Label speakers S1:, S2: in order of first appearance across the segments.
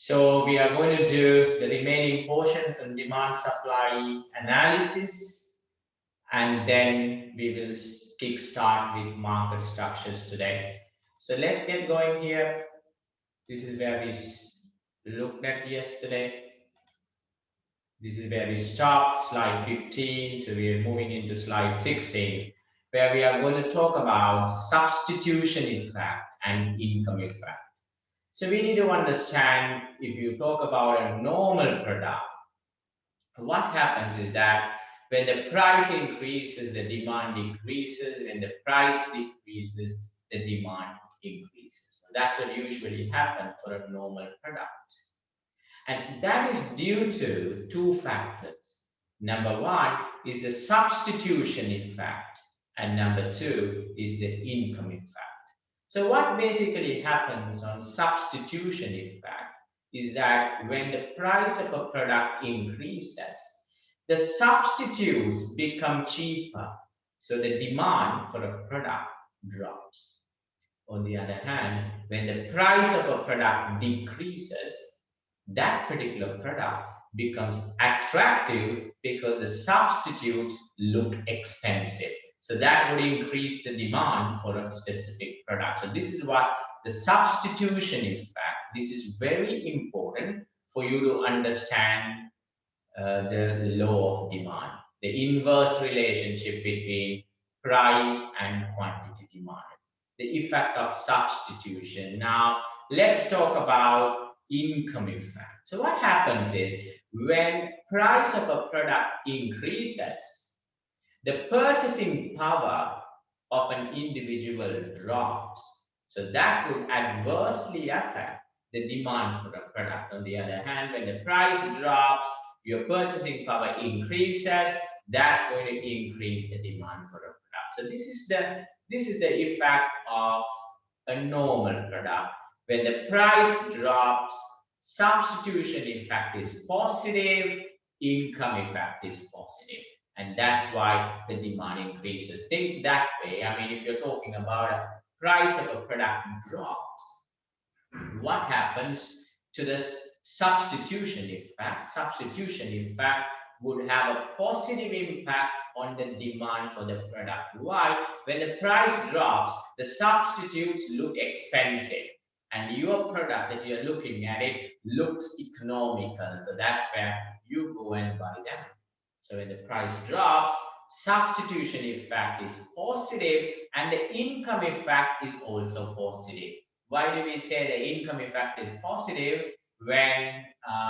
S1: So we are going to do the remaining portions on demand supply analysis, and then we will kick start with market structures today. So let's get going here. This is where we looked at yesterday. This is where we stopped, slide 15. So we are moving into slide 16, where we are going to talk about substitution effect and income effect. So we need to understand, if you talk about a normal product, what happens is that when the price increases, the demand decreases. When the price decreases, the demand increases. So that's what usually happens for a normal product. And that is due to two factors. Number one is the substitution effect, and number two is the income effect. So what basically happens on substitution effect is that when the price of a product increases, the substitutes become cheaper. So the demand for a product drops. On the other hand, when the price of a product decreases, that particular product becomes attractive because the substitutes look expensive. So that would increase the demand for a specific product. So this is what the substitution effect. This is very important for you to understand the law of demand, the inverse relationship between price and quantity demand, the effect of substitution. Now, let's talk about income effect. So what happens is when price of a product increases, the purchasing power of an individual drops. So that would adversely affect the demand for a product. On the other hand, when the price drops, your purchasing power increases. That's going to increase the demand for a product. So this is the effect of a normal product. When the price drops, substitution effect is positive, income effect is positive. And that's why the demand increases. Think that way. I mean, if you're talking about a price of a product drops, what happens to the substitution effect? Substitution effect would have a positive impact on the demand for the product. Why? When the price drops, the substitutes look expensive, and your product that you're looking at it looks economical. So that's where you go and buy them. So when the price drops, substitution effect is positive, and the income effect is also positive. Why do we say the income effect is positive? When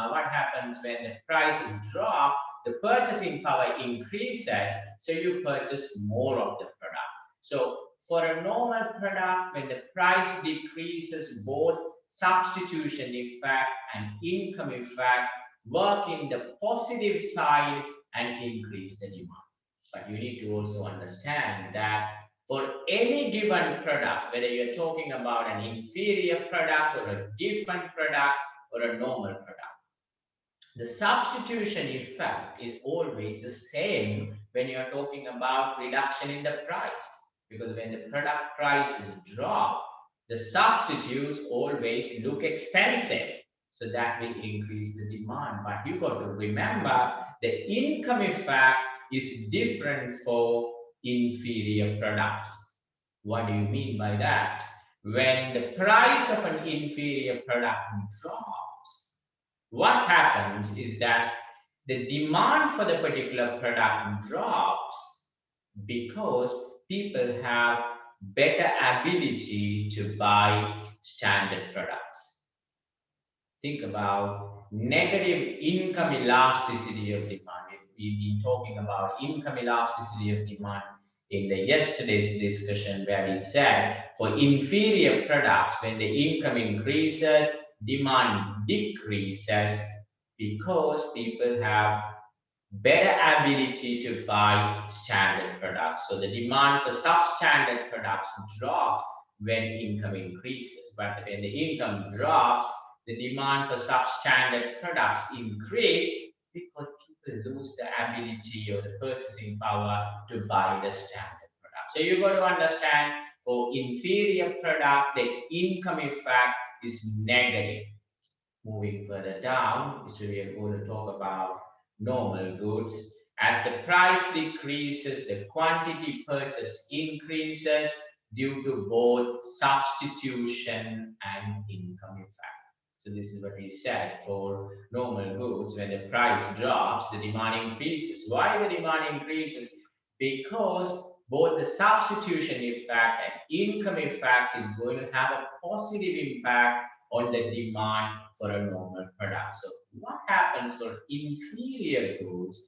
S1: what happens when the prices drop, the purchasing power increases, so you purchase more of the product. So for a normal product, when the price decreases, both substitution effect and income effect work in the positive side and increase the demand. But you need to also understand that for any given product, whether you're talking about an inferior product or a different product or a normal product, the substitution effect is always the same when you're talking about reduction in the price. Because when the product prices drop, the substitutes always look expensive. So that will increase the demand. But you got to remember the income effect is different for inferior products. What do you mean by that? When the price of an inferior product drops, what happens is that the demand for the particular product drops because people have better ability to buy standard products. Think about negative income elasticity of demand. We've been talking about income elasticity of demand in the yesterday's discussion, where we said for inferior products, when the income increases, demand decreases because people have better ability to buy standard products. So the demand for substandard products drops when income increases. But when the income drops, the demand for substandard products increase because people lose the ability or the purchasing power to buy the standard product. So you've got to understand, for inferior product, the income effect is negative. moving further down, so we are going to talk about normal goods. As the price decreases, the quantity purchased increases due to both substitution and income effect. So this is what we said for normal goods. When the price drops, the demand increases. Why the demand increases? Because both the substitution effect and income effect is going to have a positive impact on the demand for a normal product. So what happens for inferior goods?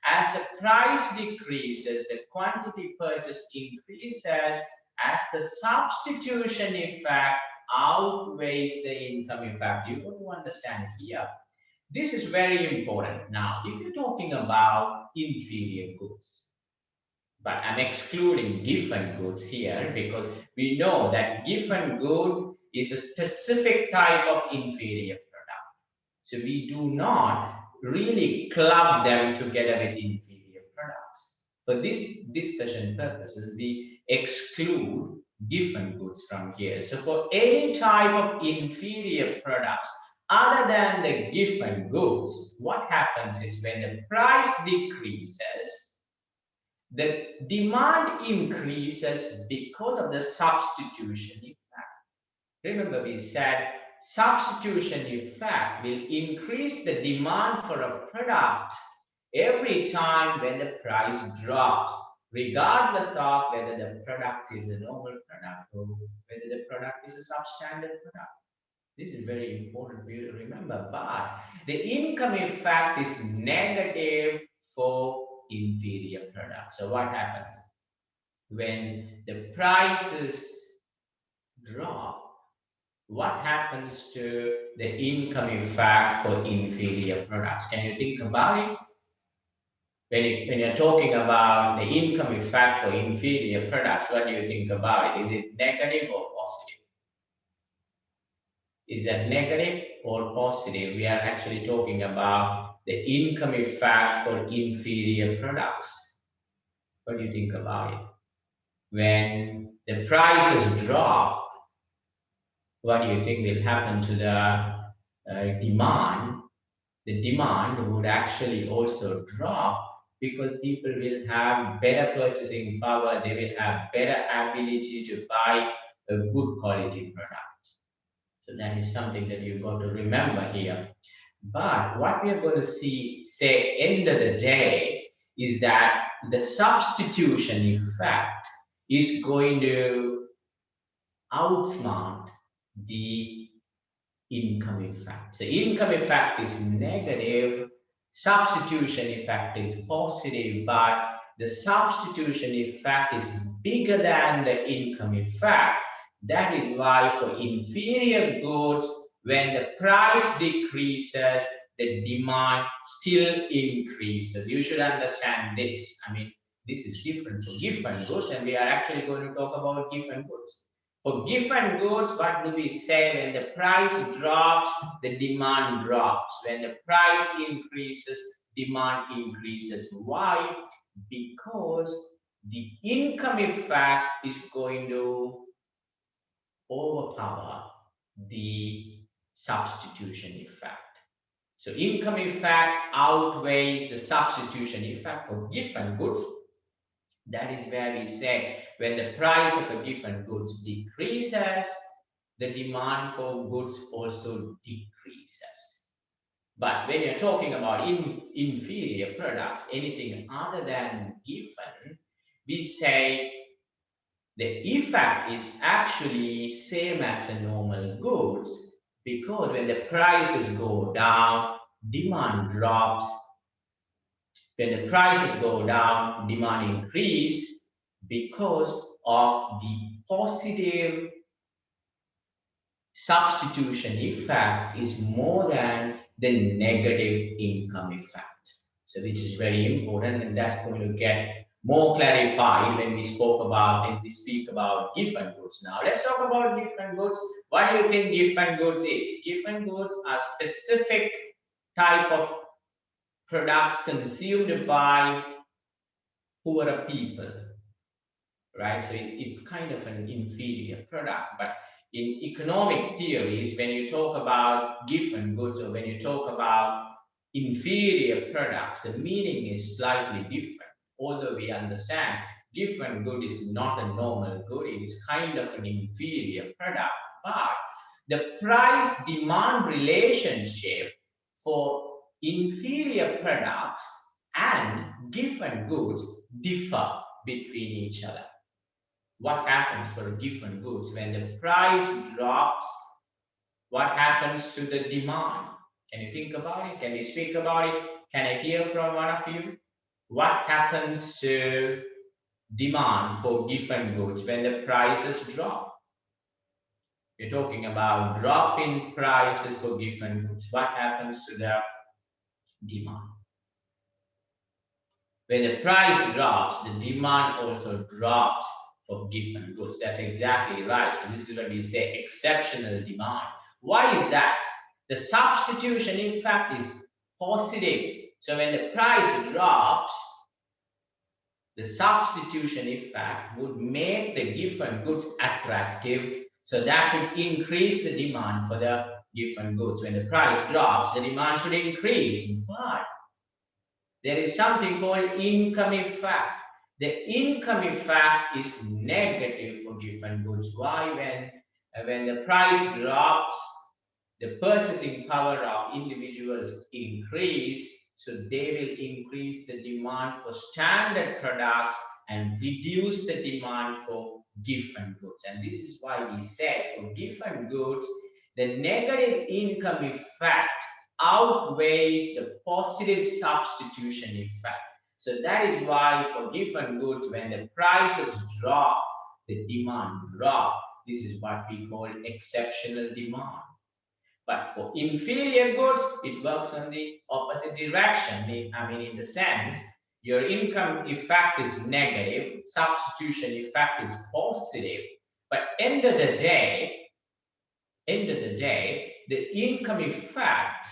S1: As the price decreases, the quantity purchased increases as the substitution effect outweighs the income effect. You got to understand here. This is very important. Now, if you're talking about inferior goods, but I'm excluding given goods here because we know that given good is a specific type of inferior product. So we do not really club them together with inferior products. For this discussion purposes, we exclude given goods from here. So for any type of inferior products other than the given goods, what happens is when the price decreases, the demand increases because of the substitution effect. Remember, we said substitution effect will increase the demand for a product every time when the price drops, regardless of whether the product is a normal product or whether the product is a substandard product. This is very important for you to remember. But the income effect is negative for inferior products. So what happens? When the prices drop, what happens to the income effect for inferior products? Can you think about it? When you're talking about the income effect for inferior products, what do you think about it? Is it negative or positive? Is that negative or positive? We are actually talking about the income effect for inferior products. What do you think about it? When the prices drop, what do you think will happen to the demand? The demand would actually also drop because people will have better purchasing power, they will have better ability to buy a good quality product. So that is something that you've got to remember here. But what we are going to say end of the day is that the substitution effect is going to outsmart the income effect. So income effect is negative, substitution effect is positive, but the substitution effect is bigger than the income effect. That is why for inferior goods, when the price decreases, the demand still increases. You should understand this. I mean, this is different for given goods, and we are actually going to talk about given goods. For given goods, what do we say? When the price drops, the demand drops. When the price increases, demand increases. Why? Because the income effect is going to overpower the substitution effect. So income effect outweighs the substitution effect for given goods. That is where we say when the price of a given goods decreases, the demand for goods also decreases. But when you're talking about inferior products, anything other than given, we say the effect is actually same as a normal goods because when the prices go down, demand drops. When the prices go down, demand increase because of the positive substitution effect is more than the negative income effect. So which is very important, and that's going to get more clarified when we speak about given goods. Now let's talk about given goods. What do you think given goods is? Given goods are specific type of products consumed by poorer people, right? So it's kind of an inferior product, but in economic theories, when you talk about given goods or when you talk about inferior products, the meaning is slightly different. Although we understand given good is not a normal good, it is kind of an inferior product, but the price demand relationship for inferior products and given goods differ between each other. What happens for given goods when the price drops? What happens to the demand? Can you think about it? Can we speak about it? Can I hear from one of you? What happens to demand for given goods when the prices drop? We're talking about drop in prices for given goods. What happens to the demand? When the price drops, the demand also drops for given goods. That's exactly right. So this is what we say exceptional demand. Why is that? The substitution, in fact, is positive. So when the price drops, the substitution effect would make the given goods attractive. So that should increase the demand for the given goods. When the price drops, the demand should increase. But there is something called income effect. The income effect is negative for given goods. Why? When the price drops, the purchasing power of individuals increase, so they will increase the demand for standard products and reduce the demand for given goods. And this is why we say for given goods, the negative income effect outweighs the positive substitution effect. So that is why for given goods, when the prices drop, the demand drops. This is what we call exceptional demand. But for inferior goods, it works on the opposite direction. I mean, in the sense, your income effect is negative, substitution effect is positive. But end of the day, the income effect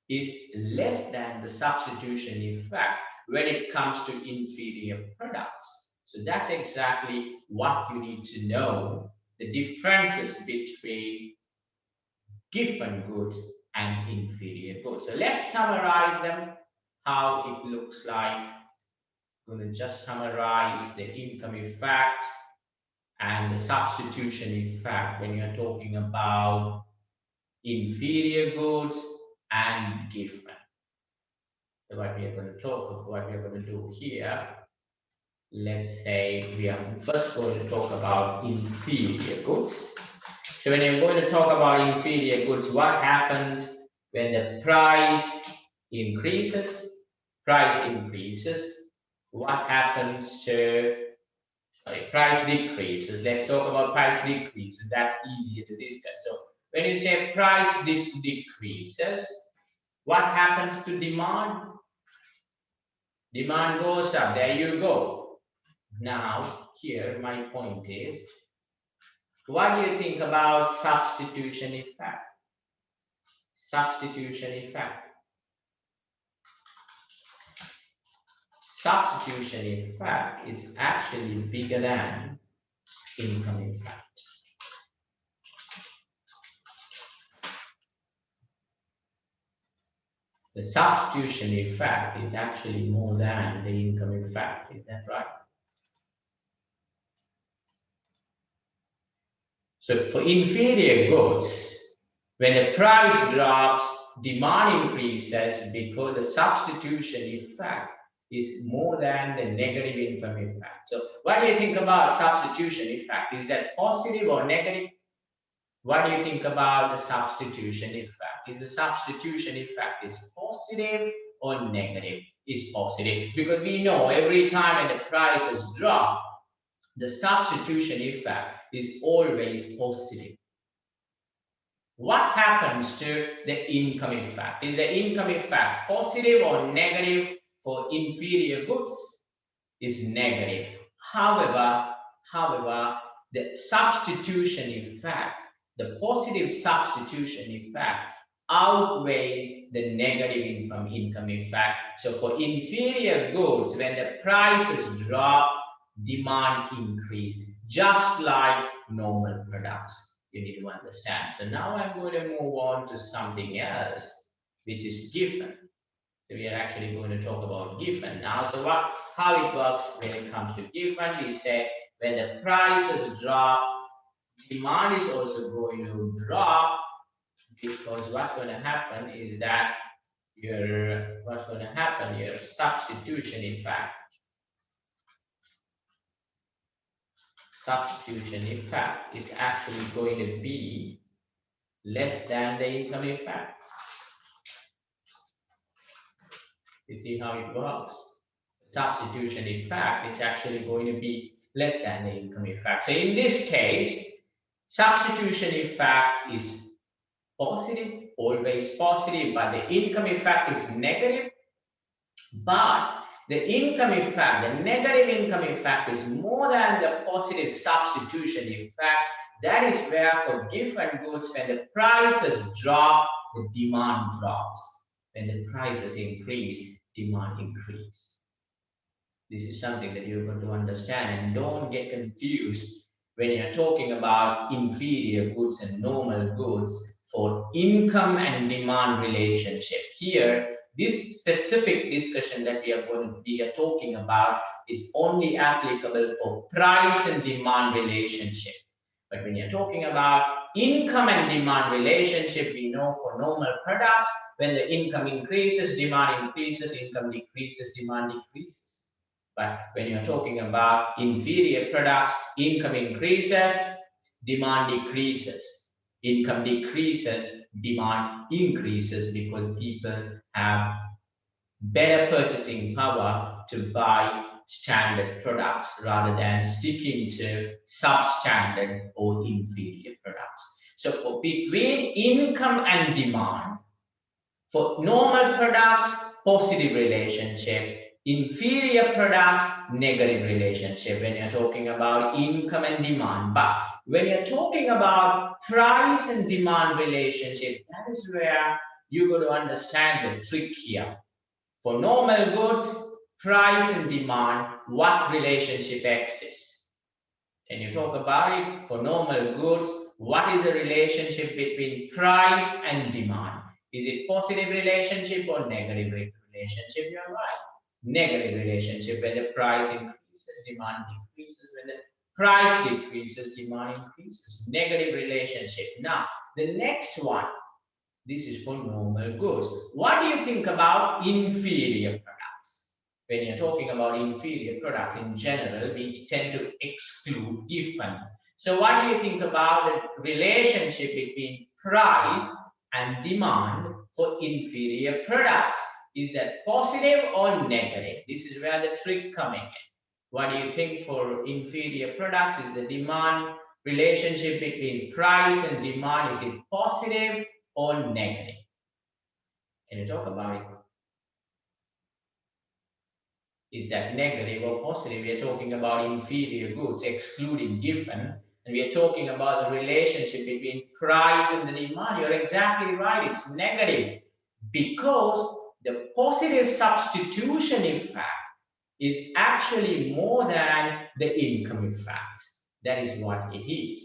S1: is less than the substitution effect when it comes to inferior products. So that's exactly what you need to know, the differences between given goods and inferior goods. So let's summarize them, how it looks like. I'm going to just summarize the income effect and the substitution effect when you're talking about inferior goods and given. So what we are going to talk about, what we are going to do here, let's say we are first going to talk about inferior goods. So when you're going to talk about inferior goods, what happens when the price increases? What happens to, price decreases? Let's talk about price decreases. That's easier to discuss. So when you say price decreases, what happens to demand? Demand goes up. There you go. Now, here my point is, what do you think about substitution effect? Substitution effect. Substitution effect is actually bigger than income effect. The substitution effect is actually more than the income effect. Is that right? So for inferior goods, when the price drops, demand increases because the substitution effect is more than the negative income effect. So what do you think about substitution effect? Is that positive or negative? What do you think about the substitution effect? Is the substitution effect is positive or negative? Is positive, because we know every time when the prices drop, the substitution effect is always positive. What happens to the income effect? Is the income effect positive or negative for inferior goods? Is negative. However, the substitution effect, the positive substitution effect outweighs the negative income effect. So for inferior goods, when the prices drop, demand increases, just like normal products. you need to understand. So now I'm going to move on to something else, which is given. So we are actually going to talk about given now. So how it works when it comes to given, we say when the prices drop, demand is also going to drop, because what's going to happen is that your substitution effect is actually going to be less than the income effect. You see how it works? Substitution effect is actually going to be less than the income effect. So in this case, substitution effect is positive, always positive, but the income effect is negative. But the income effect, the negative income effect is more than the positive substitution effect. That is where for given goods, when the prices drop, the demand drops. When the prices increase, demand increase. This is something that you're going to understand, and don't get confused when you're talking about inferior goods and normal goods for income and demand relationship. Here, this specific discussion that we are talking about is only applicable for price and demand relationship. But when you're talking about income and demand relationship, we know for normal products, when the income increases, demand increases, income decreases, demand decreases. But when you're talking about inferior products, income increases, demand decreases. Income decreases, demand increases, because people have better purchasing power to buy standard products rather than sticking to substandard or inferior products. So for between income and demand, for normal products, positive relationship. Inferior products, negative relationship when you're talking about income and demand. But when you're talking about price and demand relationship, that is where you're going to understand the trick here. For normal goods, price and demand, what relationship exists? Can you talk about it? For normal goods, what is the relationship between price and demand? Is it positive relationship or negative relationship? You're right. Negative relationship. When the price increases, demand decreases. When the price decreases, demand increases. Negative relationship. Now, the next one, this is for normal goods. What do you think about inferior products? When you're talking about inferior products in general, we tend to exclude given. So what do you think about the relationship between price and demand for inferior products? Is that positive or negative? This is where the trick coming in. What do you think for inferior products? Is the demand relationship between price and demand, is it positive or negative? Can you talk about it? Is that negative or positive? We are talking about inferior goods, excluding given, and we are talking about the relationship between price and the demand. You're exactly right, it's negative, because the positive substitution effect is actually more than the income effect. That is what it is.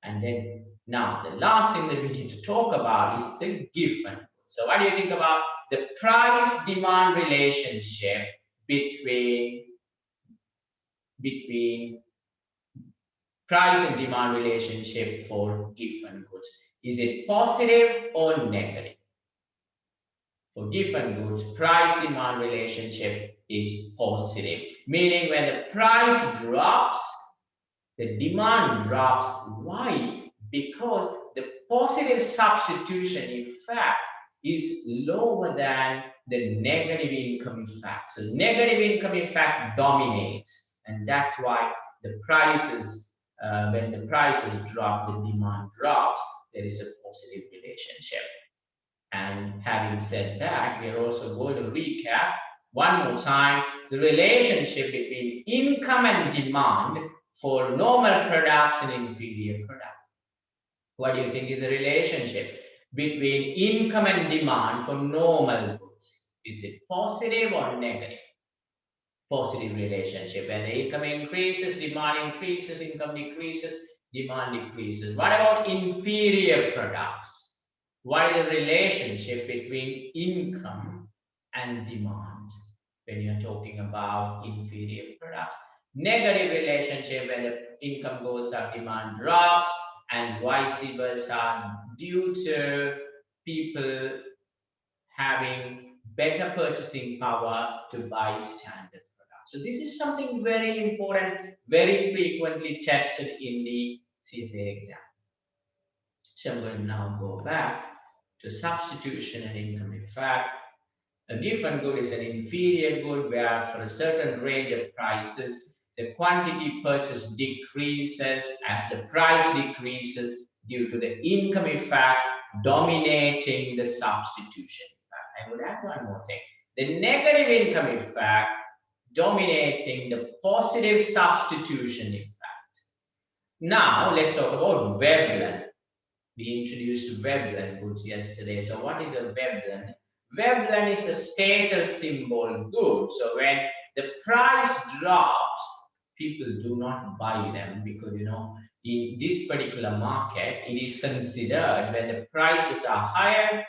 S1: And then now the last thing that we need to talk about is the given. So what do you think about the price demand relationship between price and demand relationship for given goods? Is it positive or negative? For given goods, price demand relationship is positive, meaning when the price drops, the demand drops. Why? Because the positive substitution effect is lower than the negative income effect. So negative income effect dominates, and that's why the prices, when the prices drop, the demand drops. There is a positive relationship. And having said that, we are also going to recap one more time the relationship between income and demand for normal products and inferior products. What do you think is the relationship between income and demand for normal goods? Is it positive or negative? Positive relationship. When the income increases, demand increases, income decreases, demand decreases. What about inferior products? What is the relationship between income and demand when you're talking about inferior products? Negative relationship when the income goes up, demand drops, and vice versa due to people having better purchasing power to buy standard products. So this is something very important, very frequently tested in the CFA exam. So I'm going to now go back to substitution and income effect. A given good is an inferior good where for a certain range of prices, the quantity purchased decreases as the price decreases due to the income effect dominating the substitution effect. I would add one more thing. The negative income effect dominating the positive substitution effect. Now, let's talk about Veblen. We introduced Veblen goods yesterday. So what is a Veblen? Veblen is a status symbol good. So when the price drops, people do not buy them because, in this particular market, it is considered when the prices are higher,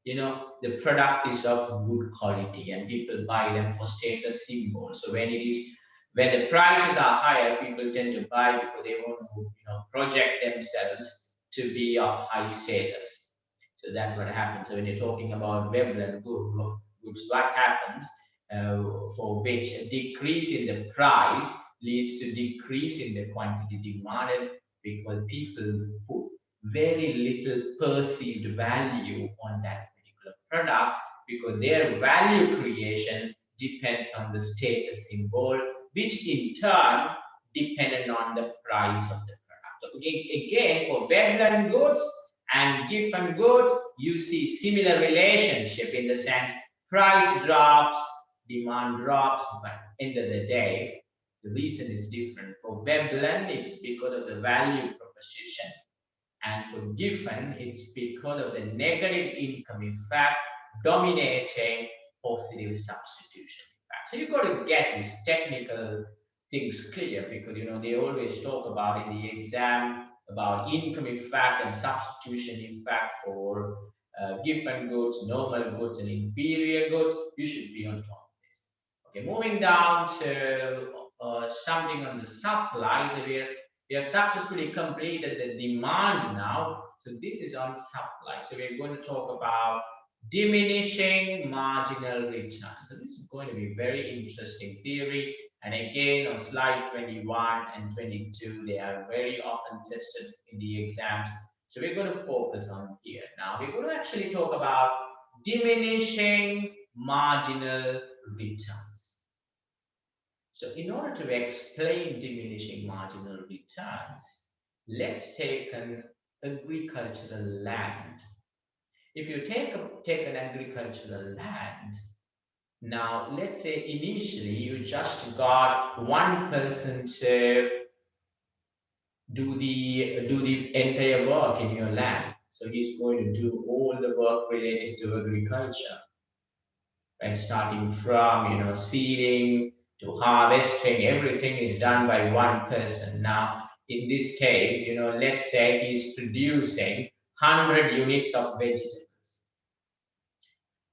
S1: the product is of good quality and people buy them for status symbols. So when the prices are higher, people tend to buy because they want to, project themselves to be of high status. So that's what happens. So when you're talking about Veblen goods, what happens for which a decrease in the price leads to decrease in the quantity demanded because people put very little perceived value on that particular product because their value creation depends on the status symbol, which in turn dependent on the price of the product. So again, for Veblen goods and Giffen goods, you see similar relationship in the sense price drops, demand drops, but end of the day, the reason is different. For Veblen, it's because of the value proposition. And for Giffen, it's because of the negative income effect dominating positive substitution effect. So you've got to get these technical things clear because they always talk about in the exam about income effect and substitution effect for Giffen goods, normal goods, and inferior goods. You should be on top of this. Okay, moving down to something on the supply. So we have successfully completed the demand now. So this is on supply. So we're going to talk about diminishing marginal return. So this is going to be very interesting theory. And again, on slide 21 and 22, they are very often tested in the exams. So we're going to focus on here. Now we're going to actually talk about diminishing marginal returns. So in order to explain diminishing marginal returns, let's take an agricultural land. If you take an agricultural land, now let's say initially you just got one person to do the entire work in your land. So he's going to do all the work related to agriculture. Right, starting from seeding to harvesting, everything is done by one person. Now, in this case, let's say he's producing 100 units of vegetables.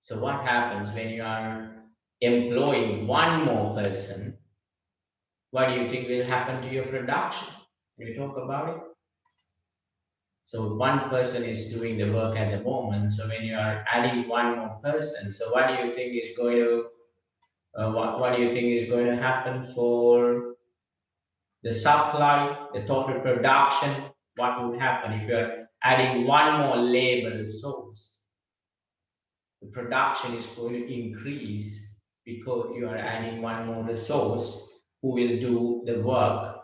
S1: So what happens when you are employing one more person? What do you think will happen to your production? Can we talk about it? So one person is doing the work at the moment. So when you are adding one more person, so what do you think is going to what do you think is going to happen for the supply, the total production? What would happen if you're adding one more labor resource? The production is going to increase because you are adding one more resource who will do the work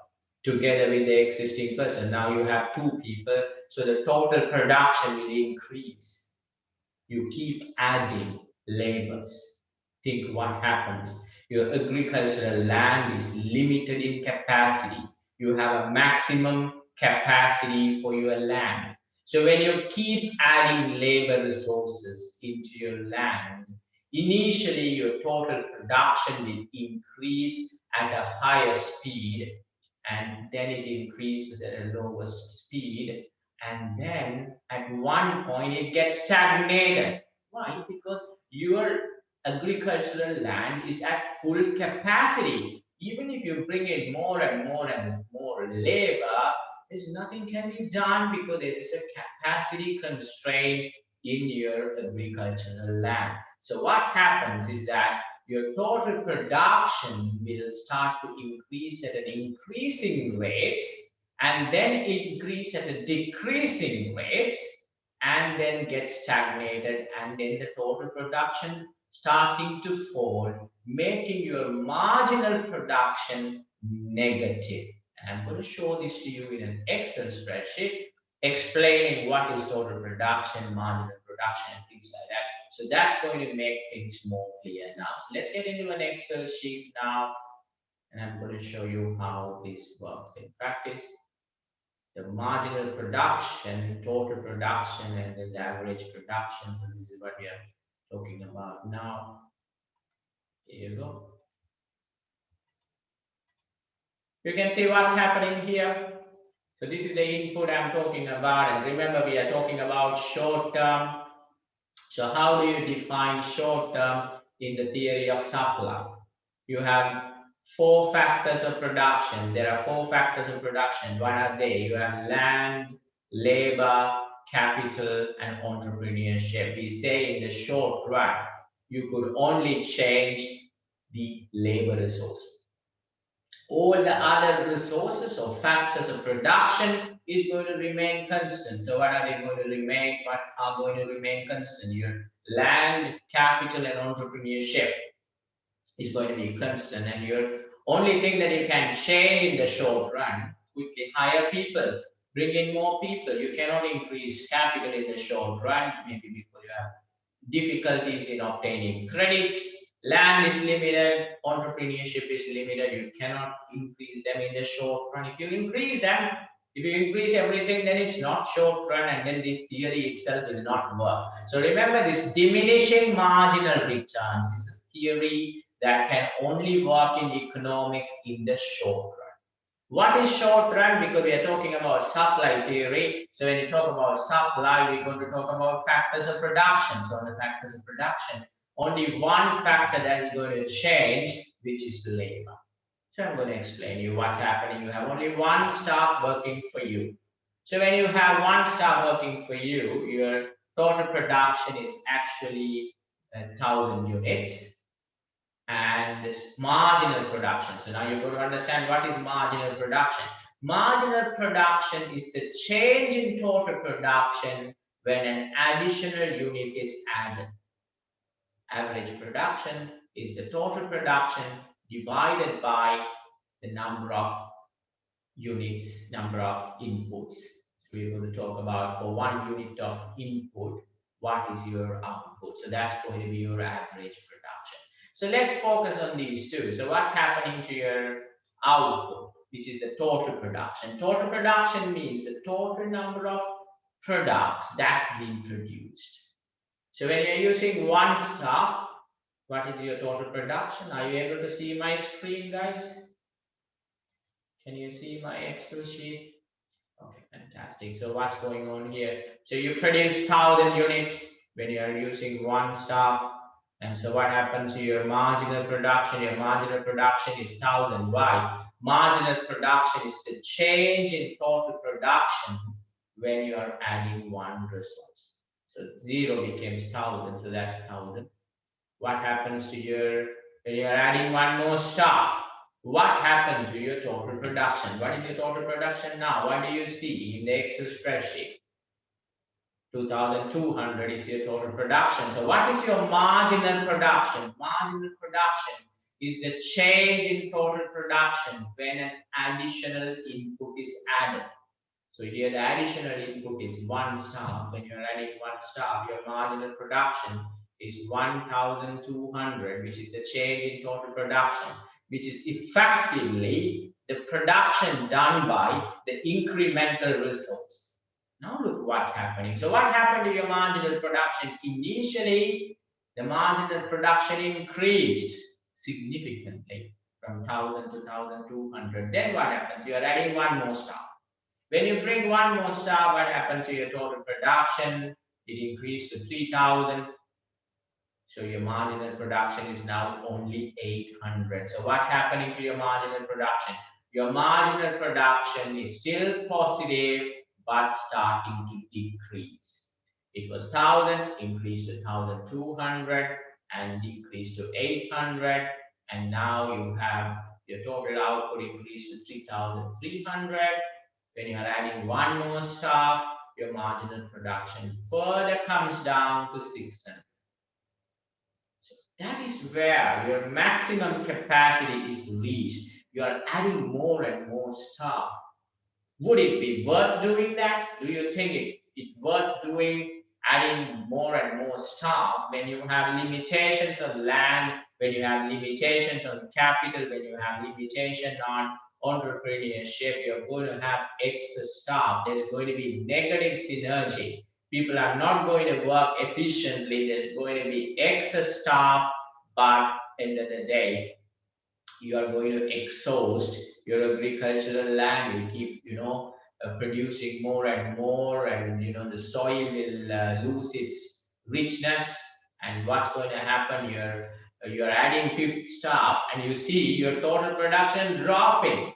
S1: together with the existing person. Now you have two people, so the total production will increase. You keep adding labors. Think what happens. Your agricultural land is limited in capacity. You have a maximum capacity for your land. So when you keep adding labor resources into your land, initially your total production will increase at a higher speed. and then it increases at a lowest speed, and then at one point it gets stagnated. Why? Because your agricultural land is at full capacity. Even if you bring in more and more and more labor, there's nothing can be done because there is a capacity constraint in your agricultural land. So what happens is that your total production will start to increase at an increasing rate, and then increase at a decreasing rate, and then get stagnated, and then the total production starting to fall, making your marginal production negative. And I'm going to show this to you in an Excel spreadsheet, explaining what is total production, marginal production, and things like that. So that's going to make things more clear now. So let's get into an Excel sheet now, and I'm going to show you how this works in practice. The marginal production, total production, and the average production. So this is what we are talking about now. Here you go. You can see what's happening here. So this is the input I'm talking about. And remember, we are talking about short term. So how do you define short term in the theory of supply? You have 4 factors of production. There are 4 factors of production. What are they? You have land, labor, capital, and entrepreneurship. We say in the short run, you could only change the labor resource. All the other resources or factors of production is going to remain constant. So what are they going to remain? What are going to remain constant? Your land, capital, and entrepreneurship is going to be constant, and your only thing that you can change in the short run, quickly hire people, bring in more people. You cannot increase capital in the short run, maybe because you have difficulties in obtaining credits. Land is limited, entrepreneurship is limited. You cannot increase them in the short run. If you increase them, if you increase everything, then it's not short run, and then the theory itself will not work. So remember, this diminishing marginal returns is a theory that can only work in economics in the short run. What is short run? Because we are talking about supply theory. So when you talk about supply, we're going to talk about factors of production. So on the factors of production, only one factor that is going to change, which is labor. So I'm going to explain you what's happening. You have only one staff working for you. So when you have one staff working for you, your total production is actually 1,000 units. And this marginal production. So now you're going to understand what is marginal production. Marginal production is the change in total production when an additional unit is added. Average production is the total production divided by the number of units, number of inputs. So we're going to talk about for 1 unit of input, what is your output? So that's going to be your average production. So let's focus on these two. So what's happening to your output, which is the total production? Total production means the total number of products that's being produced. So when you're using one staff, what is your total production? Are you able to see my screen, guys? Can you see my Excel sheet? Okay, fantastic. So what's going on here? So you produce 1,000 units when you are using one staff. And so what happens to your marginal production? Your marginal production is 1,000. Why? Marginal production is the change in total production when you are adding one resource. So 0 becomes 1,000. So that's 1,000. What happens to your, when you are adding one more staff? What happened to your total production? What is your total production now? What do you see in the Excel spreadsheet? 2,200 is your total production. So what is your marginal production? Marginal production is the change in total production when an additional input is added. So here the additional input is one staff. When you're adding one staff, your marginal production is 1,200, which is the change in total production, which is effectively the production done by the incremental resource. Now look what's happening. So what happened to your marginal production? Initially, the marginal production increased significantly, from 1,000 to 1,200. Then what happens? You are adding one more staff. When you bring one more staff, what happens to your total production? It increased to 3,000. So your marginal production is now only 800. So what's happening to your marginal production? Your marginal production is still positive, but starting to decrease. It was 1,000, increased to 1,200, and decreased to 800. And now you have your total output increased to 3,300. When you are adding one more staff, your marginal production further comes down to 600. That is where your maximum capacity is reached. You are adding more and more staff. Would it be worth doing that? Do you think it's worth doing adding more and more staff when you have limitations on land, when you have limitations on capital, when you have limitations on entrepreneurship? You're going to have extra staff. There's going to be negative synergy. People are not going to work efficiently. There's going to be excess staff, but end of the day, you are going to exhaust your agricultural land. You keep, producing more and more, and the soil will lose its richness. And what's going to happen? You're adding 50 staff, and you see your total production dropping.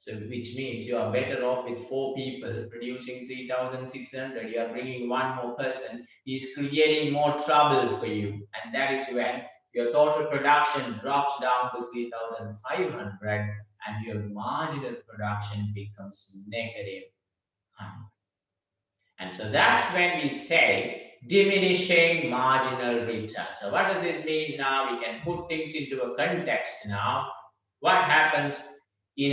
S1: So which means you are better off with 4 people producing 3,600. You are bringing one more person. He's creating more trouble for you. And that is when your total production drops down to 3,500 and your marginal production becomes negative 100. And so that's when we say diminishing marginal return. So what does this mean now? We can put things into a context now. What happens in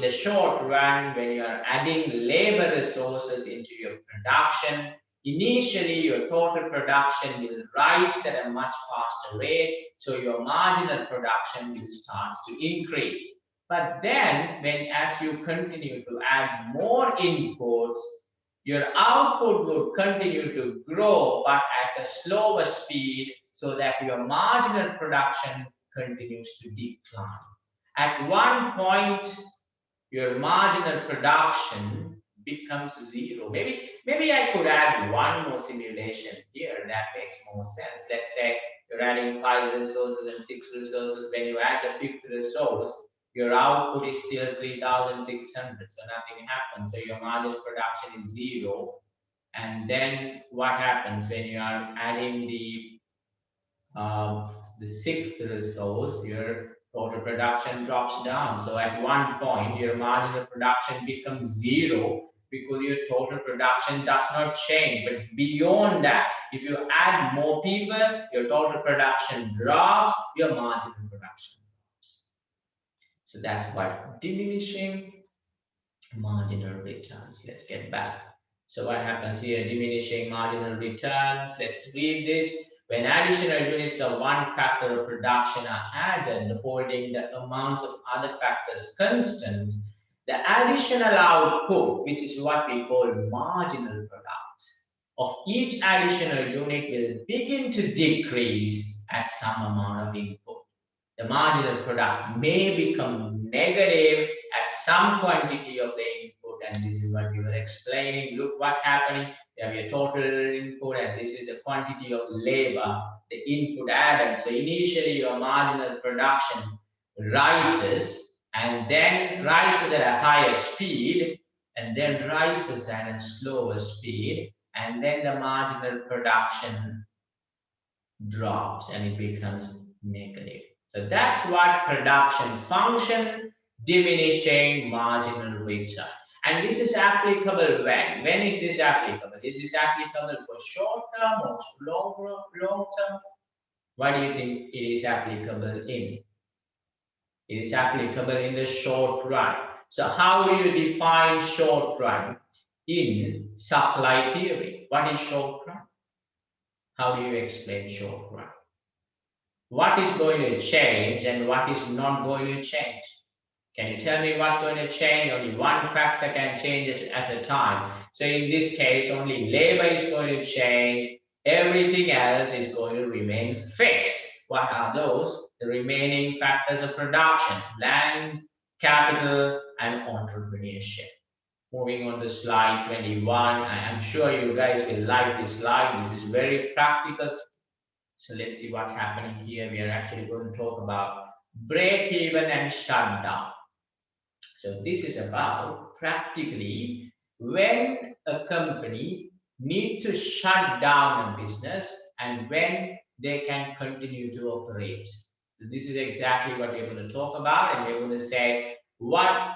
S1: the short run when you are adding labor resources into your production? Initially, your total production will rise at a much faster rate, so your marginal production will start to increase. But then, as you continue to add more inputs, your output will continue to grow, but at a slower speed, so that your marginal production continues to decline. At one point, your marginal production becomes zero. Maybe I could add one more simulation here that makes more sense. Let's say you're adding 5 resources and 6 resources. When you add the 5th resource, your output is still 3,600. So nothing happens. So your marginal production is zero. And then what happens when you are adding the 6th resource? Your total production drops down. So at one point, your marginal production becomes zero because your total production does not change. But beyond that, if you add more people, your total production drops, your marginal production drops. So that's what diminishing marginal returns. Let's get back. So what happens here? Diminishing marginal returns. Let's read this. When additional units of one factor of production are added, holding the amounts of other factors constant, the additional output, which is what we call marginal products, of each additional unit will begin to decrease at some amount of input. The marginal product may become negative at some quantity of the input, and this is what we were explaining. Look what's happening. You have your total input, and this is the quantity of labor, the input added. So initially your marginal production rises, and then rises at a higher speed, and then rises at a slower speed, and then the marginal production drops and it becomes negative. So that's what production function, diminishing marginal return. And this is applicable when? When is this applicable? Is this applicable for short term or long term? What do you think it is applicable in? It is applicable in the short run. So how do you define short run in supply theory? What is short run? How do you explain short run? What is going to change and what is not going to change? Can you tell me what's going to change? Only one factor can change at a time. So in this case, only labor is going to change. Everything else is going to remain fixed. What are those? the remaining factors of production: land, capital, and entrepreneurship. Moving on to slide 21. I'm sure you guys will like this slide. This is very practical. So let's see what's happening here. We are actually going to talk about break even and shutdown. So this is about practically when a company needs to shut down a business and when they can continue to operate. So this is exactly what we're going to talk about, and we're going to say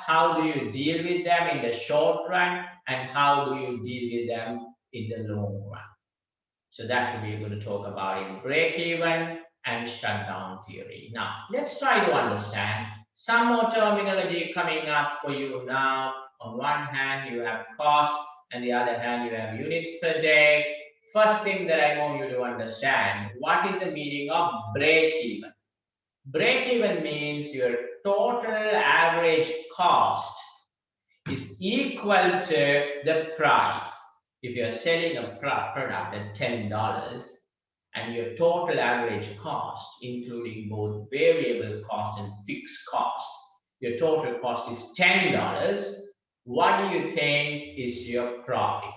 S1: how do you deal with them in the short run and how do you deal with them in the long run. So that's what we're going to talk about in break even and shutdown theory. Now, let's try to understand some more terminology coming up for you now. On one hand, you have cost, and the other hand, you have units per day. First thing that I want you to understand, what is the meaning of break even? Break even means your total average cost is equal to the price. If you're selling a product at $10 and your total average cost, including both variable cost and fixed cost, your total cost is $10, what do you think is your profit?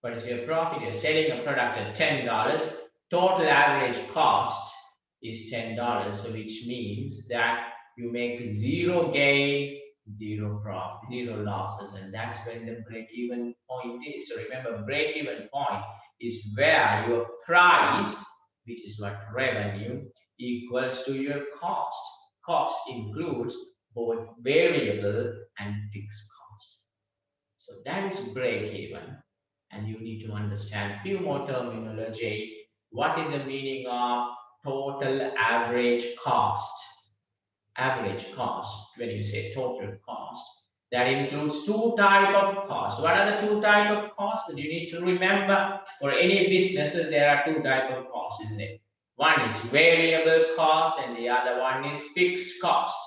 S1: What is your profit? You're selling a product at $10, total average cost is $10, so which means that you make zero gain, zero profit, zero losses, and that's when the break-even point is. So remember, break-even point is where your price, which is what revenue, equals to your cost. Cost includes both variable and fixed cost. So that is break-even, and you need to understand a few more terminology. What is the meaning of total average cost? Average cost, when you say total cost, that includes two types of costs. What are the two types of costs that you need to remember? For any businesses, there are two types of costs, isn't it? One is variable cost and the other one is fixed cost.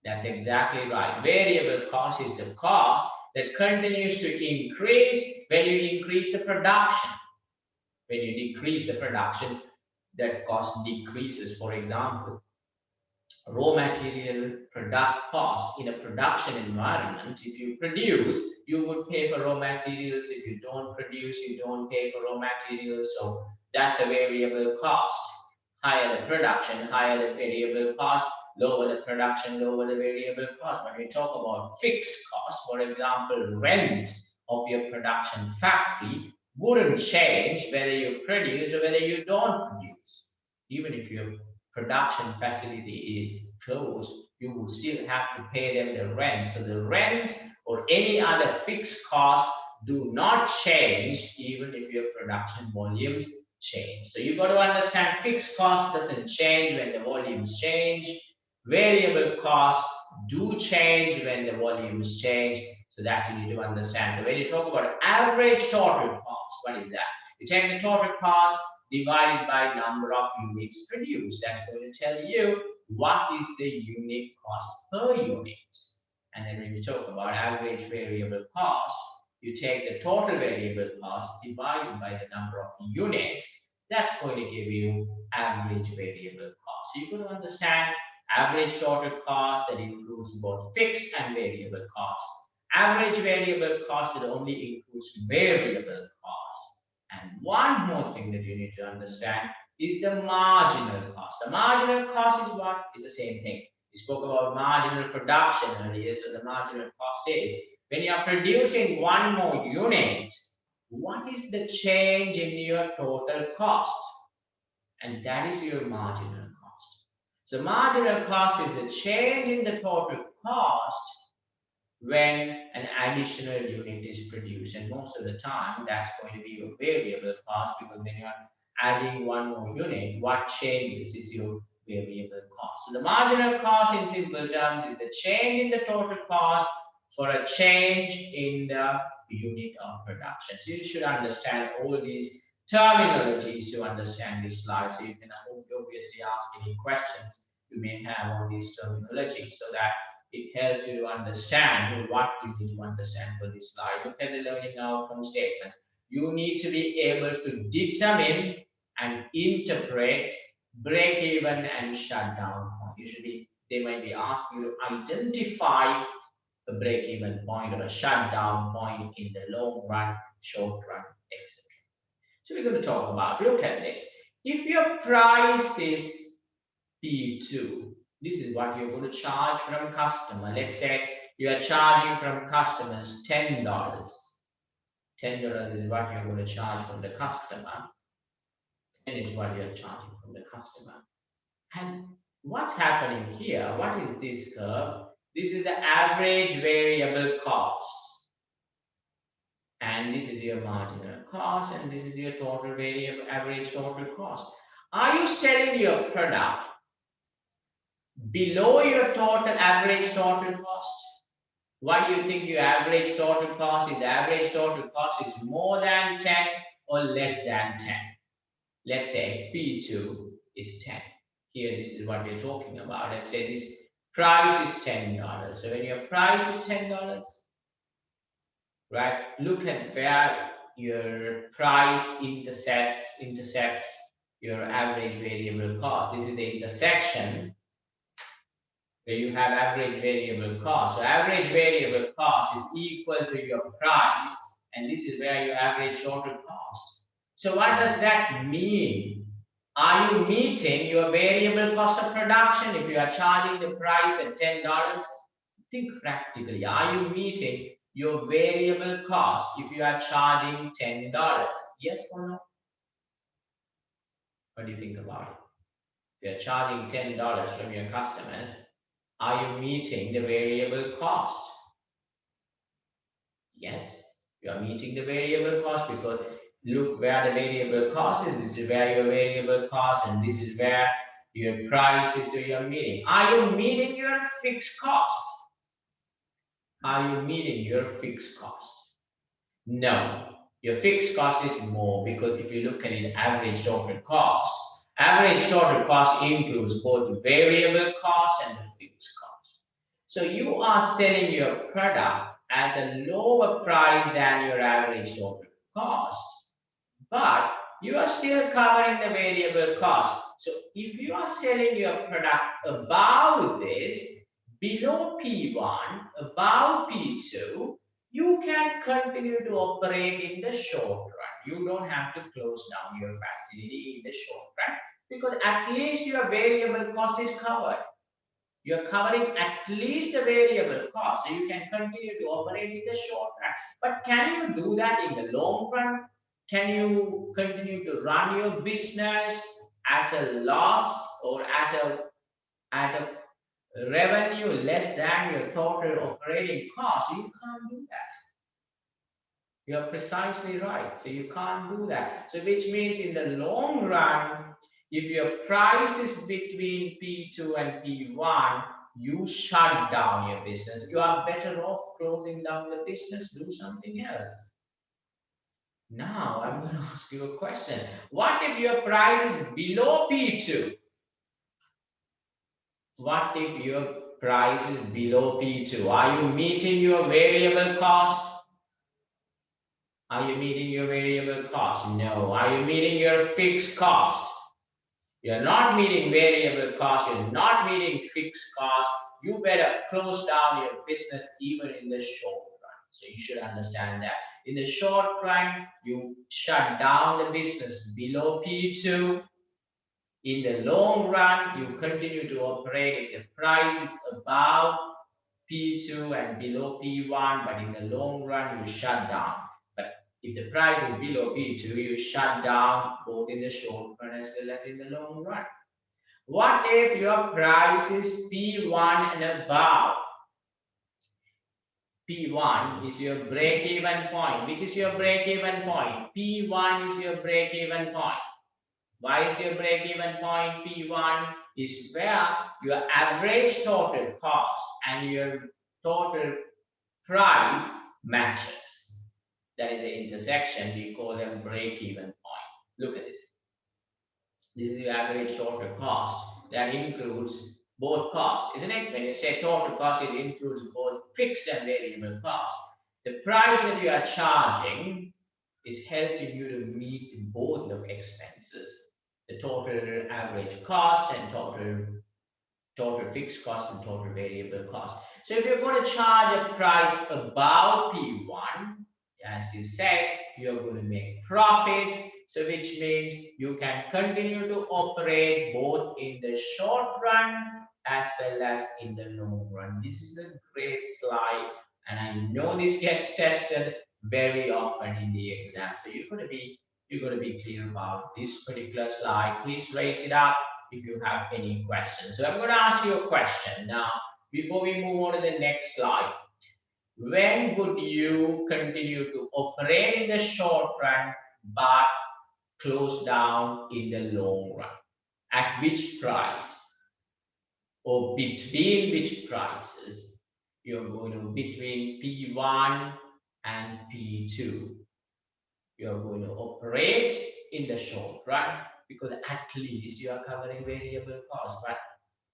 S1: That's exactly right. Variable cost is the cost that continues to increase when you increase the production. When you decrease the production, that cost decreases. For example, raw material product cost in a production environment. If you produce, you would pay for raw materials. If you don't produce, you don't pay for raw materials. So that's a variable cost. Higher the production, higher the variable cost. Lower the production, lower the variable cost. When we talk about fixed cost, for example, rent of your production factory wouldn't change whether you produce or whether you don't produce. Even if your production facility is closed, you will still have to pay them the rent. So the rent or any other fixed cost do not change even if your production volumes change. So you've got to understand fixed cost doesn't change when the volumes change. Variable costs do change when the volumes change. So that you need to understand. So when you talk about average total cost, what is that? You take the total cost divided by number of units produced. That's going to tell you what is the unit cost per unit. And then when you talk about average variable cost, you take the total variable cost divided by the number of units. That's going to give you average variable cost. So you got to understand average total cost that includes both fixed and variable cost. Average variable cost that only includes variable cost. And one more thing that you need to understand is the marginal cost. The marginal cost is what? Is the same thing. We spoke about marginal production earlier. So the marginal cost is when you are producing one more unit, what is the change in your total cost? And that is your marginal cost. So marginal cost is the change in the total cost when an additional unit is produced, and most of the time that's going to be your variable cost, because when you're adding one more unit, what changes is your variable cost. So the marginal cost in simple terms is the change in the total cost for a change in the unit of production. So you should understand all these terminologies to understand this slide. So you can obviously ask any questions you may have on these terminologies so that it helps you to understand what you need to understand for this slide. Look at the learning outcome statement. You need to be able to determine and interpret break even and shutdown point. Usually they might be asking you to identify a break even point or a shutdown point in the long run, short run, etc. So we're going to talk about, look at this. If your price is P2, this is what you're going to charge from customer. Let's say you are charging from customers $10. $10 is what you're going to charge from the customer. 10 is what you're charging from the customer. And what's happening here? What is this curve? This is the average variable cost. And this is your marginal cost, and this is your total variable average total cost. Are you selling your product below your total average total cost? What do you think your average total cost is? The average total cost is more than 10 or less than 10. Let's say P2 is 10. Here, this is what we're talking about. Let's say this price is $10. So when your price is $10, right, look at where your price intercepts your average variable cost. This is the intersection where you have average variable cost. So average variable cost is equal to your price, and this is where your average total cost. So what does that mean? Are you meeting your variable cost of production? If you are charging the price at $10, think practically. Are you meeting your variable cost if you are charging $10? Yes or no? What do you think about it? If you're charging $10 from your customers, are you meeting the variable cost? Yes, you are meeting the variable cost, because look where the variable cost is. This is where your variable cost, and this is where your price is. So you're meeting. Are you meeting your fixed cost? Are you meeting your fixed cost? No. Your fixed cost is more, because if you look at it, average total cost includes both the variable cost and the fixed cost. So you are selling your product at a lower price than your average total cost, but you are still covering the variable cost. So if you are selling your product above this, below P1, above P2, you can continue to operate in the short run. You don't have to close down your facility in the short run, because at least your variable cost is covered. You're covering at least the variable cost, so you can continue to operate in the short run. But can you do that in the long run? Can you continue to run your business at a loss or at a revenue less than your total operating cost? You can't do that. You're precisely right. So you can't do that. So which means in the long run, if your price is between P2 and P1, you shut down your business. You are better off closing down the business, do something else. Now I'm going to ask you a question. What if your price is below P2? What if your price is below P2? Are you meeting your variable cost? Are you meeting your variable cost? No. Are you meeting your fixed cost? You're not meeting variable cost. You're not meeting fixed cost. You better close down your business even in the short run. So you should understand that. In the short run, you shut down the business below P2. In the long run, you continue to operate if the price is above P2 and below P1, but in the long run, you shut down. But if the price is below P2, you shut down both in the short run as well as in the long run. What if your price is P1 and above? P1 is your break-even point. Which is your break-even point? P1 is your break-even point. Why is your break-even point P1? Is where your average total cost and your total price matches. That is the intersection. We call them break-even point. Look at this. This is the average total cost. That includes both costs, isn't it? When you say total cost, it includes both fixed and variable costs. The price that you are charging is helping you to meet both the expenses. the total average cost and total fixed cost and total variable cost. So if you're going to charge a price above P1, as you say, you're going to make profits. So which means you can continue to operate both in the short run as well as in the long run. This is a great slide, and I know this gets tested very often in the exam. So you're going to be clear about this particular slide. Please raise it up if you have any questions. So I'm going to ask you a question now before we move on to the next slide. When would you continue to operate in the short run but close down in the long run? At which price or between which prices you're going to between P1 and P2? You're going to operate in the short run because at least you are covering variable costs. But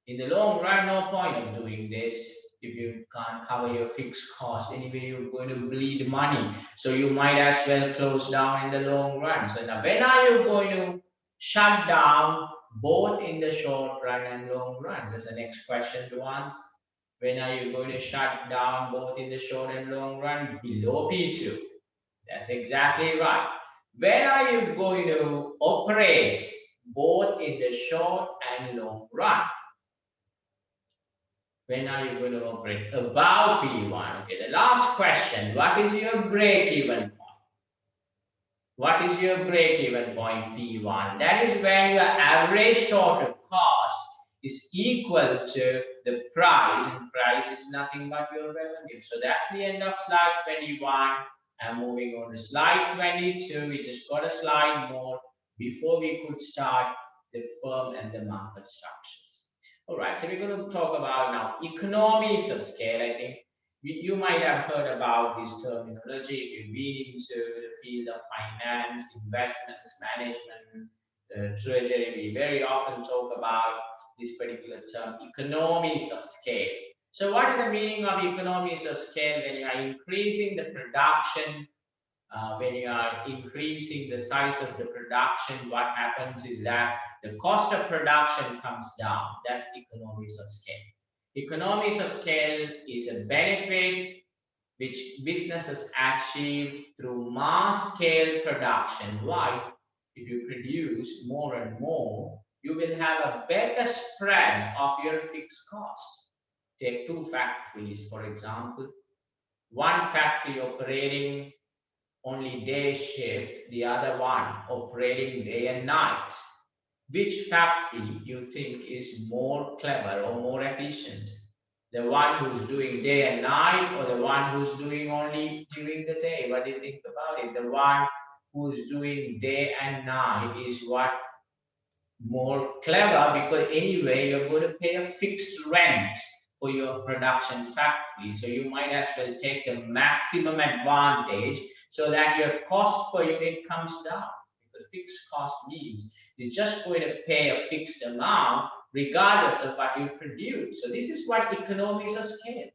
S1: in the long run, no point of doing this if you can't cover your fixed costs. Anyway, you're going to bleed money. So you might as well close down in the long run. So now when are you going to shut down both in the short run and long run? That's the next question to answer. When are you going to shut down both in the short and long run? Below P2. That's exactly right. When are you going to operate both in the short and long run? When are you going to operate above P1? Okay, the last question. What is your break-even point? What is your break-even point, P1? That is when your average total cost is equal to the price, and price is nothing but your revenue. So that's the end of slide 21. And moving on to slide 22, we just got a slide more before we could start the firm and the market structures. All right, so we're going to talk about now economies of scale. I think you might have heard about this terminology if you've been into the field of finance, investments, management, treasury. We very often talk about this particular term, economies of scale. So what is the meaning of economies of scale? When you are increasing the production, when you are increasing the size of the production, what happens is that the cost of production comes down. That's economies of scale. Economies of scale is a benefit which businesses achieve through mass scale production. Why? If you produce more and more, you will have a better spread of your fixed cost. Take two factories, for example. One factory operating only day shift, the other one operating day and night. Which factory you think is more clever or more efficient? The one who's doing day and night, or the one who's doing only during the day? What do you think about it? The one who's doing day and night is what more clever, because anyway you're going to pay a fixed rent for your production factory. So you might as well take the maximum advantage so that your cost per unit comes down, because fixed cost means you're just going to pay a fixed amount regardless of what you produce. So this is what economies of scale.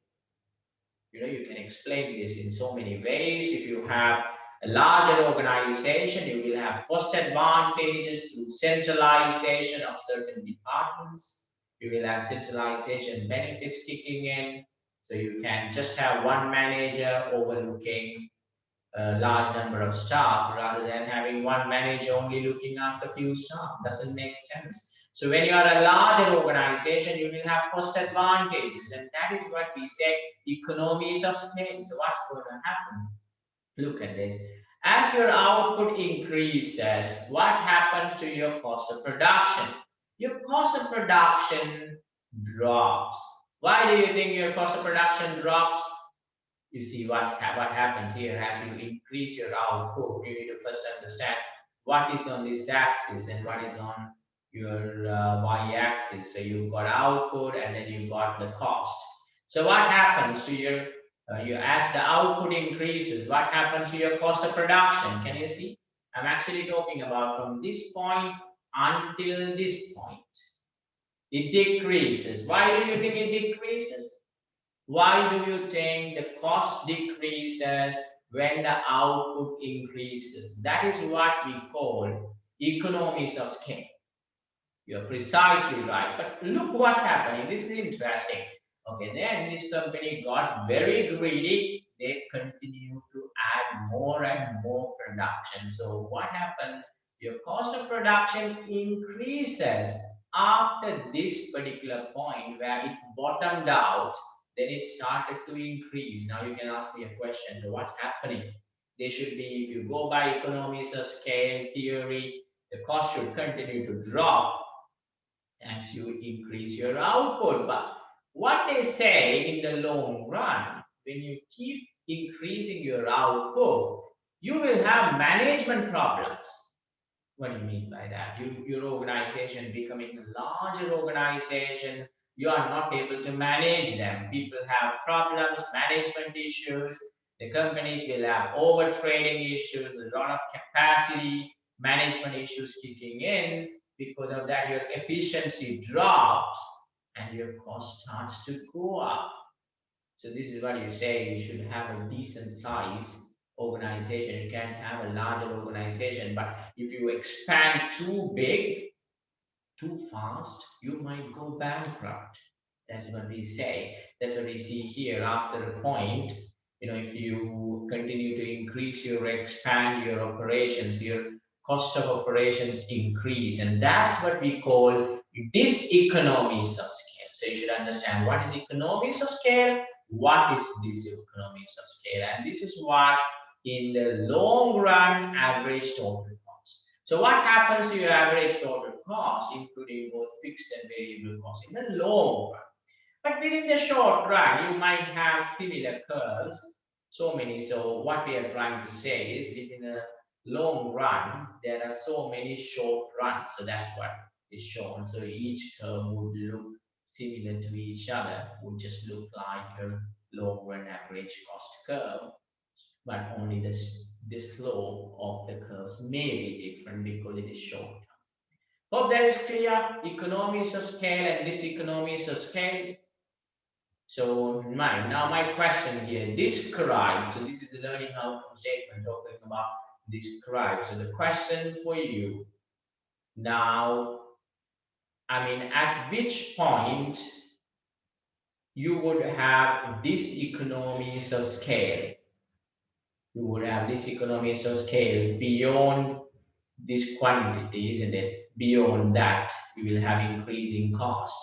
S1: You can explain this in so many ways. If you have a larger organization, you will have cost advantages through centralization of certain departments. You will have centralization benefits kicking in. So you can just have one manager overlooking a large number of staff rather than having one manager only looking after few staff. Doesn't make sense. So when you are a larger organization, you will have cost advantages, and that is what we say economies of scale. So what's going to happen? Look at this. As your output increases, what happens to your cost of production? Your cost of production drops. Why do you think your cost of production drops? You see what happens here. As you increase your output, you need to first understand what is on this axis and what is on your y-axis. So you've got output and then you've got the cost. So what happens to your as the output increases, what happens to your cost of production? Can you see? I'm actually talking about from this point until this point. It decreases. Why do you think it decreases? Why do you think the cost decreases when the output increases? That is what we call economies of scale. You're precisely right. But look what's happening. This is interesting. Okay, then this company got very greedy. They continue to add more and more production. So what happened? Your cost of production increases after this particular point where it bottomed out. Then it started to increase. Now you can ask me a question. So what's happening? They should be, if you go by economies of scale theory, the cost should continue to drop as you increase your output. But what they say in the long run, when you keep increasing your output, you will have management problems. What do you mean by that? Your organization becoming a larger organization, you are not able to manage them. People have problems, management issues. The companies will have overtrading issues, a lot of capacity management issues kicking in. Because of that, your efficiency drops and your cost starts to go up. So this is what you say, you should have a decent size organization. You can't have a larger organization, but if you expand too big, too fast, you might go bankrupt. That's what we say. That's what we see here after a point. If you continue to increase expand your operations, your cost of operations increase. And that's what we call diseconomies of scale. So you should understand what is economies of scale, what is diseconomies of scale. And this is what in the long run average total cost. So what happens to your average total cost, including both fixed and variable costs in the long run? But within the short run, you might have similar curves. So what we are trying to say is within a long run, there are so many short runs. So that's what is shown. So each curve would look similar to each other, would just look like a long run average cost curve. But only the slope of the curves may be different because it is short. Hope that is clear. Economies of scale and diseconomies of scale. So now my question here, describe. So this is the learning outcome statement talking about describe. So the question for you now, at which point you would have diseconomies of scale? You would have diseconomies of scale beyond this quantity, isn't it? Beyond that, we will have increasing cost.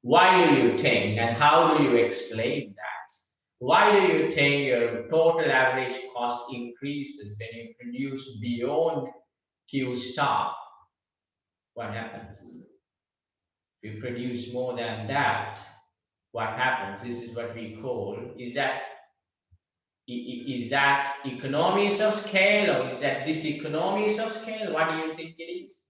S1: Why do you think, and how do you explain that? Why do you think your total average cost increases when you produce beyond Q star? What happens? If you produce more than that, what happens? This is what we call, is that economies of scale or is that diseconomies of scale? What do you think it is?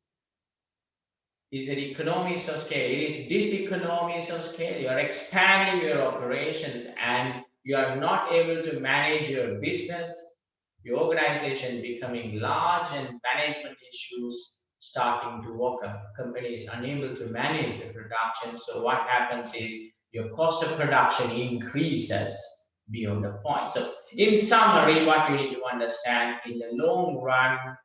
S1: Is it economies of scale? It is diseconomies of scale. You are expanding your operations and you are not able to manage your business. Your organization becoming large and management issues starting to work up. Company is unable to manage the production. So what happens is your cost of production increases beyond the point. So in summary, what you need to understand, in the long run,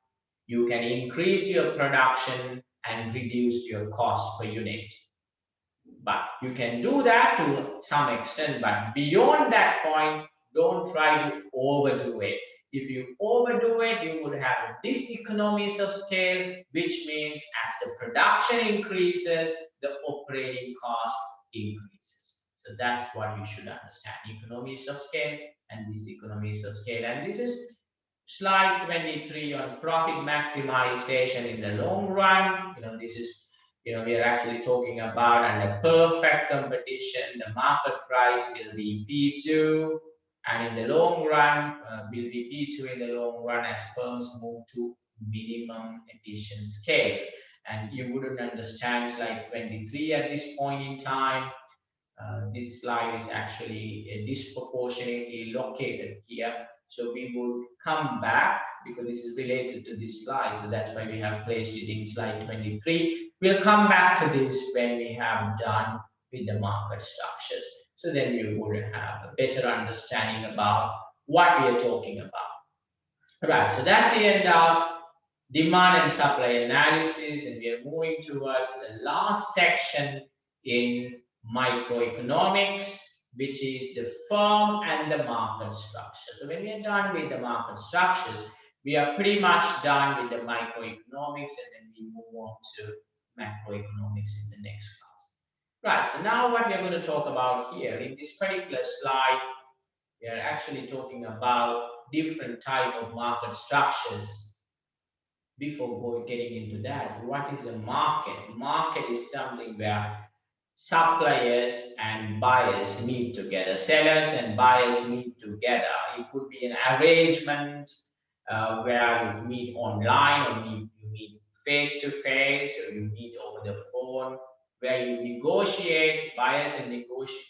S1: you can increase your production and reduce your cost per unit. But you can do that to some extent, but beyond that point, don't try to overdo it. If you overdo it, you would have diseconomies of scale, which means as the production increases, the operating cost increases. So that's what you should understand, economies of scale and diseconomies of scale. And this is slide 23 on profit maximization in the long run. This is, we are actually talking about under perfect competition, the market price will be P2, and in the long run, will be P2 in the long run as firms move to minimum efficient scale. And you wouldn't understand slide 23 at this point in time. This slide is actually disproportionately located here. So we would come back because this is related to this slide. So that's why we have placed it in slide 23. We'll come back to this when we have done with the market structures. So then you would have a better understanding about what we are talking about. All right, so that's the end of demand and supply analysis, and we are moving towards the last section in microeconomics, which is the firm and the market structure. So when we are done with the market structures, we are pretty much done with the microeconomics, and then we move on to macroeconomics in the next class. Right, so now what we are going to talk about here in this particular slide, we are actually talking about different type of market structures. Before getting into that, what is the market? Market is something where suppliers and buyers meet together, sellers and buyers meet together. It could be an arrangement where you meet online, or you meet face to face, or you meet over the phone, where you negotiate, buyers and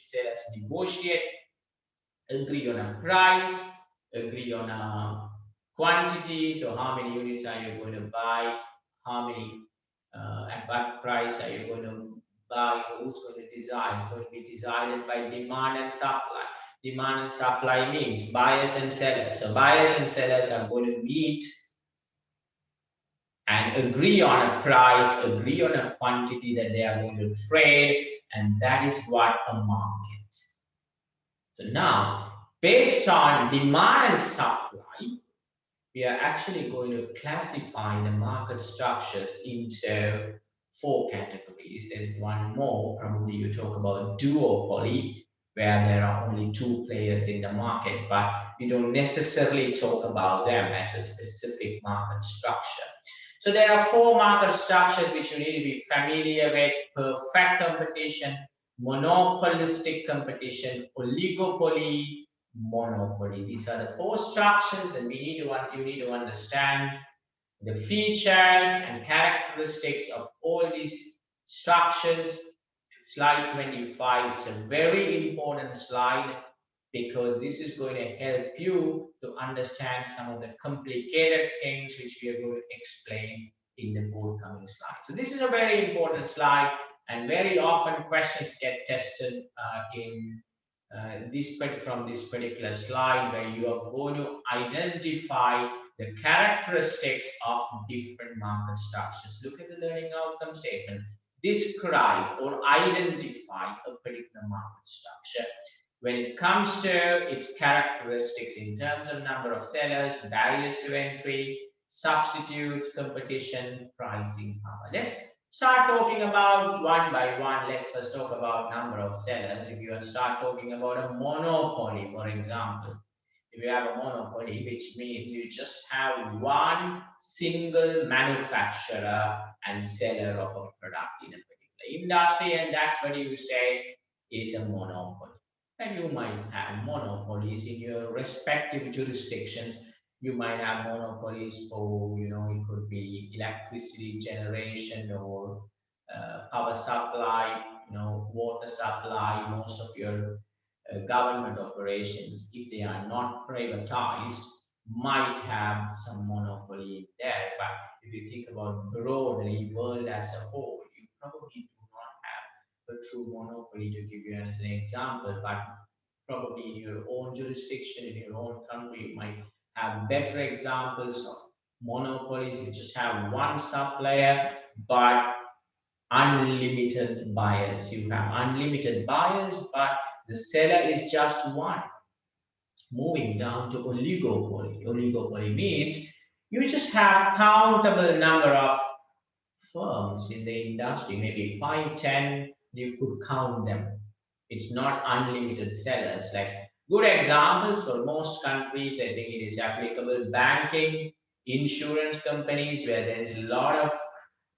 S1: sellers negotiate, agree on a price, agree on a quantity. So how many units are you going to buy? How many, at what price are you going to buy? Who's going to decide? It's going to be decided by demand and supply. Demand and supply means buyers and sellers. So buyers and sellers are going to meet and agree on a price, agree on a quantity that they are going to trade, and that is what a market. So now, based on demand and supply, we are actually going to classify the market structures into 4 categories. There's one more, probably you talk about duopoly, where there are only 2 players in the market, but we don't necessarily talk about them as a specific market structure. So there are 4 market structures which you need to be familiar with: perfect competition, monopolistic competition, oligopoly, monopoly. These are the 4 structures, and you need to understand the features and characteristics of all these structures. Slide 25, it's a very important slide because this is going to help you to understand some of the complicated things which we are going to explain in the forthcoming slide. So this is a very important slide, and very often questions get tested from this particular slide, where you are going to identify the characteristics of different market structures. Look at the learning outcome statement. Describe or identify a particular market structure when it comes to its characteristics in terms of number of sellers, barriers to entry, substitutes, competition, pricing power. Let's start talking about one by one. Let's first talk about number of sellers. If you start talking about a monopoly, for example, if you have a monopoly, which means you just have one single manufacturer and seller of a product in a particular industry, and that's what you say is a monopoly. And you might have monopolies in your respective jurisdictions. You might have monopolies for, it could be electricity generation, or power supply, water supply. Most of your government operations, if they are not privatized, might have some monopoly there. But if you think about broadly world as a whole, you probably do not have a true monopoly, to give you as an example. But probably in your own jurisdiction, in your own country, you might have better examples of monopolies. You just have one supplier, but unlimited buyers. You have unlimited buyers, but the seller is just one. Moving down to oligopoly. Oligopoly means you just have countable number of firms in the industry, maybe 5, 10, you could count them. It's not unlimited sellers. Like, good examples for most countries, I think it is applicable: banking, insurance companies, where there is a lot of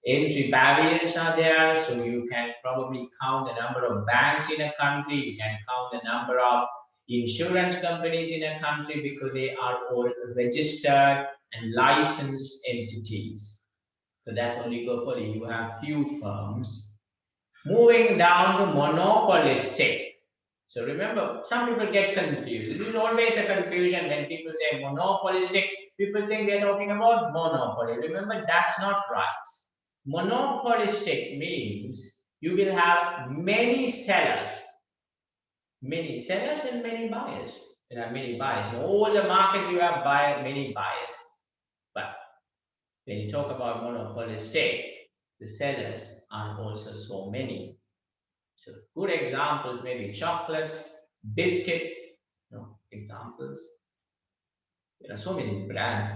S1: entry barriers are there. So you can probably count the number of banks in a country, you can count the number of insurance companies in a country, because they are all registered and licensed entities. So that's oligopoly. You have few firms. Moving down to monopolistic. So remember, some people get confused. This is always a confusion when people say monopolistic. People think they're talking about monopoly. Remember, that's not right. Monopolistic means you will have many sellers and many buyers. There are many buyers. In all the markets, you have many buyers. But When you talk about monopolistic, the sellers are also so many. So good examples may be chocolates, biscuits, examples. There are so many brands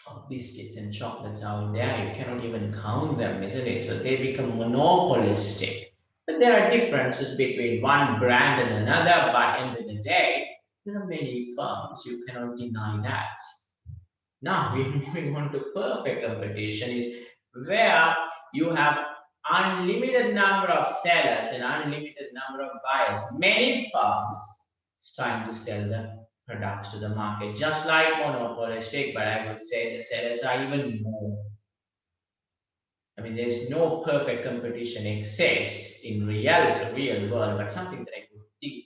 S1: of biscuits and chocolates out there, you cannot even count them, isn't it? So they become monopolistic. But there are differences between one brand and another, but end of the day, there are many firms, you cannot deny that. Now we're moving on to perfect competition, is where you have unlimited number of sellers and unlimited number of buyers. Many firms trying to sell the products to the market, just like monopolistic, but I would say the sellers are even more. I mean, there's no perfect competition exists in real world, but something that I could think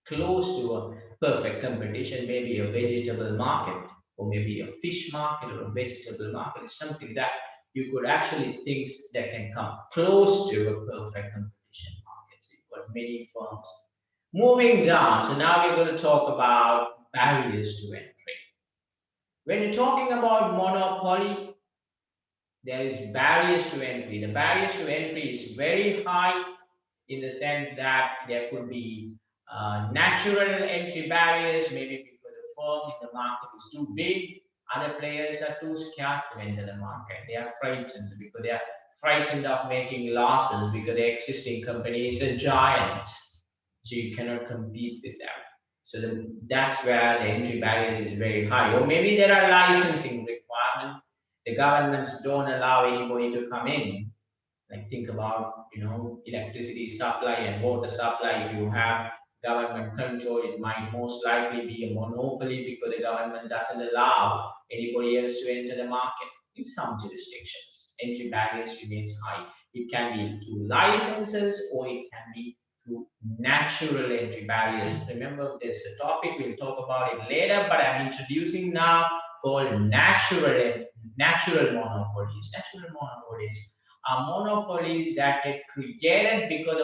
S1: close to a perfect competition, maybe a vegetable market or maybe a fish market or a vegetable market, is something that you could actually think that can come close to a perfect competition market. So you've got many firms. Moving down, so now we're going to talk about barriers to entry. When you're talking about monopoly, there is barriers to entry. The barriers to entry is very high in the sense that there could be natural entry barriers, maybe because the firm in the market is too big. Other players are too scared to enter the market. They are frightened because they are frightened of making losses because the existing company is a giant. So you cannot compete with them. So that's where the entry barriers is very high. Or maybe there are licensing requirements. The governments don't allow anybody to come in. Like think about electricity supply and water supply. If you have government control, it might most likely be a monopoly because the government doesn't allow anybody else to enter the market. In some jurisdictions, entry barriers remains high. It can be through licenses or it can be through natural entry barriers. Remember, there's a topic, we'll talk about it later, but I'm introducing now called natural monopolies. Natural monopolies are monopolies that get created because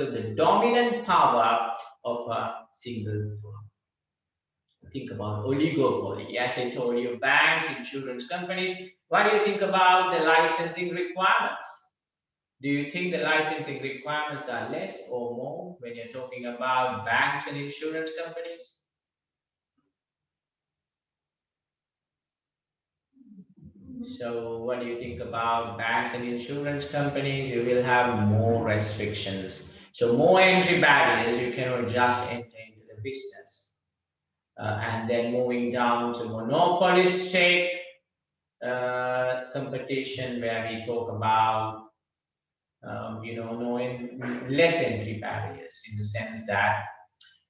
S1: of the dominant power of a single firm. Think about oligopoly. As I told you, banks, insurance companies. What do you think about the licensing requirements? Do you think the licensing requirements are less or more when you're talking about banks and insurance companies? So what do you think about banks and insurance companies? You will have more restrictions. So more entry barriers, you cannot just enter into the business. And then moving down to monopolistic competition, where we talk about no less entry barriers in the sense that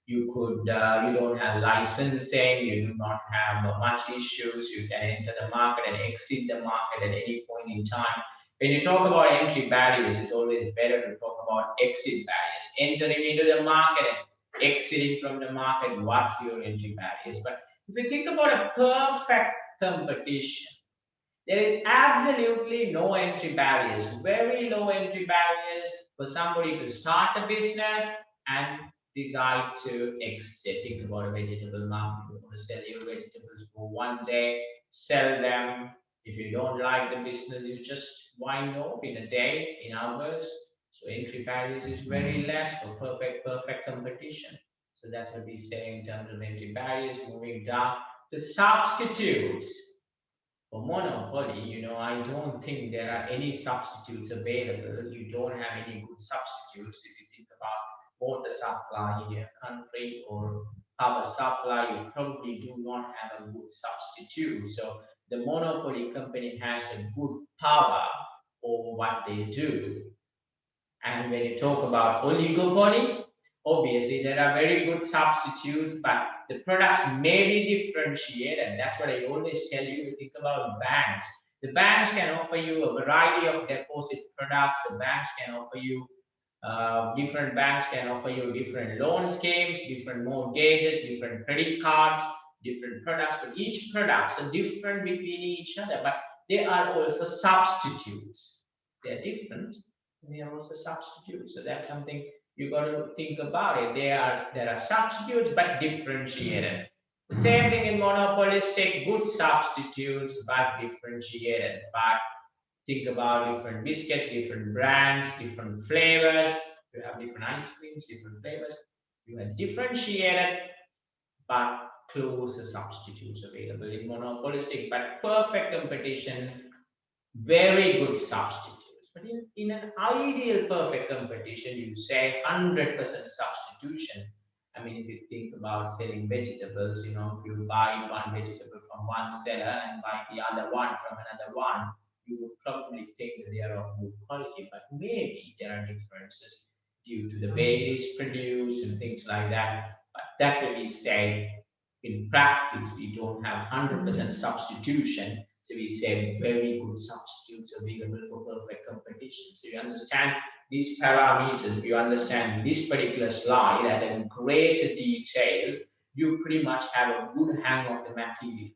S1: you don't have licensing, you do not have much issues, you can enter the market and exit the market at any point in time. When you talk about entry barriers, it's always better to talk about exit barriers. Entering into the market and exiting from the market, what's your entry barriers? But if you think about a perfect competition, there is absolutely no entry barriers, very low entry barriers for somebody to start a business and decide to exit. Think about a vegetable market. You want to sell your vegetables for one day, sell them. If you don't like the business, you just wind off in a day, in hours. So entry barriers is very less for perfect competition. So that's what we say in terms of entry barriers. Moving down to substitutes. For monopoly, I don't think there are any substitutes available. You don't have any good substitutes. If you think about water supply in your country or power supply, you probably do not have a good substitute. So the monopoly company has a good power over what they do. And when you talk about oligopoly, obviously there are very good substitutes, but the products may be differentiated. That's what I always tell you. You think about banks. The banks can offer you a variety of deposit products. The banks can offer you different banks can offer you different loan schemes, different mortgages, different credit cards, different products. But each products are different between each other, but they are also substitutes. They're different. They are also substitutes. So that's something you got to think about it. There are substitutes but differentiated. The same thing in monopolistic, good substitutes but differentiated. But think about different biscuits, different brands, different flavors. You have different ice creams, different flavors. You have differentiated but closer substitutes available in monopolistic, but perfect competition, very good substitutes. But in an ideal perfect competition, you say 100% substitution. I mean, if you think about selling vegetables, if you buy one vegetable from one seller and buy the other one from another one, you would probably think that they are of good quality, but maybe there are differences due to the way it is produced and things like that. But definitely say in practice, we don't have 100% substitution. So we say very good substitutes available for perfect competition. So you understand these parameters, if you understand this particular slide at a greater detail, you pretty much have a good hang of the material.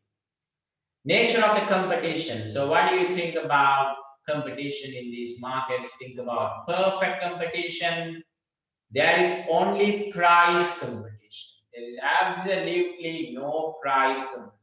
S1: Nature of the competition. So what do you think about competition in these markets? Think about perfect competition. There is only price competition. There is absolutely no price competition.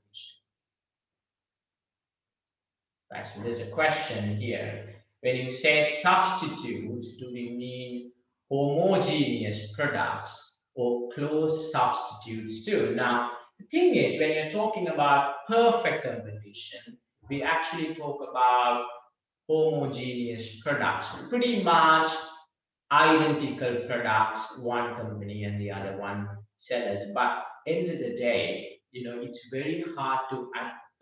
S1: Right, so there's a question here. When you say substitutes, do we mean homogeneous products or close substitutes too? Now, the thing is, when you're talking about perfect competition, we actually talk about homogeneous products, pretty much identical products, one company and the other one sellers. But end of the day, it's very hard to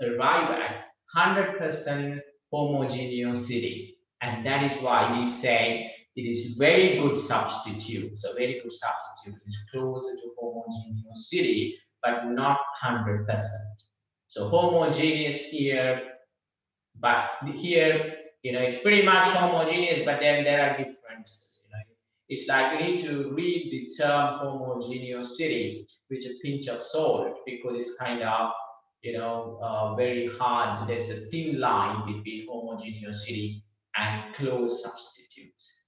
S1: arrive at 100% homogeneity. And that is why we say it is very good substitute. So very good substitute is closer to homogeneity, but not 100%. So homogeneous here, but here, it's pretty much homogeneous, but then there are differences. It's like you need to read the term homogeneity with a pinch of salt because it's kind of, very hard. There's a thin line between homogeneity and close substitutes.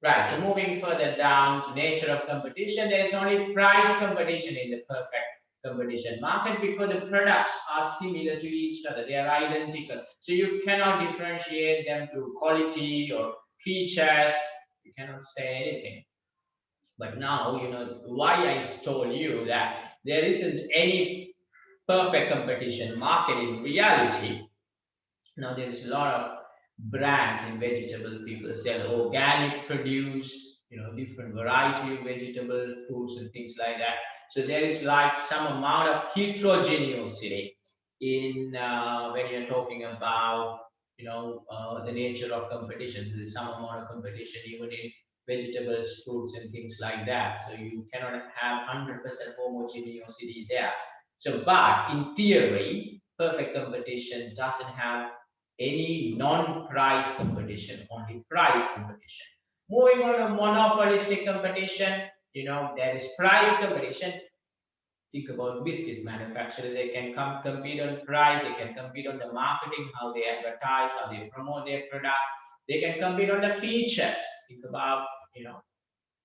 S1: Right, so moving further down to nature of competition, there is only price competition in the perfect competition market because the products are similar to each other. They are identical. So you cannot differentiate them through quality or features. You cannot say anything. But now, why I told you that there isn't any perfect competition market in reality. Now there is a lot of brands in vegetable. People sell organic produce, different variety of vegetable, fruits and things like that. So there is like some amount of heterogeneity in when you're talking about the nature of competition. So there's some amount of competition even in vegetables, fruits and things like that. So you cannot have 100% homogeneity there. So, but in theory, perfect competition doesn't have any non-price competition, only price competition. Moving on to monopolistic competition, there is price competition. Think about biscuit manufacturers. They can compete on price. They can compete on the marketing, how they advertise, how they promote their product. They can compete on the features. Think about,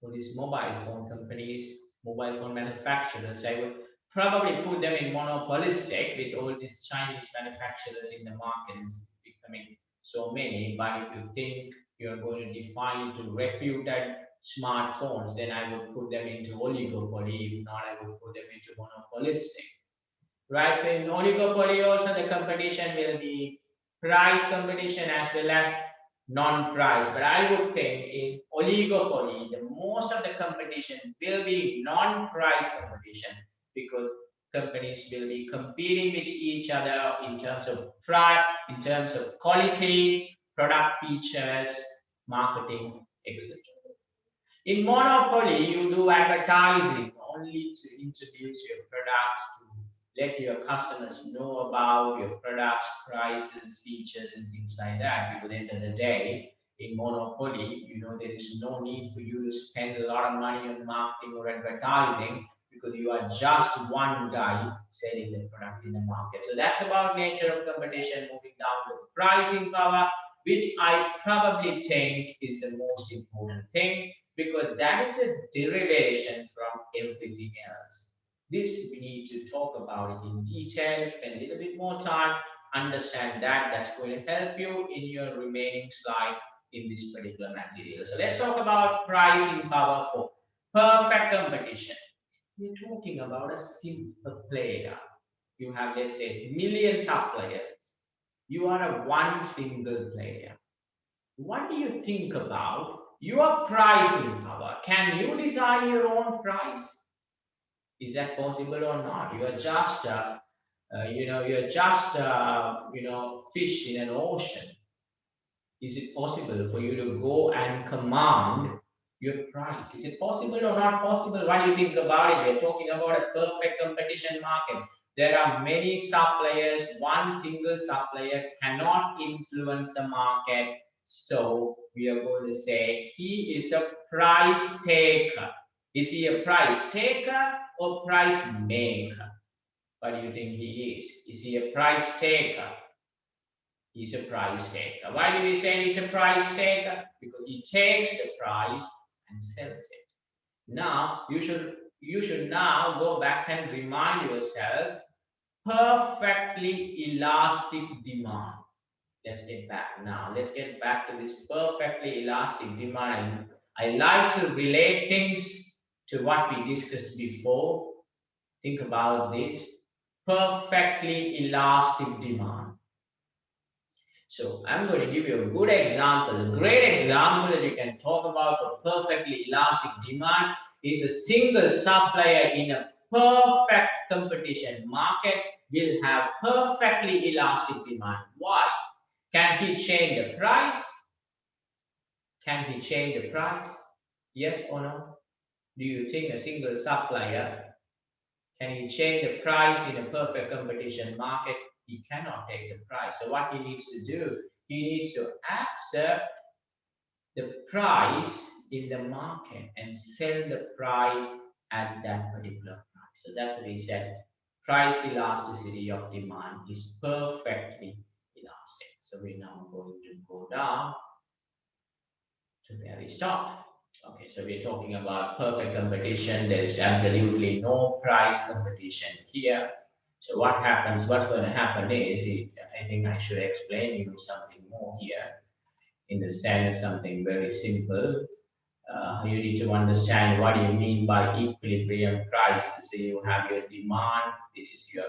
S1: all these mobile phone companies, mobile phone manufacturers. I would probably put them in monopolistic with all these Chinese manufacturers in the market. It's becoming so many. But if you think you're going to define into reputed smartphones, then I would put them into oligopoly. If not, I would put them into monopolistic. Right? So in oligopoly also the competition will be price competition as well as non-price. But I would think in oligopoly, the most of the competition will be non-price competition because companies will be competing with each other in terms of price, in terms of quality, product features, marketing, etc. In monopoly, you do advertising only to introduce your products, to let your customers know about your products, prices, features, and things like that. Because at the end of the day, in monopoly, there is no need for you to spend a lot of money on marketing or advertising because you are just one guy selling the product in the market. So that's about nature of competition. Moving down to pricing power, which I probably think is the most important thing because that is a derivation from everything else. This we need to talk about it in detail, spend a little bit more time, understand that. That's going to help you in your remaining slide in this particular material. So let's talk about pricing power for perfect competition. We're talking about a simple player. You have, let's say, millions of players. You are a one single player. What do you think about your pricing power? Can you decide your own price? Is that possible or not? You are just fish in an ocean. Is it possible for you to go and command your price? Is it possible or not possible? What do you think about it? We're talking about a perfect competition market. There are many suppliers. One single supplier cannot influence the market. So we are going to say he is a price taker. Is he a price taker or price maker? What do you think he is? Is he a price taker? He's a price taker. Why do we say he's a price taker? Because he takes the price and sells it. Now you should now go back and remind yourself perfectly elastic demand. Let's get back now. Let's get back to this perfectly elastic demand. I like to relate things to what we discussed before. Think about this. Perfectly elastic demand. So I'm going to give you a good example, a great example that you can talk about for perfectly elastic demand is a single supplier in a perfect competition market will have perfectly elastic demand. Why? Can he change the price? Can he change the price? Yes or no? Do you think a single supplier can he change the price in a perfect competition market? He cannot take the price. So what he needs to do, he needs to accept the price in the market and sell the price at that particular price. So that's what he said. Price elasticity of demand is perfectly elastic. So we're now going to go down to where we stopped. Okay, so we're talking about perfect competition. There is absolutely no price competition here. So what happens, what's going to happen is, I think I should explain you something more here in the sense something very simple. You need to understand what you mean by equilibrium price. So you have your demand, this is your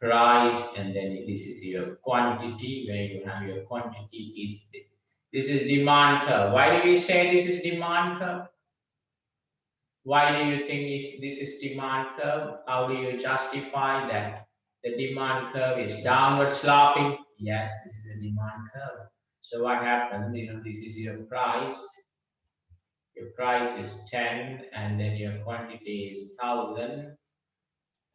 S1: price, and then this is your quantity, where you have your quantity is this is demand curve. Why do we say this is demand curve? Why do you think this is demand curve? How do you justify that the demand curve is downward sloping? Yes, this is a demand curve. So what happens? This is your price. Your price is 10, and then your quantity is 1000.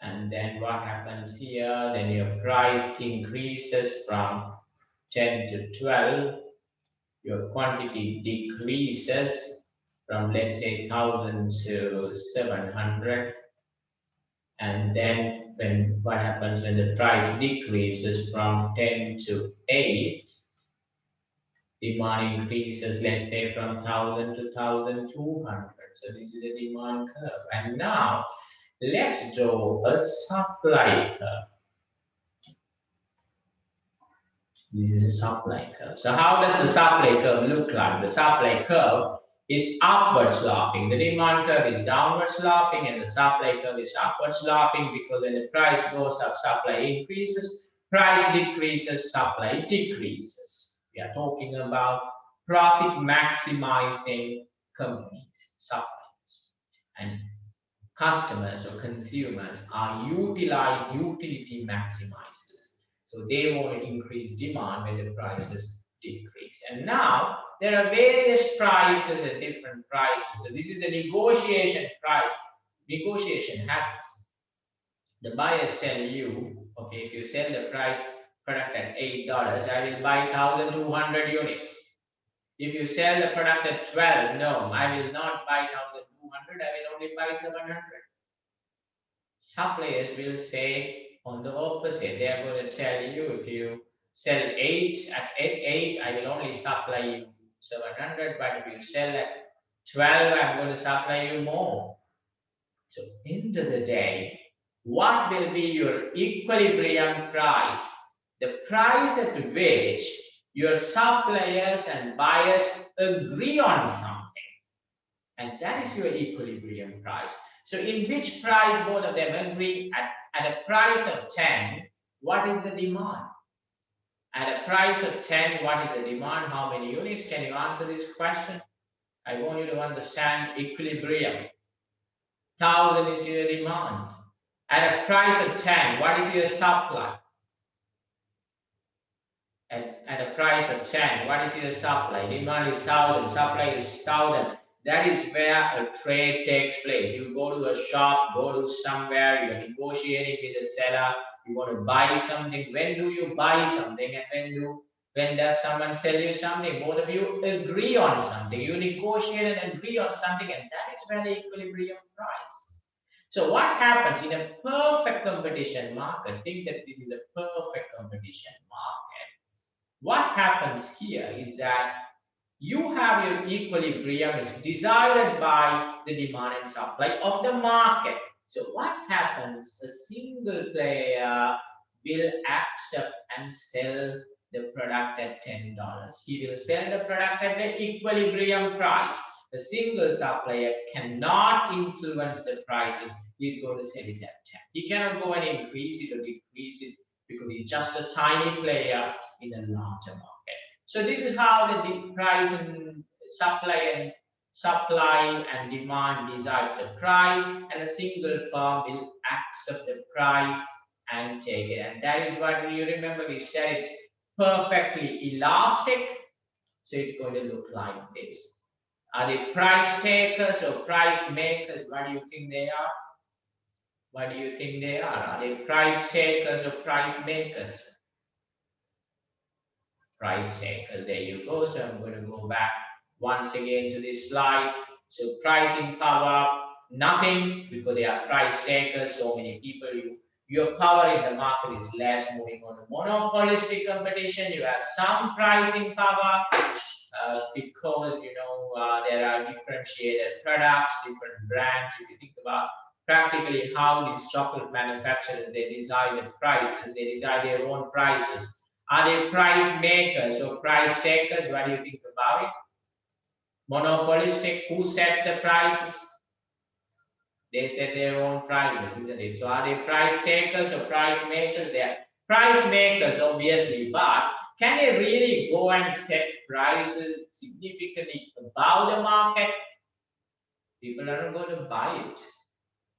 S1: And then what happens here? Then your price increases from 10 to 12. Your quantity decreases from, let's say, 1000 to 700. And then what happens when the price decreases from 10 to 8? Demand increases, let's say, from 1000 to 1200. So this is a demand curve. And now let's draw a supply curve. This is a supply curve. So how does the supply curve look like? The supply curve is upward sloping. The demand curve is downward sloping, and the supply curve is upward sloping, because when the price goes up, supply increases. Price decreases, supply decreases. We are talking about profit maximizing companies, suppliers, and customers or consumers are utility maximizers. So they want to increase demand when the prices decrease. And now there are various prices at different prices. So this is the negotiation price. Negotiation happens. The buyers tell you, okay, if you sell the product at $8, I will buy 1,200 units. If you sell the product at 12, no, I will not buy 1,200, I will only buy 700. Suppliers will say on the opposite. They are going to tell you, if you sell 8 at 8, I will only supply you 700, but if you sell at 12, I'm going to supply you more. So end of the day, what will be your equilibrium price? The price at which your suppliers and buyers agree on something. And that is your equilibrium price. So in which price both of them agree at a price of 10, what is the demand? At a price of 10, what is the demand? How many units? Can you answer this question? I want you to understand equilibrium. 1,000 is your demand. At a price of 10, what is your supply? At a price of 10, what is your supply? Demand is 1,000, supply is 1,000. That is where a trade takes place. You go to a shop, go to somewhere, you're negotiating with the seller, you want to buy something. When do you buy something and when does someone sell you something? Both of you agree on something. You negotiate and agree on something, and that is where the equilibrium price. So what happens in a perfect competition market? Think that this is a perfect competition market. What happens here is that you have your equilibrium is decided by the demand and supply of the market. So what happens? A single player will accept and sell the product at $10. He will sell the product at the equilibrium price. The single supplier cannot influence the prices. He's going to sell it at 10. He cannot go and increase it or decrease it because he's just a tiny player in a larger market. So this is how the price and supply and demand decides the price, and a single firm will accept the price and take it. And that is what you remember we said it's perfectly elastic. So it's going to look like this. Are they price takers or price makers? What do you think they are? What do you think they are? Are they price takers or price makers? Price takers. There you go. So I'm going to go back once again to this slide. So pricing power, nothing, because they are price takers. So many people, your power in the market is less. Moving on to monopolistic competition, you have some pricing power because there are differentiated products, different brands. If you think about practically how these chocolate manufacturers, they decide the prices, they decide their own prices. Are they price makers or price takers? What do you think about it? Monopolistic, who sets the prices? They set their own prices, isn't it? So are they price takers or price makers? They are price makers, obviously, but can they really go and set prices significantly above the market? People are not going to buy it.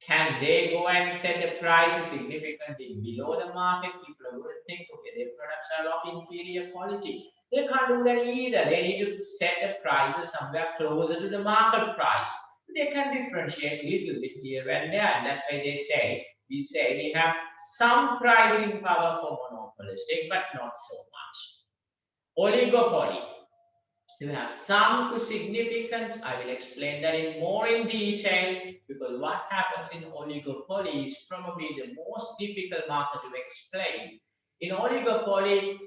S1: Can they go and set the prices significantly below the market? People are going to think, okay, their products are of inferior quality. They can't do that either. They need to set the prices somewhere closer to the market price. They can differentiate a little bit here and there, and that's why we say we have some pricing power for monopolistic, but not so much. Oligopoly. You have some to significant. I will explain that more in detail, because what happens in oligopoly is probably the most difficult market to explain. In oligopoly,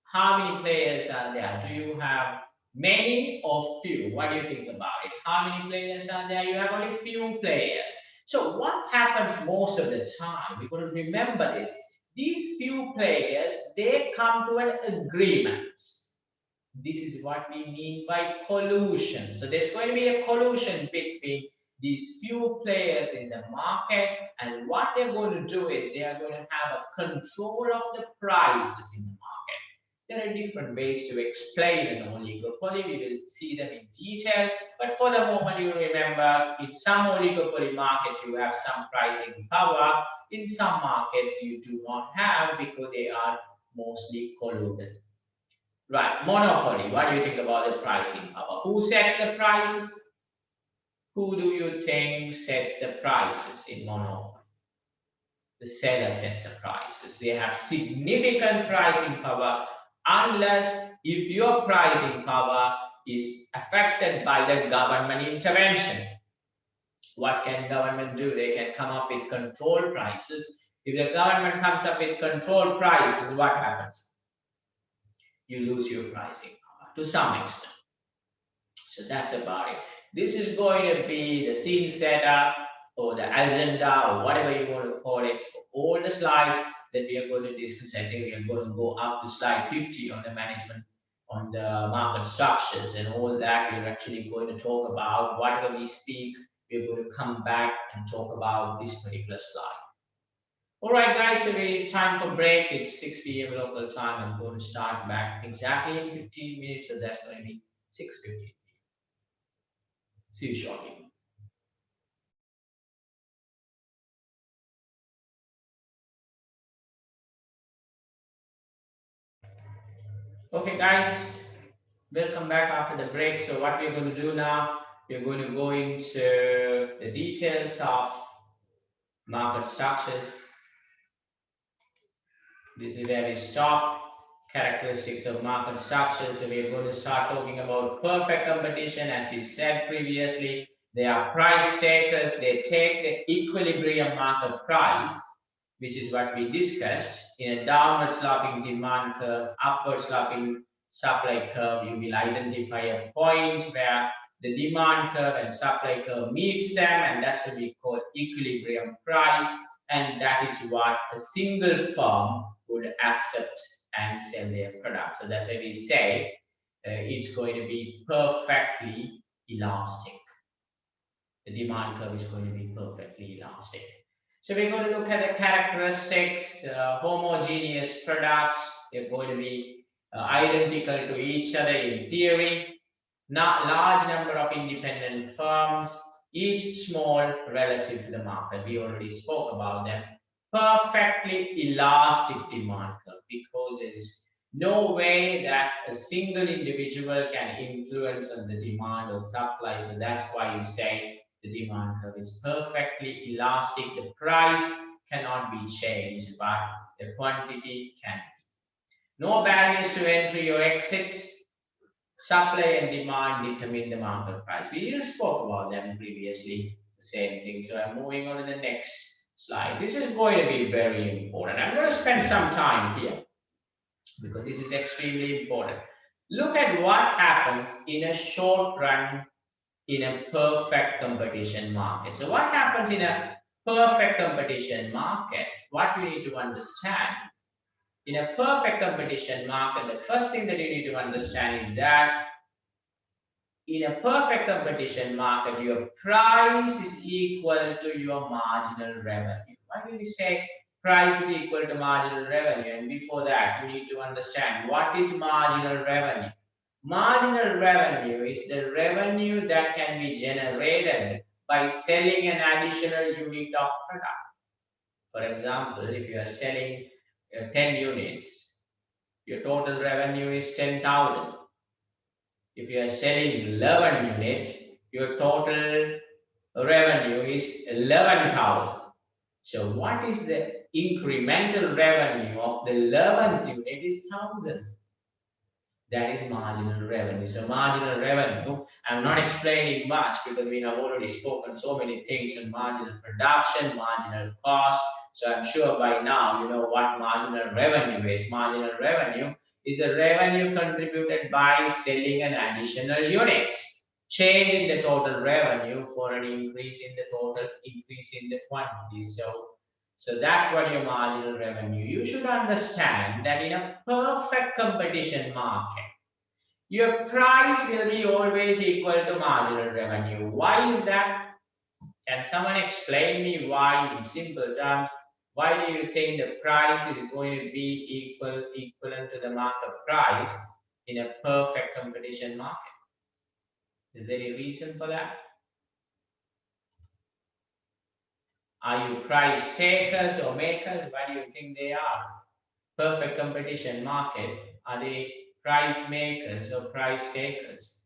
S1: how many players are there? Do you have many or few? What do you think about it? How many players are there? You have only few players. So what happens most of the time? We've got to remember this. These few players, they come to an agreement. This is what we mean by collusion. So there's going to be a collusion between these few players in the market, and what they're going to do is they are going to have a control of the prices in the market. There are different ways to explain an oligopoly. We will see them in detail, but for the moment, you remember in some oligopoly markets you have some pricing power. In some markets you do not have, because they are mostly colluded. Right, monopoly. What do you think about the pricing power? Who sets the prices? Who do you think sets the prices in monopoly? The seller sets the prices. They have significant pricing power, unless if your pricing power is affected by the government intervention. What can government do? They can come up with control prices. If the government comes up with control prices, what happens? You lose your pricing power to some extent. So that's about it. This is going to be the scene setter, or the agenda or whatever you want to call it for all the slides that we are going to discuss. I think we are going to go up to slide 50 on the management, on the market structures and all that. We're actually going to talk about whatever we speak. We're going to come back and talk about this particular slide. All right, guys, so it's time for break. It's 6 p.m. local time. I'm going to start back exactly in 15 minutes, so that's going to be 6:15. See you shortly. Okay, guys, welcome back after the break. So what we're going to do now, we're going to go into the details of market structures. This is where we stop. Characteristics of market structures. So we are going to start talking about perfect competition. As we said previously, they are price takers. They take the equilibrium market price, which is what we discussed. In a downward sloping demand curve, upward sloping supply curve, you will identify a point where the demand curve and supply curve meets them, and that's what we call equilibrium price. And that is what a single firm would accept and sell their product. So that's why we say it's going to be perfectly elastic. The demand curve is going to be perfectly elastic. So we're going to look at the characteristics. Homogeneous products, they're going to be identical to each other in theory. Not large number of independent firms, each small relative to the market. We already spoke about them. Perfectly elastic demand curve, because there is no way that a single individual can influence on the demand or supply. So that's why you say the demand curve is perfectly elastic. The price cannot be changed, but the quantity can be. No barriers to entry or exit. Supply and demand determine the market price. We just spoke about them previously, the same thing. So I'm moving on to the next slide. This is going to be very important. I'm going to spend some time here because this is extremely important. Look at what happens in a short run in a perfect competition market. So what happens in a perfect competition market? What you need to understand, in a perfect competition market, the first thing that you need to understand is that in a perfect competition market, your price is equal to your marginal revenue. Why do we say price is equal to marginal revenue? And before that, you need to understand what is marginal revenue. Marginal revenue is the revenue that can be generated by selling an additional unit of product. For example, if you are selling 10 units, your total revenue is 10,000. If you are selling 11 units, your total revenue is 11,000. So what is the incremental revenue of the 11th unit is 1,000. That is marginal revenue. So marginal revenue, I'm not explaining much because we have already spoken so many things on marginal production, marginal cost. So I'm sure by now you know what marginal revenue is. Marginal revenue is the revenue contributed by selling an additional unit. Change in the total revenue for an increase in the total increase in the quantity. So that's what your marginal revenue. You should understand that in a perfect competition market, your price will be always equal to marginal revenue. Why is that? Can someone explain me why in simple terms? Why do you think the price is going to be equivalent to the market price in a perfect competition market? Is there any reason for that? Are you price takers or makers? Why do you think they are? Perfect competition market, are they price makers or price takers?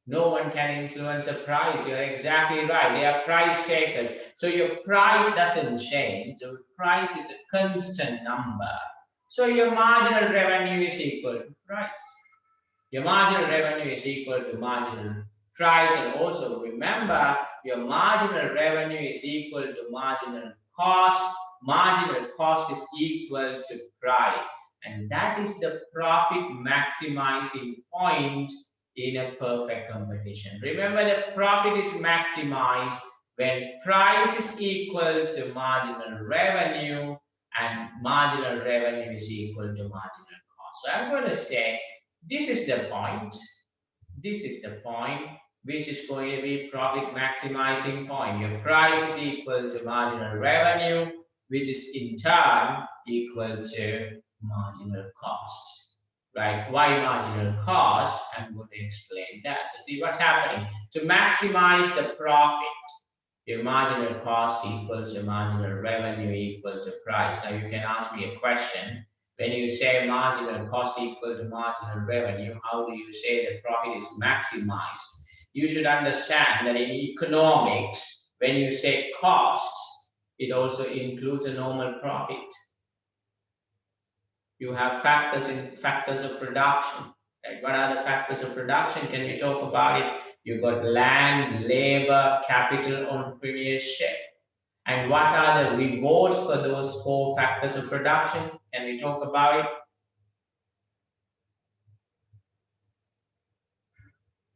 S1: No one can influence a price. You're exactly right. They are price takers. So your price doesn't change. So price is a constant number. So your marginal revenue is equal to price. Your marginal revenue is equal to marginal price. And also remember, your marginal revenue is equal to marginal cost. Marginal cost is equal to price. And that is the profit maximizing point in a perfect competition. Remember, the profit is maximized when price is equal to marginal revenue and marginal revenue is equal to marginal cost. So I'm going to say this is the point. This is the point which is going to be profit maximizing point. Your price is equal to marginal revenue, which is in turn equal to marginal cost. Right? Why marginal cost? I'm going to explain that. So see what's happening. To maximize the profit, your marginal cost equals to marginal revenue equals to price. Now you can ask me a question. When you say marginal cost equal to marginal revenue, how do you say the profit is maximized? You should understand that in economics, when you say cost, it also includes a normal profit. You have factors of production. Right? What are the factors of production? Can we talk about it? You've got land, labor, capital, entrepreneurship. And what are the rewards for those 4 factors of production? Can we talk about it?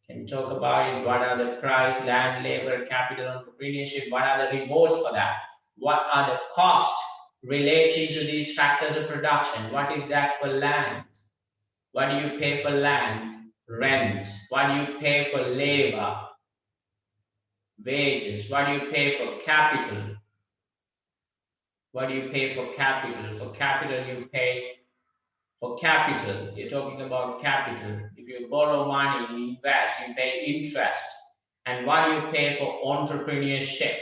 S1: Can we talk about it? What are the price, land, labor, capital, entrepreneurship? What are the rewards for that? What are the costs relating to these factors of production? What is that for land? What do you pay for land? Rent. What do you pay for labor? Wages. What do you pay for capital? What do you pay for capital? For capital, you pay for capital. You're talking about capital. If you borrow money, you invest, you pay interest. And what do you pay for entrepreneurship?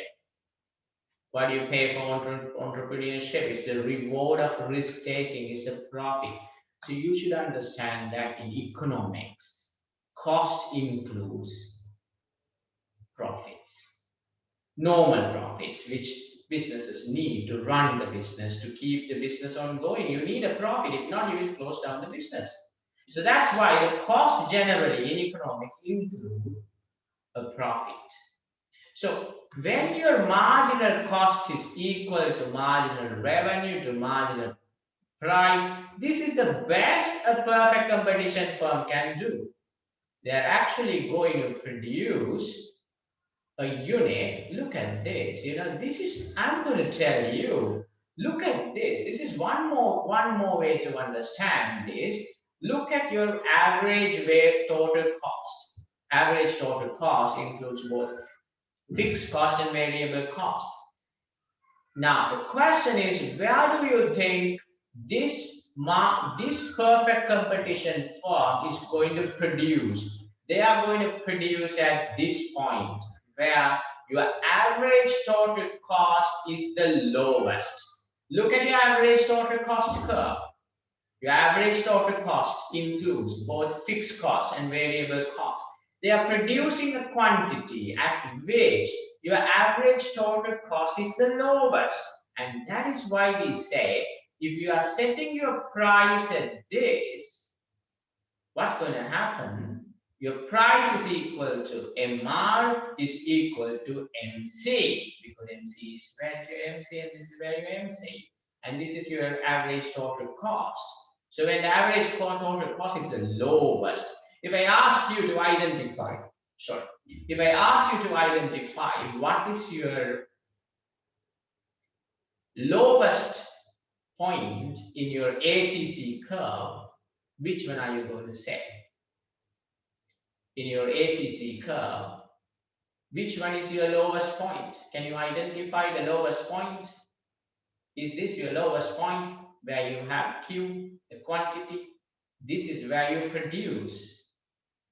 S1: What do you pay for entrepreneurship? It's a reward of risk taking, it's a profit. So you should understand that in economics, cost includes profits, normal profits, which businesses need to run the business, to keep the business ongoing. You need a profit. If not, you will close down the business. So that's why the cost generally in economics include a profit. So when your marginal cost is equal to marginal revenue to marginal price, this is the best a perfect competition firm can do. They are actually going to produce a unit. Look at this. This is, I'm going to tell you, look at this. This is one more way to understand this. Look at your average total cost. Average total cost includes both fixed cost and variable cost. Now the question is, where do you think this perfect competition firm is going to produce? They are going to produce at this point where your average total cost is the lowest. Look at your average total cost curve. Your average total cost includes both fixed cost and variable cost. They are producing a quantity at which your average total cost is the lowest. And that is why we say, if you are setting your price at this, what's going to happen? Your price is equal to MR is equal to MC, because MC is where your MC and this is where your MC. And this is your average total cost. So when the average total cost is the lowest, if I ask you to identify, what is your lowest point in your ATC curve, which one are you going to say? In your ATC curve, which one is your lowest point? Can you identify the lowest point? Is this your lowest point where you have Q, the quantity? This is where you produce.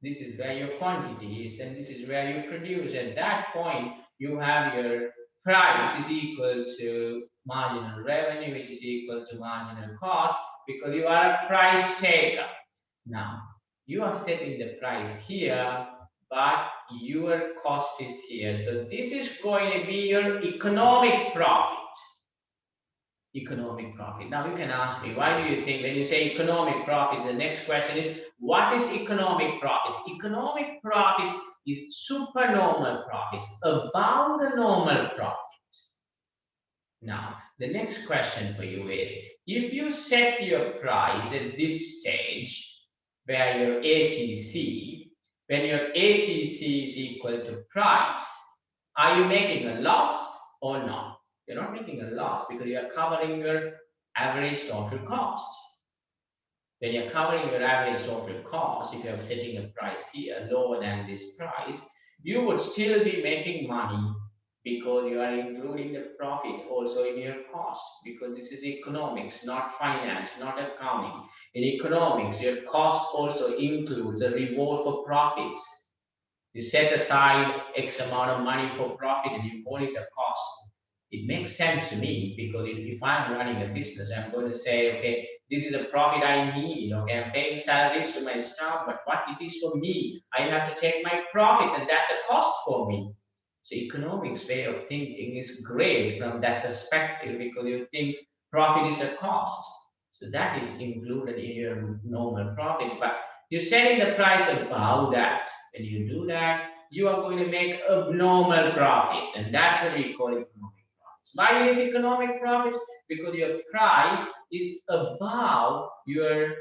S1: This is where your quantity is, and this is where you produce. At that point, you have your price is equal to marginal revenue, which is equal to marginal cost, because you are a price taker. Now, you are setting the price here, but your cost is here. So this is going to be your economic profit. Economic profit. Now you can ask me, why do you think when you say economic profit, the next question is, what is economic profits? Economic profits is supernormal profits, above the normal profit. Now, the next question for you is, if you set your price at this stage, where your ATC, when your ATC is equal to price, Are you making a loss or not? You're not making a loss because you are covering your average total cost. When you're covering your average total cost, if you're setting a price here lower than this price, you would still be making money because you are including the profit also in your cost, because this is economics, not finance, not accounting. In economics, your cost also includes a reward for profits. You set aside X amount of money for profit and you call it a cost. It makes sense to me because if I'm running a business, I'm going to say, okay, this is a profit I need. Okay, I'm paying salaries to my staff, but what it is for me, I have to take my profits, and that's a cost for me. So economics way of thinking is great from that perspective because you think profit is a cost. So that is included in your normal profits, but you're setting the price above that. When you do that, you are going to make abnormal profits, and that's what we call economic profits. Why is economic profits? Because your price is above your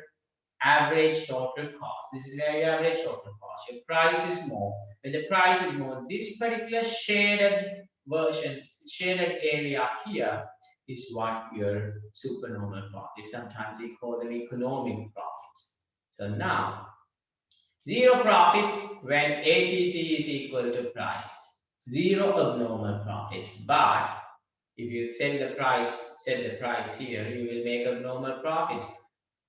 S1: average total cost. This is where your average total cost. Your price is more. When the price is more, this particular shaded version, shaded area here is what your supernormal profits. Sometimes we call them economic profits. So now, zero profits when ATC is equal to price. Zero abnormal profits. But if you set the price here, you will make abnormal profits.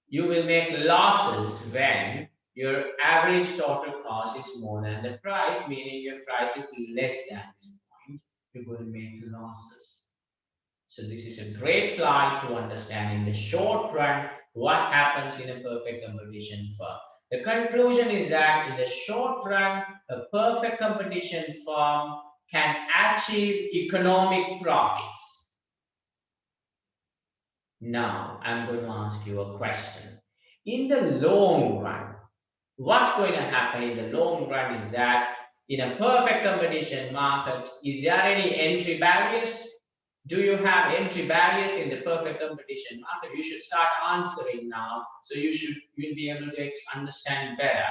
S1: You will make losses when your average total cost is more than the price, meaning your price is less than this point. You're going to make losses. So this is a great slide to understand in the short run what happens in a perfect competition firm. The conclusion is that in the short run, a perfect competition firm can achieve economic profits. Now, I'm going to ask you a question. In the long run, what's going to happen in the long run is that in a perfect competition market, is there any entry barriers? Do you have entry barriers in the perfect competition market? You should start answering now, so you'll be able to understand better.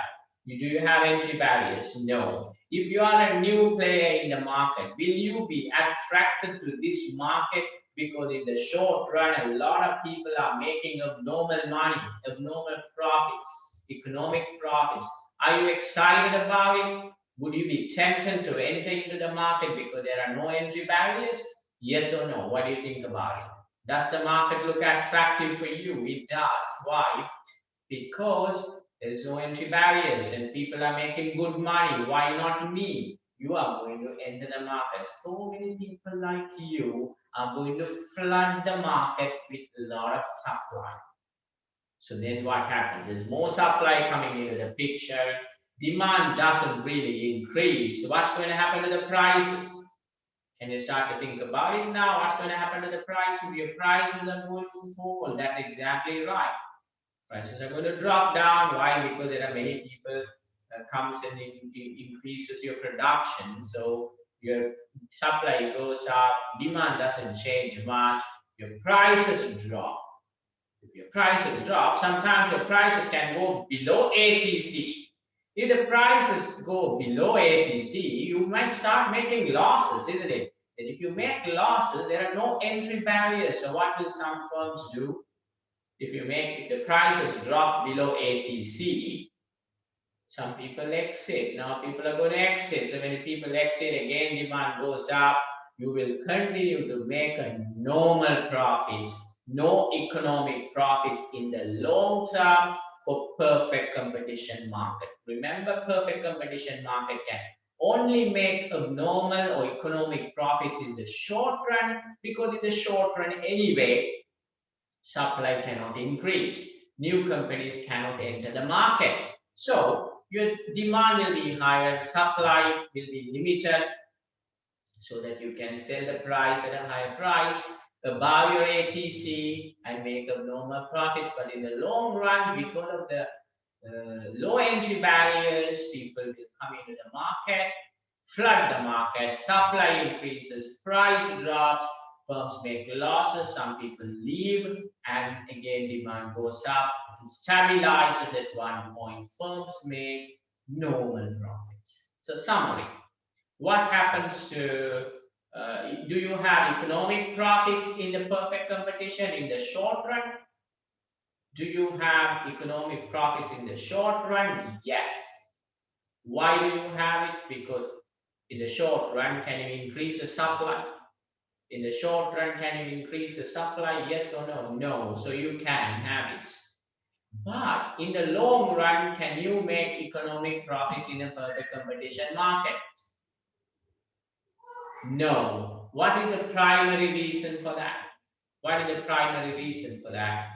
S1: Do you have entry barriers? No. If you are a new player in the market, will you be attracted to this market? Because in the short run, a lot of people are making abnormal money, abnormal profits, economic profits. Are you excited about it? Would you be tempted to enter into the market because there are no entry barriers? Yes or no? What do you think about it? Does the market look attractive for you? It does. Why? Because there is no entry barriers and people are making good money. Why not me? You are going to enter the market. So many people like you are going to flood the market with a lot of supply. So then what happens? There's more supply coming into the picture. Demand doesn't really increase. So what's going to happen to the prices? Can you start to think about it now? What's going to happen to the prices? Your prices are going to fall. That's exactly right. Prices are going to drop down. Why? Because there are many people that comes and increases your production. So your supply goes up, demand doesn't change much, your prices drop. If your prices drop, sometimes your prices can go below ATC. If the prices go below ATC, you might start making losses, isn't it? And if you make losses, there are no entry barriers. So what will some firms do? If the prices drop below ATC, some people exit. Now people are going to exit. So when people exit, again demand goes up. You will continue to make a normal profits, no economic profit in the long term for perfect competition market. Remember, perfect competition market can only make abnormal or economic profits in the short run, because in the short run anyway, supply cannot increase. New companies cannot enter the market. So your demand will be higher, supply will be limited, so that you can sell the price at a higher price, above your ATC and make abnormal profits. But in the long run, because of the low entry barriers, people will come into the market, flood the market, supply increases, price drops, firms make losses, some people leave, and again demand goes up, it stabilizes at one point, firms make normal profits. So summary, what happens to, do you have economic profits in the perfect competition in the short run? Do you have economic profits in the short run? Yes. Why do you have it? Because in the short run, can you increase the supply? In the short run, can you increase the supply? Yes or no? No. So you can have it. But in the long run, can you make economic profits in a perfect competition market? No. What is the primary reason for that? What is the primary reason for that?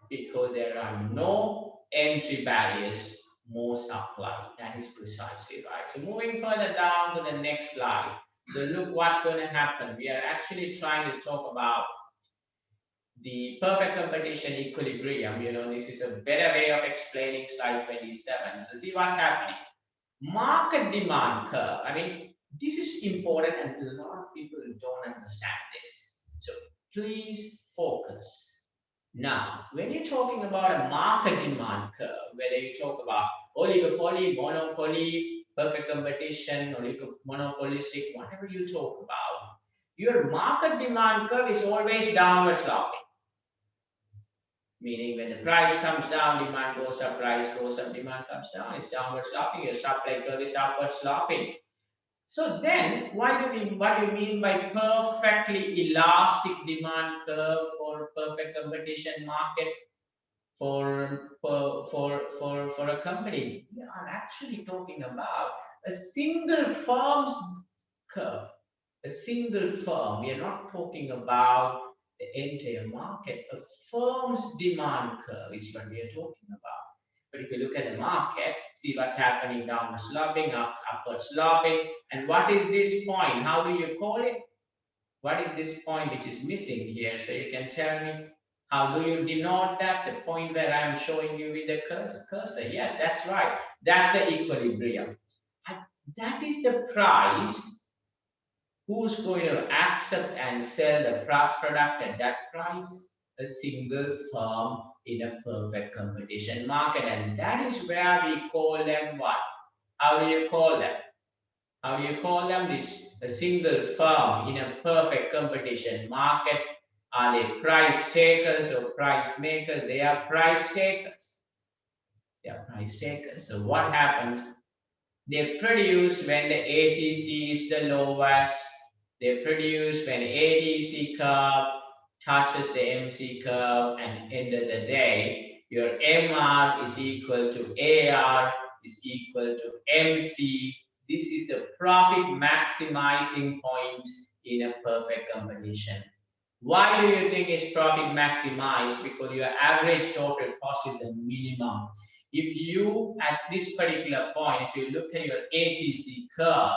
S1: Because there are no entry barriers, more supply. That is precisely right. So moving further down to the next slide. So look what's going to happen. We are actually trying to talk about the perfect competition equilibrium. You know, this is a better way of explaining slide 27. So see what's happening. Market demand curve. I mean, this is important and a lot of people don't understand this. So please focus. Now, when you're talking about a market demand curve, whether you talk about oligopoly, monopoly, perfect competition, monopolistic, whatever you talk about, your market demand curve is always downward sloping. Meaning when the price comes down, demand goes up, price goes up, demand comes down, it's downward sloping, your supply curve is upward sloping. So then, what do you mean by perfectly elastic demand curve for perfect competition market for a company? We are actually talking about a single firm's curve, a single firm. We are not talking about the entire market. A firm's demand curve is what we are talking about. But if you look at the market, see what's happening, downward sloping, upward sloping. And what is this point? How do you call it? What is this point which is missing here? So you can tell me, how do you denote that? The point where I'm showing you with the cursor. Yes, that's right. That's the equilibrium. And that is the price. Who's going to accept and sell the product at that price? A single firm in a perfect competition market. And that is where we call them what? How do you call them? How do you call them? This a single firm in a perfect competition market. Are they price takers or price makers? They are price takers. They are price takers. So what happens? They produce when the ATC is the lowest. They produce when ADC curve touches the MC curve, and end of the day, your MR is equal to AR is equal to MC. This is the profit maximizing point in a perfect competition. Why do you think it's profit maximized? Because your average total cost is the minimum. If you, at this particular point, if you look at your ATC curve,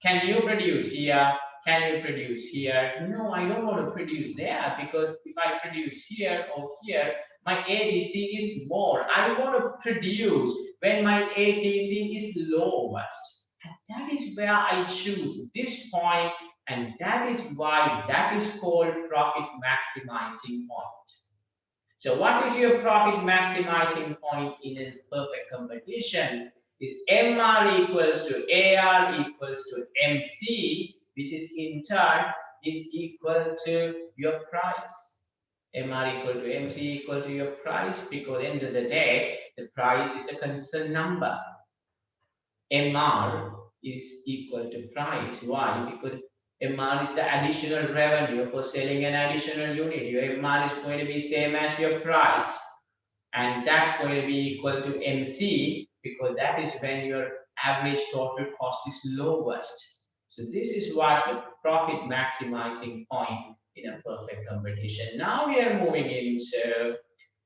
S1: can you produce here? Can you produce here? No, I don't want to produce there, because if I produce here or here, my ATC is more. I want to produce when my ATC is lowest. And that is where I choose this point, and that is why that is called profit maximizing point. So what is your profit maximizing point in a perfect competition? Is MR equals to AR equals to MC, which is in turn is equal to your price. MR equal to MC equal to your price, because at the end of the day, the price is a constant number. MR is equal to price. Why? Because MR is the additional revenue for selling an additional unit. Your MR is going to be same as your price. And that's going to be equal to MC, because that is when your average total cost is lowest. So this is what the profit maximizing point in a perfect competition. Now we are moving into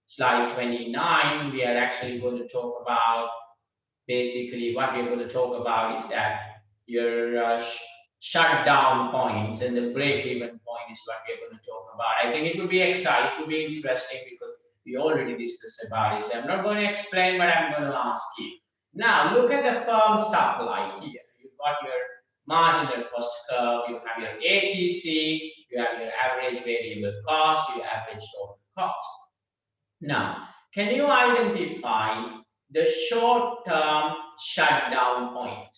S1: slide 29. We are actually going to talk about, basically what we're going to talk about is that your shutdown points and the break-even point is what we're going to talk about. I think it will be exciting, it will be interesting, because we already discussed about it. So I'm not going to explain, but I'm going to ask you. Now, look at the firm supply here. You've got your marginal cost curve, you have your ATC, you have your average variable cost, your average total cost. Now, can you identify the short-term shutdown point?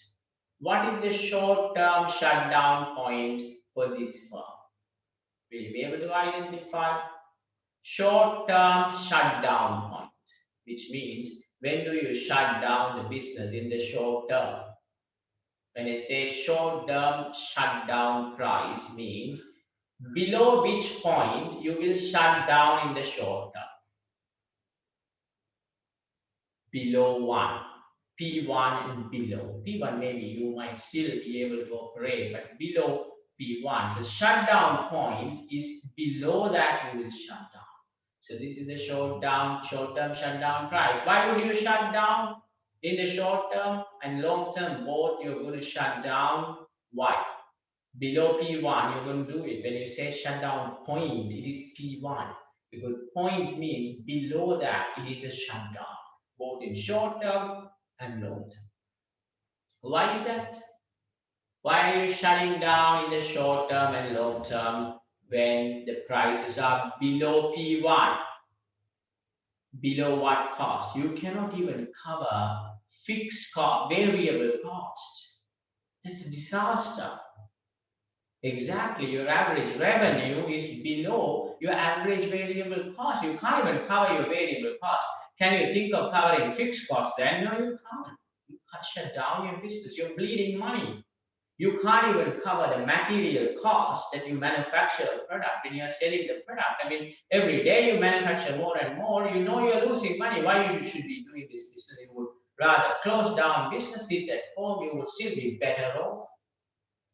S1: What is the short-term shutdown point for this firm? Will you be able to identify short-term shutdown point, which means when do you shut down the business in the short term? When I say short-term shutdown price means below which point you will shut down in the short term. Below 1, P1 and below. P1 maybe you might still be able to operate, but below P1. So shutdown point is below that you will shut down. So this is the short-term shutdown price. Why would you shut down in the short term and long term? Both you're going to shut down. Why? Below P1, you're going to do it. When you say shutdown point, it is P1 because point means below that it is a shutdown, both in short term and long term. Why is that? Why are you shutting down in the short term and long term when the prices are below P1? Below what cost? You cannot even cover fixed cost, variable cost. That's a disaster. Exactly, your average revenue is below your average variable cost. You can't even cover your variable cost. Can you think of covering fixed cost then? No, you can't. You can't shut down your business. You're bleeding money. You can't even cover the material cost that you manufacture a product when you're selling the product. I mean, every day you manufacture more and more, you know you're losing money. Why you should be doing this business? You would rather close down business, sit at home, you would still be better off.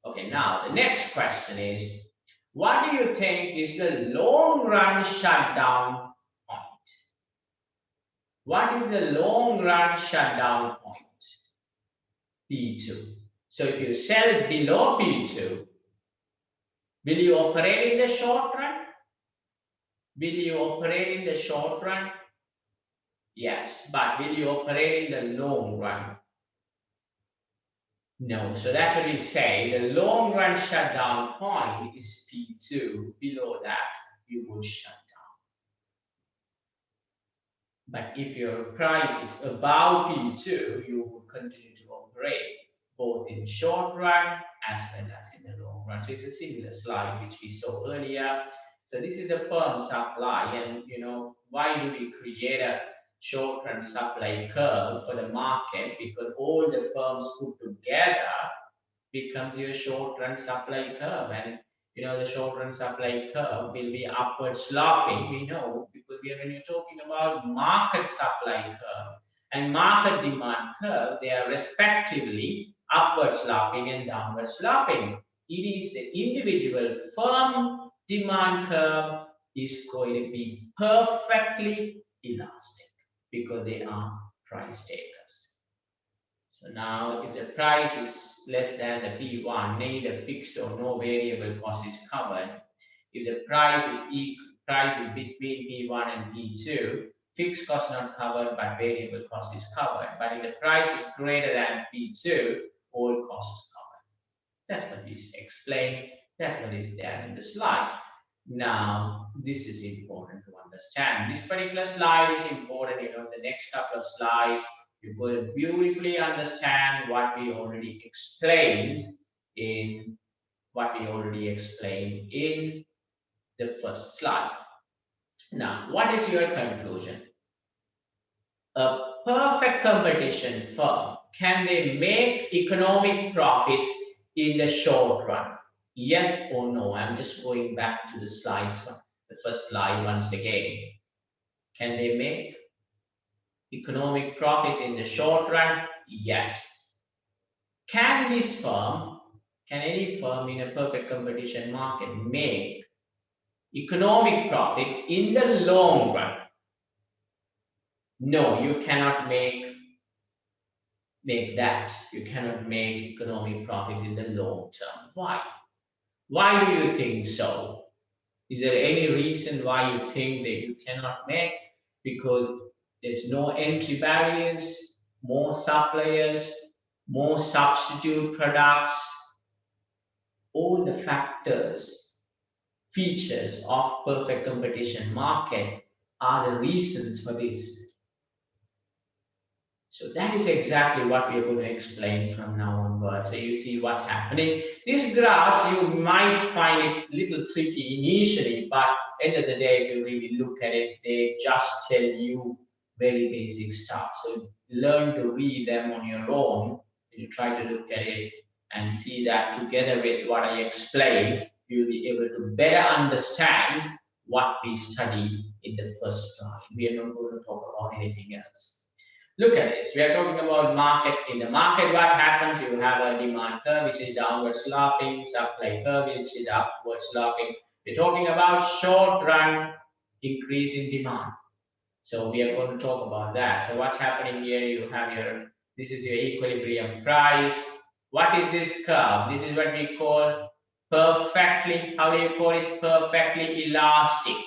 S1: Okay, now the next question is, what do you think is the long run shutdown point? What is the long run shutdown point? P2. So if you sell below P2, will you operate in the short run? Will you operate in the short run? Yes, but will you operate in the long run? No, so that's what we say. The long run shutdown point is P2. Below that, you would shut down. But if your price is above P2, you will continue to operate both in short run as well as in the long run. So it's a similar slide which we saw earlier. So this is the firm supply, and why do we create a short-run supply curve for the market? Because all the firms put together becomes your short-run supply curve, and the short-run supply curve will be upward sloping. We know because when you're talking about market supply curve and market demand curve, they are respectively upward sloping and downward sloping. It is the individual firm demand curve is going to be perfectly elastic because they are price takers. So now if the price is less than the P1, neither fixed or no variable cost is covered. If the price is between P1 and P2, fixed cost not covered but variable cost is covered. But if the price is greater than P2, all costs is covered. That's what we explained. That's what is there in the slide. Now, this is important to understand. This particular slide is important. The next couple of slides, you're going to beautifully understand what we already explained in the first slide. Now, what is your conclusion? A perfect competition firm, can they make economic profits in the short run? Yes or no? I'm just going back to the slides, the first slide once again. Can they make economic profits in the short run? Yes. Can any firm in a perfect competition market make economic profits in the long run? No, you cannot make that. You cannot make economic profits in the long term. Why? Why do you think so? Is there any reason why you think that you cannot make? Because there's no entry barriers, more suppliers, more substitute products. All the features of perfect competition market are the reasons for this. So that is exactly what we are going to explain from now onwards. So you see what's happening. These graphs, you might find it a little tricky initially, but end of the day, if you really look at it, they just tell you very basic stuff. So learn to read them on your own. You try to look at it and see that together with what I explained, you'll be able to better understand what we study in the first slide. We are not going to talk about anything else. Look at this. We are talking about market. In the market, what happens? You have a demand curve, which is downward sloping, supply curve, which is upward sloping. We're talking about short run increase in demand. So we are going to talk about that. So what's happening here? You have your, this is your equilibrium price. What is this curve? This is what we call perfectly, how do you call it? Perfectly elastic.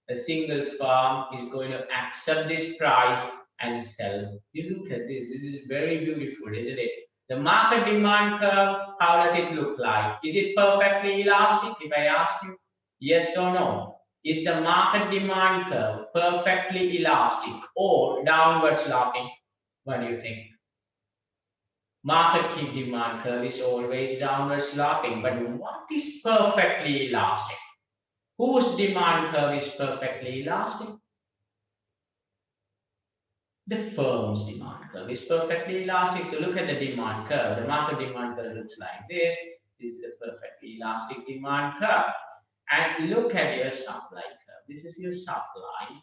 S1: A single firm is going to accept this price and sell. You look at this. This is very beautiful, isn't it? The market demand curve, how does it look like? Is it perfectly elastic? If I ask you, yes or no? Is the market demand curve perfectly elastic or downward sloping? What do you think? Market demand curve is always downward sloping, but what is perfectly elastic? Whose demand curve is perfectly elastic? The firm's demand curve is perfectly elastic. So look at the demand curve. The market demand curve looks like this. This is the perfectly elastic demand curve. And look at your supply curve. This is your supply.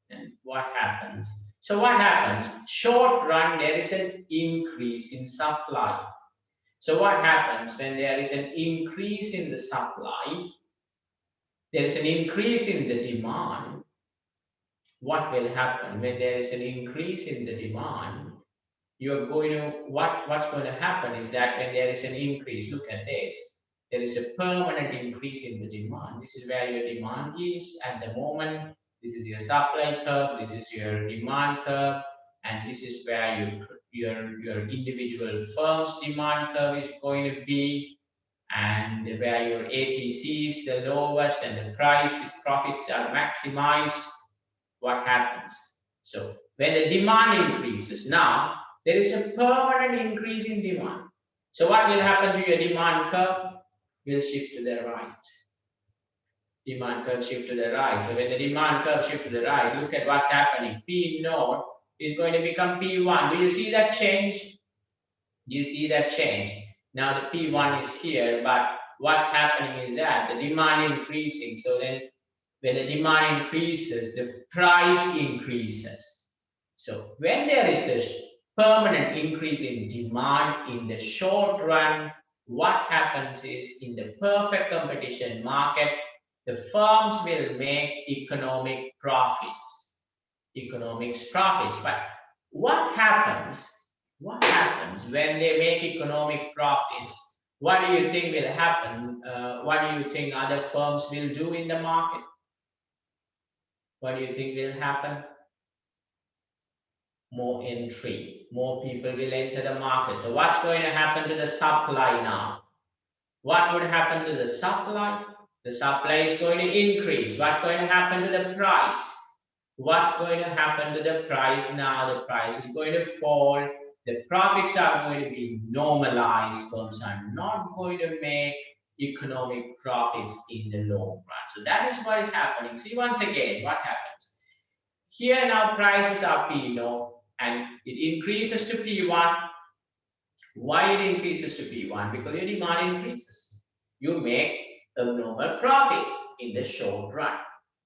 S1: And what happens? So what happens? Short run, there is an increase in supply. So what happens when there is an increase in the supply? There is an increase in the demand. What will happen when there is an increase in the demand? You're going to, what's going to happen is that when there is an increase, look at this, there is a permanent increase in the demand. This is where your demand is at the moment. This is your supply curve, this is your demand curve, and this is where your individual firm's demand curve is going to be, and where your ATC is the lowest and the profits are maximized. What happens? So when the demand increases, now there is a permanent increase in demand. So what will happen to your demand curve? Will shift to the right. Demand curve shift to the right. So when the demand curve shift to the right, look at what's happening. P naught is going to become P1. Do you see that change? Do you see that change? Now the P1 is here, but what's happening is that the demand increasing. So then when the demand increases, the price increases. So when there is this permanent increase in demand in the short run, what happens is in the perfect competition market, the firms will make economic profits. But what happens? What happens when they make economic profits? What do you think will happen? What do you think other firms will do in the market? What do you think will happen? More entry, more people will enter the market. So what's going to happen to the supply now? What would happen to the supply? The supply is going to increase. What's going to happen to the price? What's going to happen to the price now? The price is going to fall. The profits are going to be normalized. Firms are not going to make economic profits in the long run. So that is what is happening. See, once again, what happens? Here now prices are P naught and it increases to P1. Why it increases to P1? Because your demand increases. You make abnormal profits in the short run.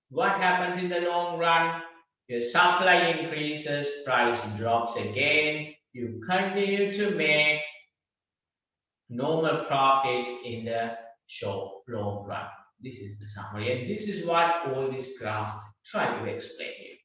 S1: What happens in the long run? Your supply increases, price drops again. You continue to make normal profits in the long run. This is the summary, and this is what all these graphs try to explain you.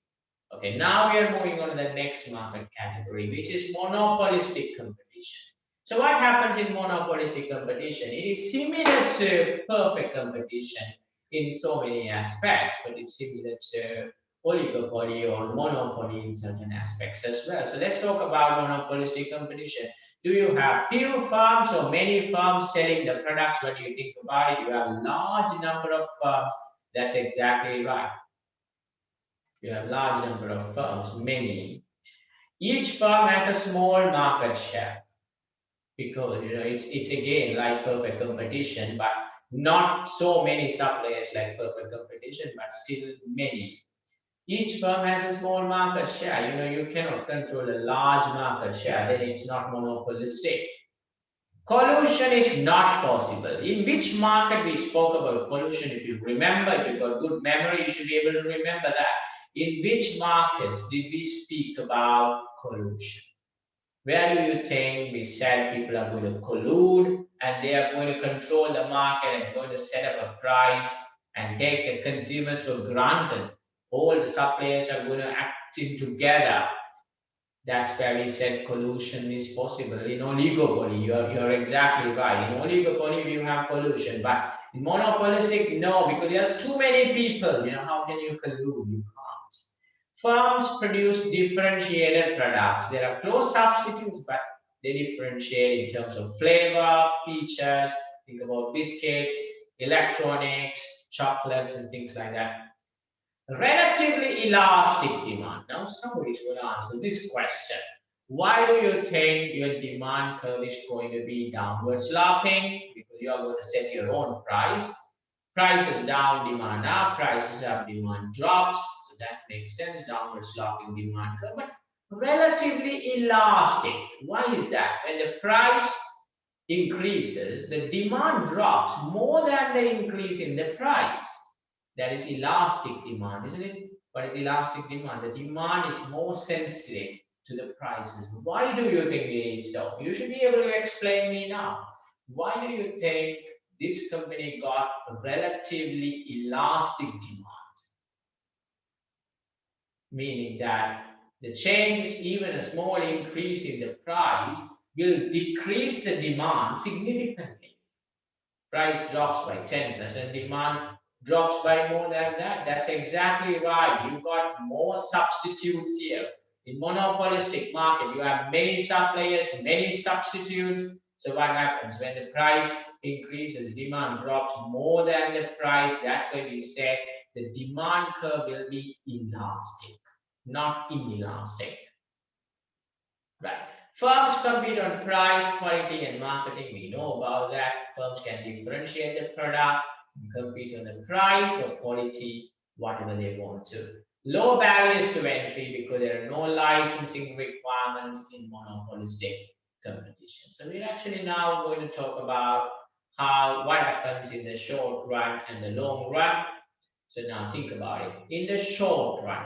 S1: Okay, now we are moving on to the next market category, which is monopolistic competition. So what happens in monopolistic competition? It is similar to perfect competition in so many aspects, but it's similar to oligopoly or monopoly in certain aspects as well. So let's talk about monopolistic competition. Do you have few firms or many firms selling the products? What do you think about it? You have a large number of firms. That's exactly right. You have a large number of firms, many. Each firm has a small market share because it's again like perfect competition, but not so many suppliers like perfect competition, but still many. Each firm has a small market share. You cannot control a large market share, then it's not monopolistic. Collusion is not possible. In which market we spoke about collusion? If you remember, if you've got good memory, you should be able to remember that. In which markets did we speak about collusion? Where do you think we said people are going to collude and they are going to control the market and going to set up a price and take the consumers for granted? All the suppliers are going to act in together. That's where we said collusion is possible. In oligopoly, you're exactly right. In oligopoly, you have collusion, but in monopolistic, no, because there are too many people. How can you collude? You can't. Firms produce differentiated products. There are close substitutes, but they differentiate in terms of flavor, features. Think about biscuits, electronics, chocolates, and things like that. Relatively elastic demand. Now, somebody's going to answer this question. Why do you think your demand curve is going to be downward sloping? Because you are going to set your own price. Prices down, demand up. Prices up, demand drops. So that makes sense. Downward sloping demand curve, but relatively elastic. Why is that? When the price increases, the demand drops more than the increase in the price. That is elastic demand, isn't it? What is elastic demand? The demand is more sensitive to the prices. Why do you think it is so? You should be able to explain me now. Why do you think this company got a relatively elastic demand? Meaning that the changes, even a small increase in the price, will decrease the demand significantly. Price drops by 10%, demand drops by more than that. That's exactly right. You got more substitutes here. In monopolistic market, you have many suppliers, many substitutes. So what happens when the price increases, demand drops more than the price? That's why we said the demand curve will be elastic, not inelastic. Right. Firms compete on price, quality, and marketing. We know about that. Firms can differentiate the product, compete on the price or quality, whatever they want to. Low barriers to entry because there are no licensing requirements in monopolistic competition. So we're actually now going to talk about what happens in the short run and the long run. So now think about it. In the short run,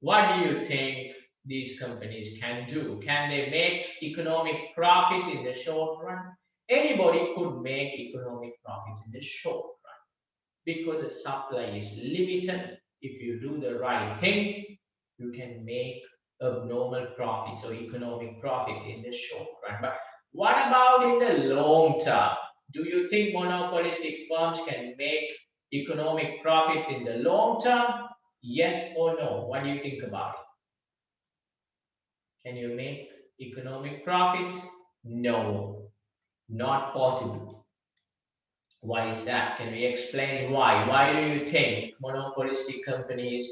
S1: what do you think these companies can do? Can they make economic profits in the short run? Anybody could make economic profits in the short run because the supply is limited. If you do the right thing, you can make abnormal profits or economic profits in the short run. But what about in the long term? Do you think monopolistic firms can make economic profits in the long term? Yes or no? What do you think about it? Can you make economic profits? No, not possible. Why is that? Can we explain why? Why do you think monopolistic companies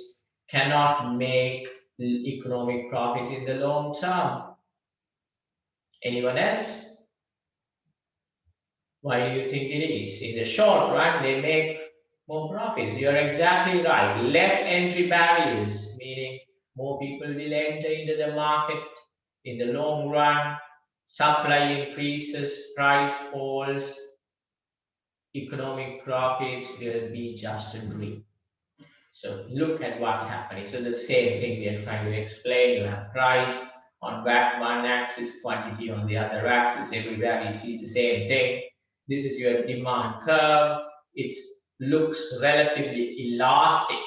S1: cannot make economic profits in the long term? Anyone else? Why do you think it is? In the short run, they make more profits. You're exactly right. Less entry barriers, meaning more people will enter into the market. In the long run, supply increases, price falls, economic profits will be just a dream. So look at what's happening. So the same thing we are trying to explain. You have price on one axis, quantity on the other axis. Everywhere we see the same thing. This is your demand curve. It looks relatively elastic.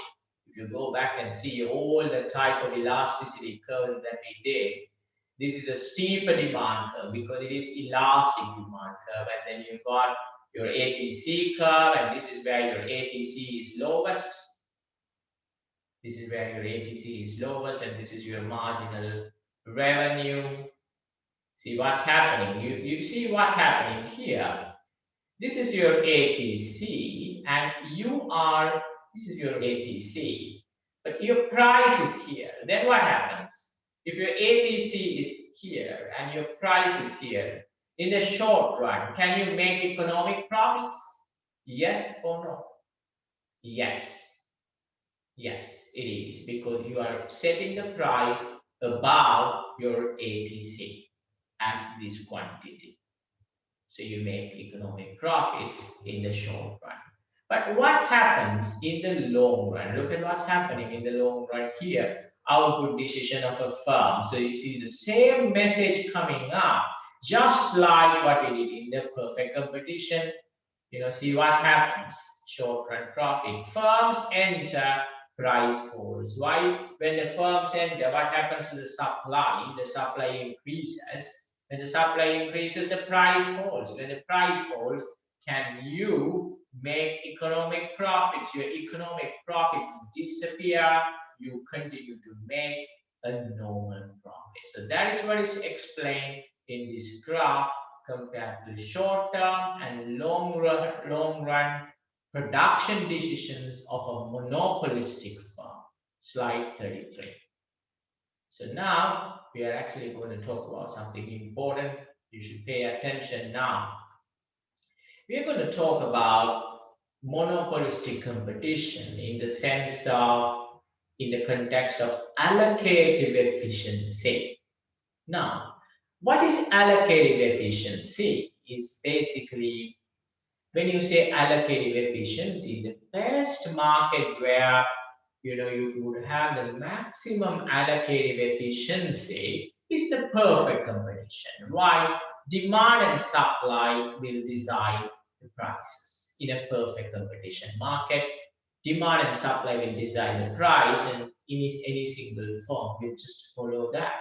S1: If you go back and see all the type of elasticity curves that we did, this is a steeper demand curve because it is elastic demand curve. And then you've got your ATC curve, and this is where your ATC is lowest. This is where your ATC is lowest, and this is your marginal revenue. See what's happening. You see what's happening here. This is your ATC, and this is your ATC, but your price is here. Then what happens? If your ATC is here and your price is here, in the short run, can you make economic profits? Yes or no? Yes. Yes, it is, because you are setting the price above your ATC at this quantity. So you make economic profits in the short run. But what happens in the long run? Look at what's happening in the long run here. Output decision of a firm. So you see the same message coming up, just like what we did in the perfect competition. See what happens. Short run profit. Firms enter, price falls. Why? When the firms enter, what happens to the supply? The supply increases. When the supply increases, the price falls. When the price falls, can you make economic profits? Your economic profits disappear. You continue to make a normal profit. So that is what is explained in this graph compared to short-term and long-run production decisions of a monopolistic firm. Slide 33. So now we are actually going to talk about something important. You should pay attention now. We are going to talk about monopolistic competition in the sense of, in the context of allocative efficiency. Now, what is allocative efficiency? Is basically, when you say allocative efficiency, the best market where you would have the maximum allocative efficiency is the perfect competition. Why? Demand and supply will decide the prices. In a perfect competition market, demand and supply will decide the price, and any single firm will just follow that.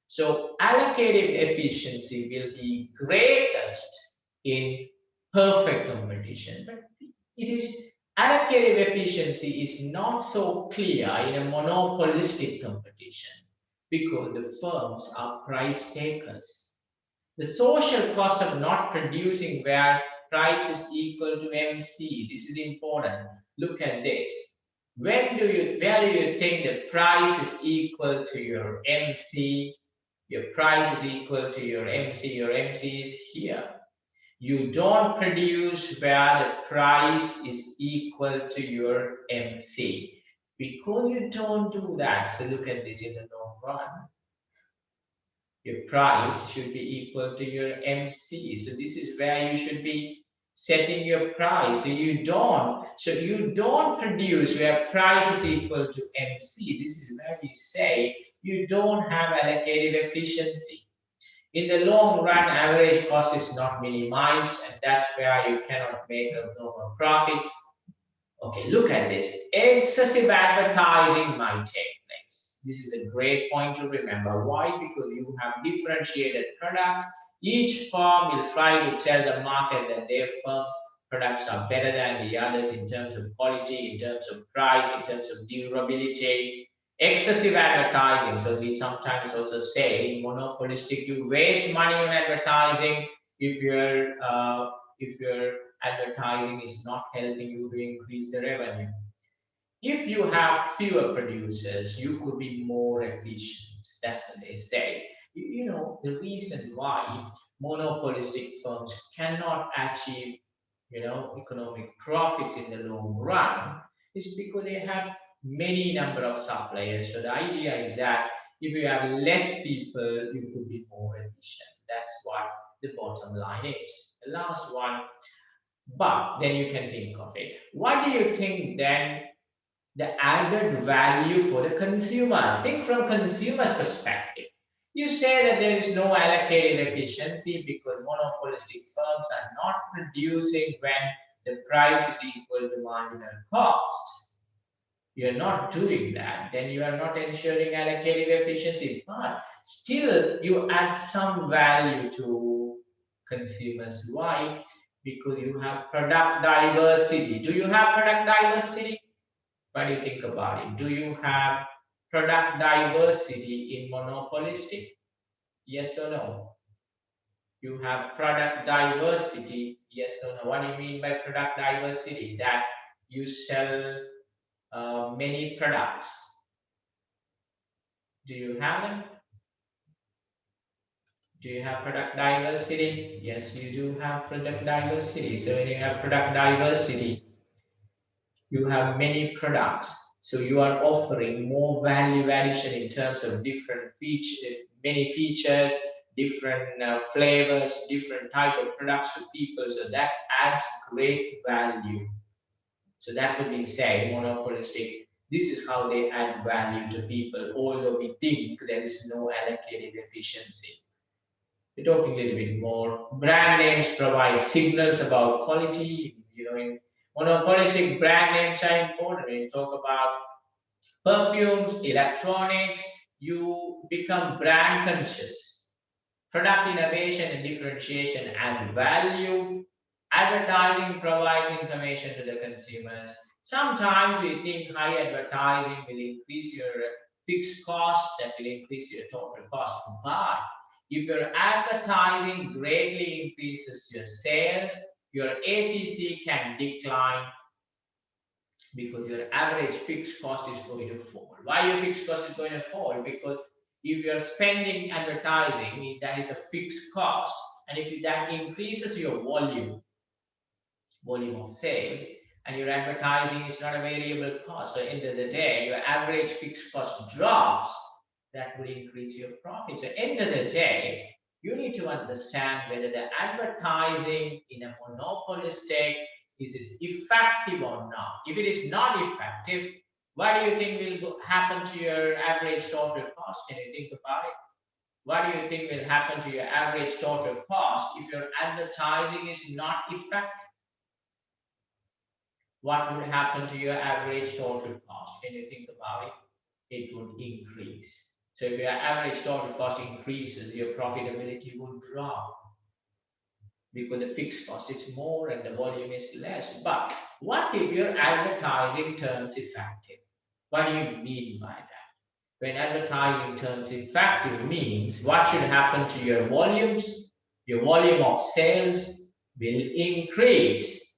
S1: So allocative efficiency will be greatest in perfect competition, but it is allocative efficiency is not so clear in a monopolistic competition because the firms are price takers. The social cost of not producing where price is equal to MC. This is important. Look at this. Where do you think the price is equal to your MC? Your price is equal to your MC. Your MC is here. You don't produce where the price is equal to your MC. Because you don't do that, so look at this in the long run. Your price should be equal to your MC. So this is where you should be setting your price. So you don't produce where price is equal to MC. This is where you say you don't have allocative efficiency. In the long run, average cost is not minimized, and that's where you cannot make abnormal profits. Okay, look at this. Excessive advertising might take place. This is a great point to remember. Why? Because you have differentiated products. Each firm will try to tell the market that their firm's products are better than the others in terms of quality, in terms of price, in terms of durability. Excessive advertising. So we sometimes also say in monopolistic, you waste money on advertising if your advertising is not helping you to increase the revenue. If you have fewer producers, you could be more efficient. That's what they say. The reason why monopolistic firms cannot achieve, economic profits in the long run is because they have many number of suppliers. So the idea is that if you have less people, you could be more efficient. That's what the bottom line is. The last one, but then you can think of it. What do you think then the added value for the consumers? Think from consumers' perspective. You say that there is no allocated efficiency because monopolistic firms are not producing when the price is equal to marginal cost. You're not doing that, then you are not ensuring allocative efficiency, but still you add some value to consumers. Why? Because you have product diversity. Do you have product diversity? What do you think about it? Do you have product diversity in monopolistic? Yes or no? You have product diversity, yes or no? What do you mean by product diversity? That you sell many products. Do you have them? Do you have product diversity? Yes, you do have product diversity. So when you have product diversity, you have many products. So you are offering more value addition in terms of different features, many features, different flavors, different type of products to people. So that adds great value. So that's what we say, monopolistic. This is how they add value to people, although we think there is no allocated efficiency. We're talking a little bit more. Brand names provide signals about quality. In monopolistic, brand names are important. When you talk about perfumes, electronics, you become brand conscious. Product innovation and differentiation add value. Advertising provides information to the consumers. Sometimes we think high advertising will increase your fixed cost, that will increase your total cost. But if your advertising greatly increases your sales, your ATC can decline because your average fixed cost is going to fall. Why your fixed cost is going to fall? Because if you're spending advertising, that is a fixed cost, and if that increases your volume of sales, and your advertising is not a variable cost, so at the end of the day, your average fixed cost drops, that will increase your profit. So at the end of the day, you need to understand whether the advertising in a monopolistic is it effective or not. If it is not effective, what do you think will happen to your average total cost? Can you think about it? What do you think will happen to your average total cost if your advertising is not effective? What would happen to your average total cost? Can you think about it? It would increase. So if your average total cost increases, your profitability would drop because the fixed cost is more and the volume is less. But what if your advertising turns effective? What do you mean by that? When advertising turns effective means what should happen to your volumes? Your volume of sales will increase.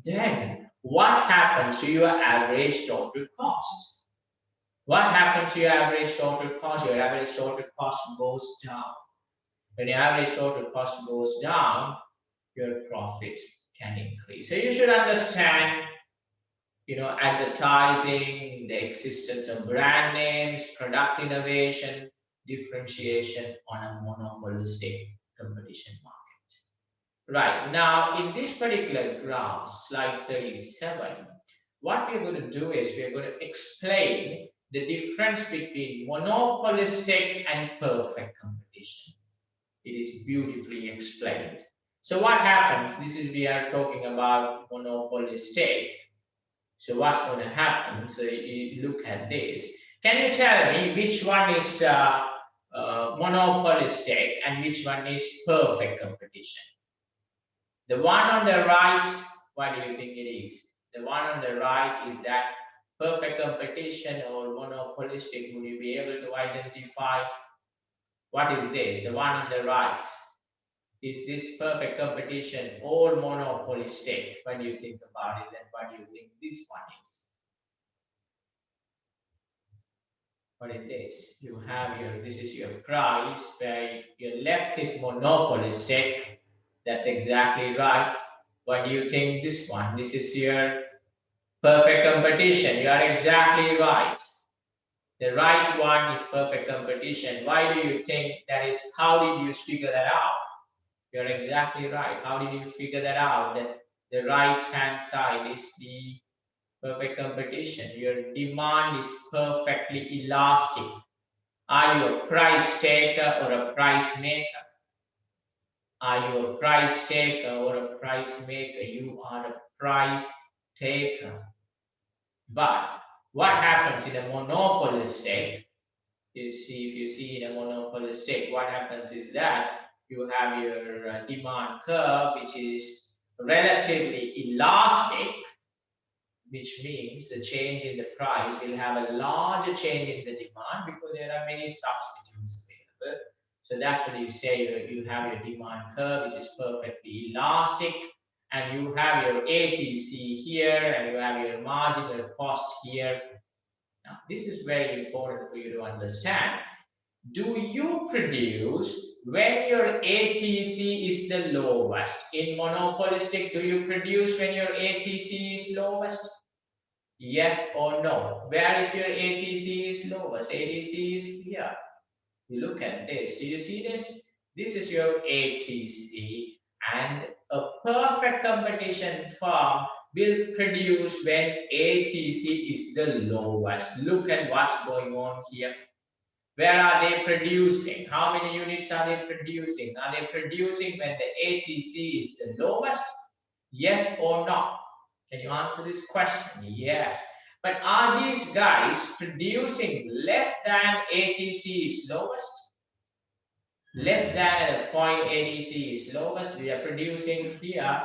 S1: Then what happens to your average total cost? What happens to your average total cost? Your average total cost goes down. When your average total cost goes down, your profits can increase. So you should understand, advertising, the existence of brand names, product innovation, differentiation on a monopolistic competition market. Right, now in this particular graph, slide 37, what we're going to do is we're going to explain the difference between monopolistic and perfect competition. It is beautifully explained. So what happens? We are talking about monopolistic. So what's going to happen? So you look at this. Can you tell me which one is monopolistic and which one is perfect competition? The one on the right, what do you think it is? The one on the right is that perfect competition or monopolistic. Would you be able to identify what is this? The one on the right. Is this perfect competition or monopolistic? What do you think about it? And what do you think this one is? What is this? You have this is your price, where your left is monopolistic. That's exactly right. What do you think this one? This is your perfect competition. You are exactly right. The right one is perfect competition. Why do you think that is? How did you figure that out? You're exactly right. How did you figure that out? That the right hand side is the perfect competition. Your demand is perfectly elastic. Are you a price taker or a price maker? Are you a price taker or a price maker? You are a price taker. But what happens in a monopolistic? If you see in a monopolistic, what happens is that you have your demand curve, which is relatively elastic, which means the change in the price will have a larger change in the demand because there are many substitutes available. So that's what you say, you have your demand curve, which is perfectly elastic, and you have your ATC here, and you have your marginal cost here. Now, this is very important for you to understand. Do you produce when your ATC is the lowest. In monopolistic, do you produce when your ATC is lowest? Yes or no? Where is your ATC is lowest? ATC is here. You look at this. Do you see this? This is your ATC, and a perfect competition firm will produce when ATC is the lowest. Look at what's going on here. Where are they producing? How many units are they producing? Are they producing when the ATC is the lowest? Yes or no? Can you answer this question? Yes. But are these guys producing less than ATC is lowest? Less than the point ATC is lowest. We are producing here,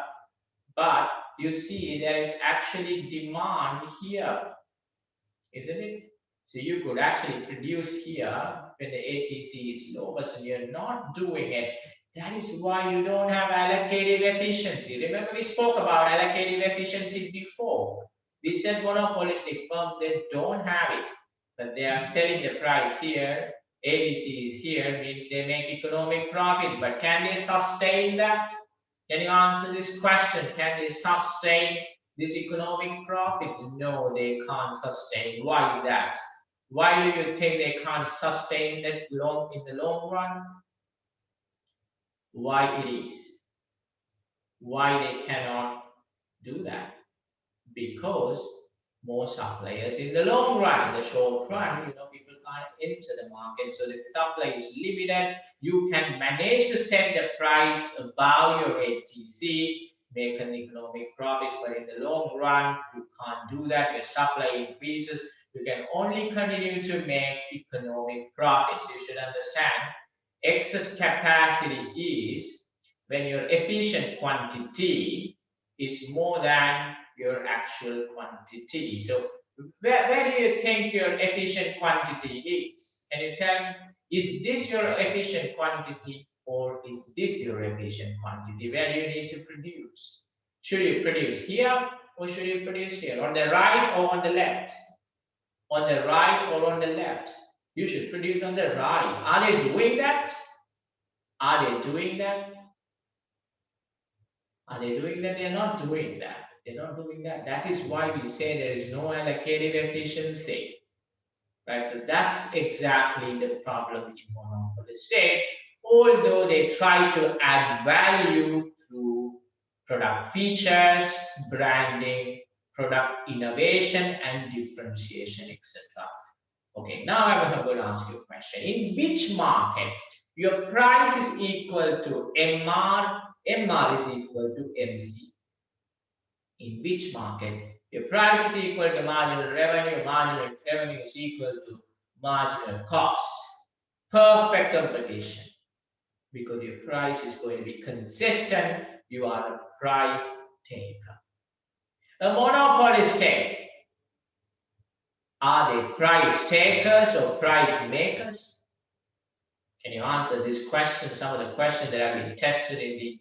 S1: but you see there is actually demand here, isn't it? So you could actually produce here when the ATC is lowest and you're not doing it. That is why you don't have allocative efficiency. Remember we spoke about allocative efficiency before. We said monopolistic firms, they don't have it, but they are selling the price here. ATC is here, means they make economic profits, but can they sustain that? Can you answer this question? Can they sustain these economic profits? No, they can't sustain. Why is that? Why do you think they can't sustain that in the long run? Why it is? Why they cannot do that? Because most suppliers in the long run, in the short run, people can't enter the market. So the supply is limited. You can manage to set the price above your ATC, make an economic profits, but in the long run, you can't do that. Your supply increases. You can only continue to make economic profits. You should understand, excess capacity is when your efficient quantity is more than your actual quantity. So where do you think your efficient quantity is? Can you tell me, is this your efficient quantity or is this your efficient quantity? Where do you need to produce? Should you produce here or should you produce here? On the right or on the left? On the right or on the left? You should produce on the right. Are they doing that? Are they doing that? Are they doing that? They're not doing that. They're not doing that. That is why we say there is no allocative efficiency. Right? So that's exactly the problem in monopoly state. Although they try to add value through product features, branding, product innovation, and differentiation, etc. Okay, now I'm going to ask you a question. In which market your price is equal to MR, MR is equal to MC? In which market your price is equal to marginal revenue is equal to marginal cost? Perfect competition, because your price is going to be consistent. You are a price taker. A monopoly state, are they price takers or price makers? Can you answer this question? Some of the questions that have been tested in the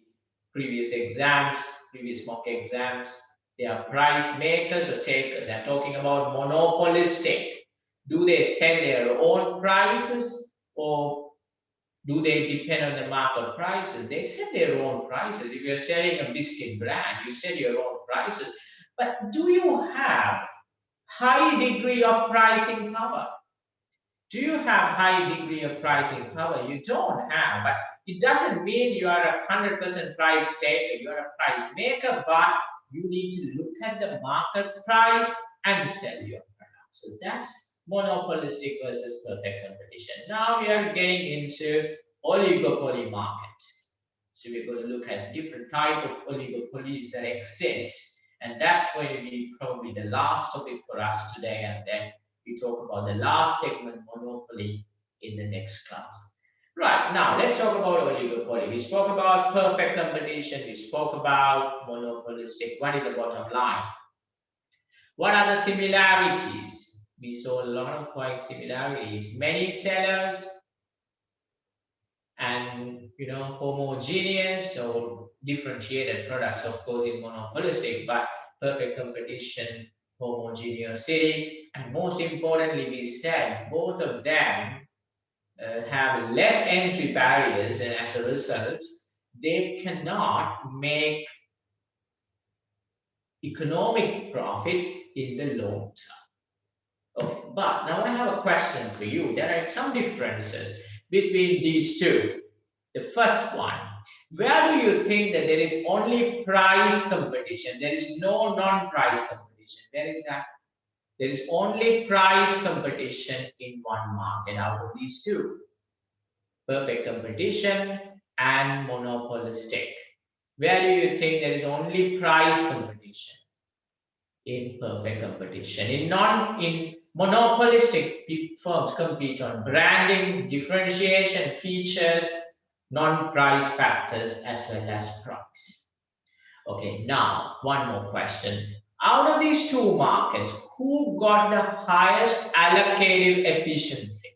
S1: previous exams, previous mock exams, they are price makers or takers. I'm talking about monopolistic. Do they set their own prices or do they depend on the market prices? They set their own prices. If you're selling a biscuit brand, you set your own prices. But do you have high degree of pricing power? Do you have high degree of pricing power? You don't have, but it doesn't mean you are a 100% price taker. You are a price maker, but you need to look at the market price and sell your product. So that's monopolistic versus perfect competition. Now we are getting into oligopoly market. So we're going to look at different type of oligopolies that exist. And that's going to be probably the last topic for us today. And then we talk about the last segment, monopoly, in the next class. Right, now let's talk about oligopoly. We spoke about perfect competition. We spoke about monopolistic. What is the bottom line? What are the similarities? We saw a lot of quite similarities. Many sellers and homogeneous or differentiated products, of course, in monopolistic, but perfect competition, homogeneity, and most importantly, we said both of them have less entry barriers, and as a result, they cannot make economic profit in the long term. Okay, but now I have a question for you. There are some differences between these two. The first one, where do you think that there is only price competition? There is no non-price competition. Where is that? There is only price competition in one market out of these two. Perfect competition and monopolistic. Where do you think there is only price competition? In perfect competition. In monopolistic, firms compete on branding, differentiation, features, non-price factors, as well as price. Okay, now one more question. Out of these two markets, who got the highest allocative efficiency?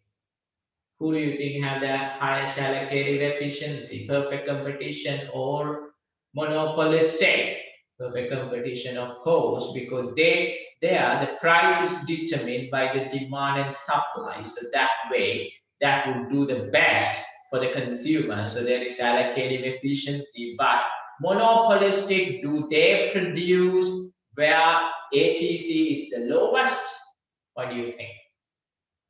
S1: Who do you think have the highest allocative efficiency? Perfect competition or monopolistic? Perfect competition, of course, because there the price is determined by the demand and supply. So that way, that would do the best for the consumer. So there is allocative efficiency. But monopolistic, do they produce where ATC is the lowest? What do you think?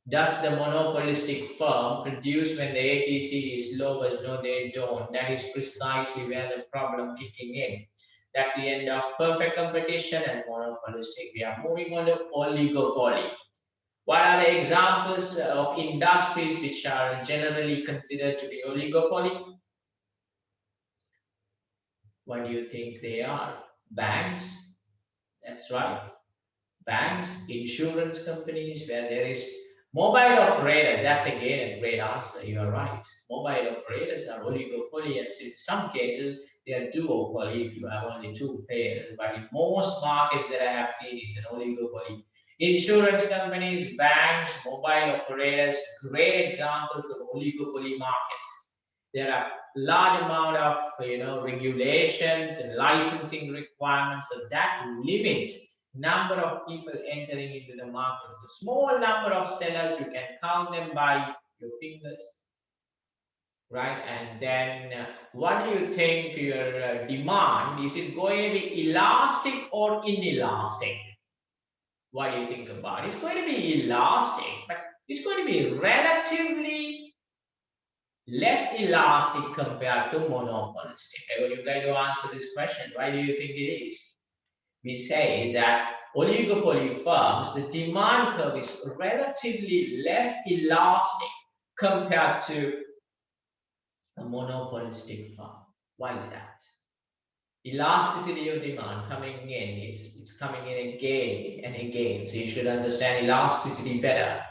S1: Does the monopolistic firm produce when the ATC is lowest? No, they don't. That is precisely where the problem kicking in. That's the end of perfect competition and monopolistic. We are moving on to oligopoly. What are the examples of industries which are generally considered to be oligopoly? What do you think they are? Banks, that's right. Banks, insurance companies, where there is mobile operator. That's again a great answer. You are right. Mobile operators are oligopoly, and in some cases they are duopoly if you have only two players. But in most markets that I have seen, it's an oligopoly. Insurance companies, banks, mobile operators, great examples of oligopoly markets. There are large amount of regulations and licensing requirements, so that limits number of people entering into the market. So small number of sellers, you can count them by your fingers, right? And then what do you think your demand, is it going to be elastic or inelastic? What do you think about it? It's going to be elastic, but it's going to be relatively less elastic compared to monopolistic. I want you guys to answer this question. Why do you think it is? We say that oligopoly firms, the demand curve is relatively less elastic compared to a monopolistic firm. Why is that? Elasticity of demand coming in, it's coming in again and again. So you should understand elasticity better.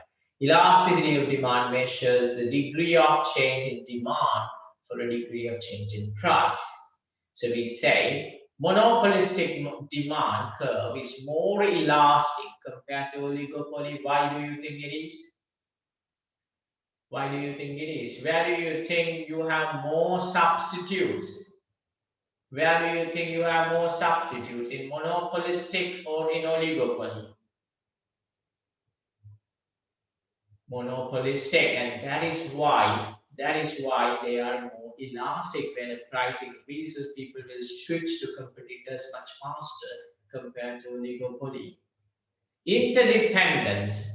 S1: Elasticity of demand measures the degree of change in demand for a degree of change in price. So we say monopolistic demand curve is more elastic compared to oligopoly. Why do you think it is? Why do you think it is? Where do you think you have more substitutes? Where do you think you have more substitutes? In monopolistic or in oligopoly? Monopolistic, and that is why they are more elastic. When the price increases, people will switch to competitors much faster compared to oligopoly. Interdependence,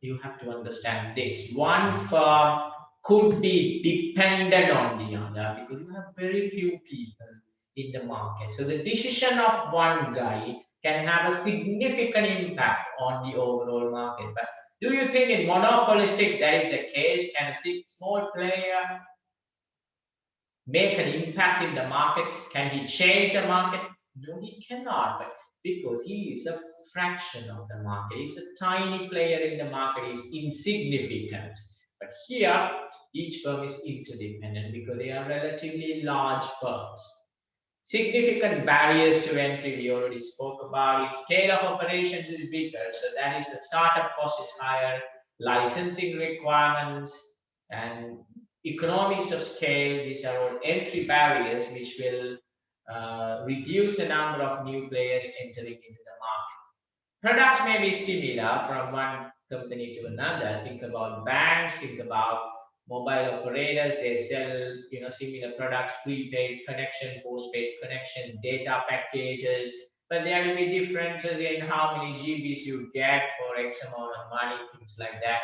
S1: you have to understand this. One firm could be dependent on the other because you have very few people in the market. So the decision of one guy can have a significant impact on the overall market. But do you think in monopolistic that is the case? Can a small player make an impact in the market? Can he change the market? No, he cannot. But because he is a fraction of the market, he's a tiny player in the market, he's insignificant. But here, each firm is interdependent because they are relatively large firms. Significant barriers to entry, we already spoke about it. Scale of operations is bigger, so that is the startup cost is higher, licensing requirements and economics of scale. These are all entry barriers which will reduce the number of new players entering into the market. Products may be similar from one company to another. Think about banks, think about Mobile operators, they sell, similar products, prepaid connection, postpaid connection, data packages, but there will be differences in how many GBs you get for X amount of money, things like that.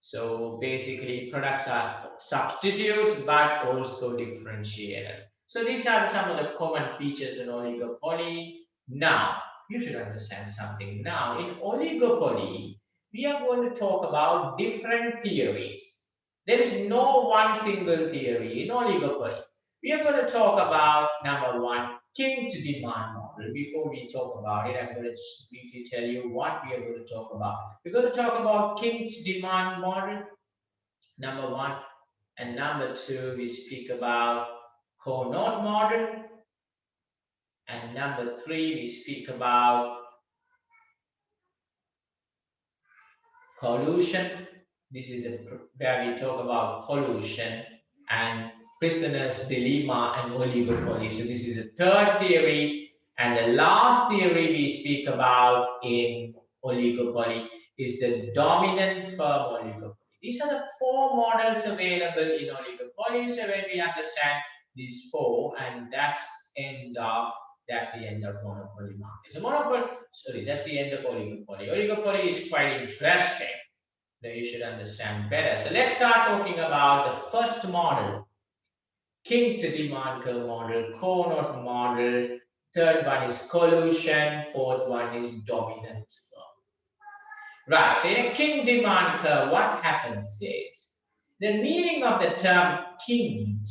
S1: So basically products are substitutes but also differentiated. So these are some of the common features in oligopoly. Now, you should understand something. Now, in oligopoly, we are going to talk about different theories. There is no one single theory in oligopoly. We are going to talk about number one, kinked demand model. Before we talk about it, I'm going to just briefly tell you what we are going to talk about. We're going to talk about kinked demand model, number one, and number two, we speak about Cournot model, and number three, we speak about collusion. This is where we talk about collusion and prisoner's dilemma and oligopoly. So this is the third theory, and the last theory we speak about in oligopoly is the dominant firm oligopoly. These are the four models available in oligopoly. So when we understand these four, and that's the end of monopoly market. So that's the end of oligopoly. Oligopoly is quite interesting. That you should understand better. So let's start talking about the first model, kinked demand curve model, Cournot model. Third one is collusion. Fourth one is dominant firm. Right. So in a kinked demand curve, what happens is the meaning of the term kinked,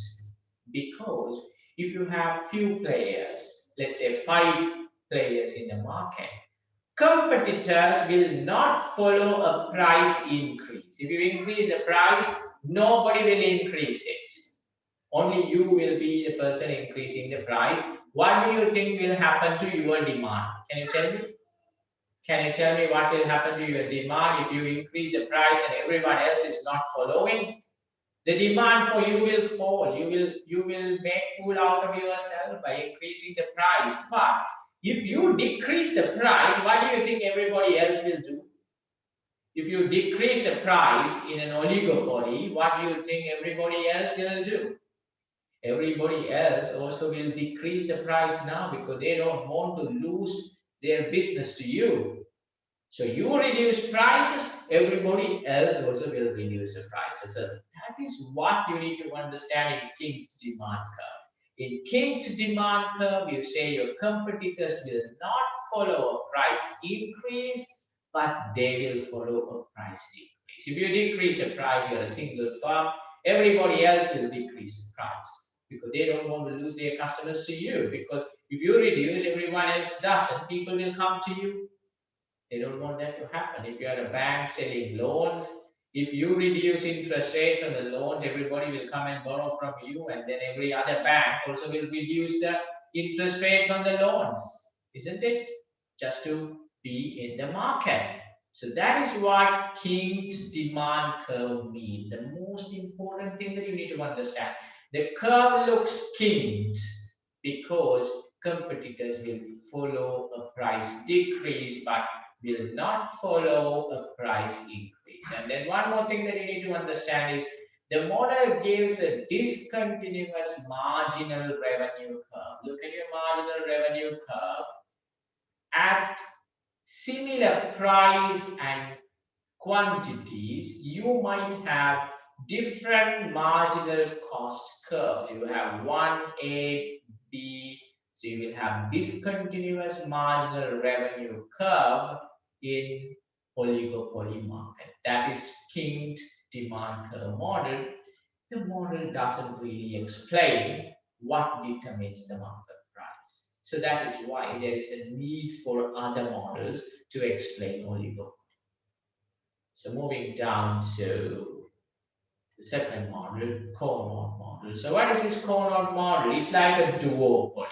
S1: because if you have few players, let's say 5 players in the market, competitors will not follow a price increase. If you increase the price, nobody will increase it. Only you will be the person increasing the price. What do you think will happen to your demand? Can you tell me? Can you tell me what will happen to your demand if you increase the price and everyone else is not following? The demand for you will fall. You will make fool out of yourself by increasing the price. But if you decrease the price, what do you think everybody else will do? If you decrease the price in an oligopoly, what do you think everybody else will do? Everybody else also will decrease the price now because they don't want to lose their business to you. So you reduce prices, everybody else also will reduce the prices. So that is what you need to understand in kinked demand curve. In kinked demand curve, you say your competitors will not follow a price increase, but they will follow a price decrease. If you decrease the price, you're a single firm, everybody else will decrease the price because they don't want to lose their customers to you. Because if you reduce, everyone else doesn't, people will come to you. They don't want that to happen. If you are a bank selling loans, if you reduce interest rates on the loans, everybody will come and borrow from you, and then every other bank also will reduce the interest rates on the loans, isn't it? Just to be in the market. So that is what kinked demand curve means. The most important thing that you need to understand. The curve looks kinked because competitors will follow a price decrease, but will not follow a price increase. And then one more thing that you need to understand is the model gives a discontinuous marginal revenue curve. Look at your marginal revenue curve. At similar price and quantities, you might have different marginal cost curves. You have 1A, B, so you will have discontinuous marginal revenue curve in oligopoly market. That is kinked demand curve model. The model doesn't really explain what determines the market price. So that is why there is a need for other models to explain oligopoly. So moving down to the second model, Cournot model. So what is this Cournot model? It's like a duopoly.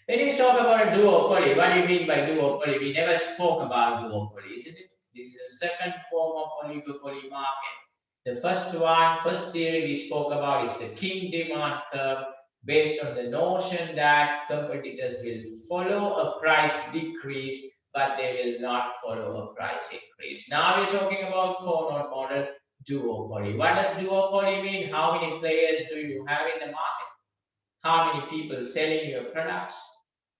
S1: When you talk about a duopoly, what do you mean by duopoly? We never spoke about duopoly, isn't it? This is the second form of oligopoly market. The first theory we spoke about is the kinked demand curve, based on the notion that competitors will follow a price decrease, but they will not follow a price increase. Now we're talking about Cournot model, duopoly. What does duopoly mean? How many players do you have in the market? How many people selling your products?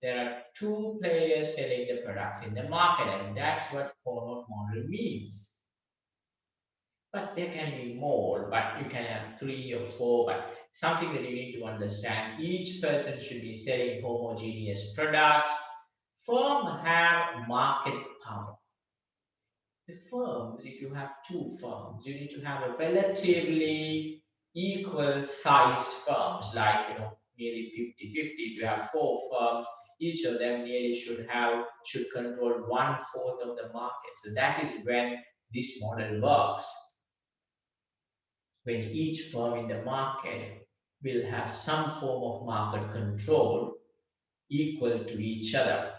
S1: There are two players selling the products in the market, and that's what cohort model means. But there can be more, but you can have 3 or 4, but something that you need to understand, each person should be selling homogeneous products. Firms have market power. The firms, if you have two firms, you need to have a relatively equal sized firms, like nearly 50-50. If you have 4 firms, each of them nearly should control 1/4 of the market. So that is when this model works. When each firm in the market will have some form of market control equal to each other.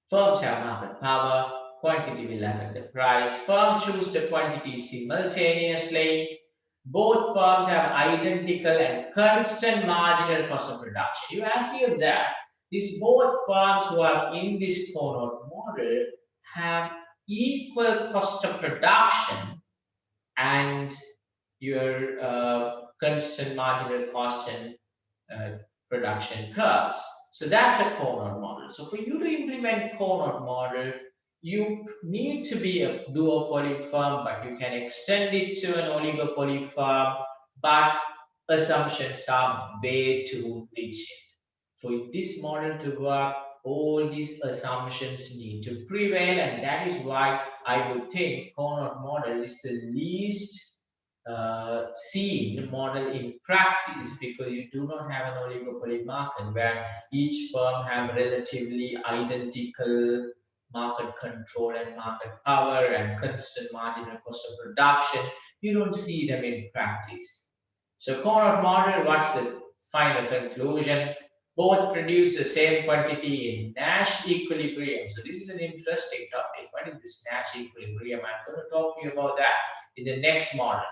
S1: Firms have market power, quantity will affect the price. Firms choose the quantity simultaneously. Both firms have identical and constant marginal cost of production. You assume that these both firms who are in this cohort model have equal cost of production and your constant marginal cost and production curves. So that's a cohort model. So for you to implement cohort model, you need to be a duopoly firm, but you can extend it to an oligopoly firm, but assumptions are way too rigid. For this model to work, all these assumptions need to prevail, and that is why I would think cohort model is the least seen model in practice, because you do not have an oligopoly market where each firm have relatively identical market control and market power and constant marginal cost of production. You don't see them in practice. So cohort model, what's the final conclusion? Both produce the same quantity in Nash equilibrium. So this is an interesting topic. What is this Nash equilibrium? I'm going to talk to you about that in the next model.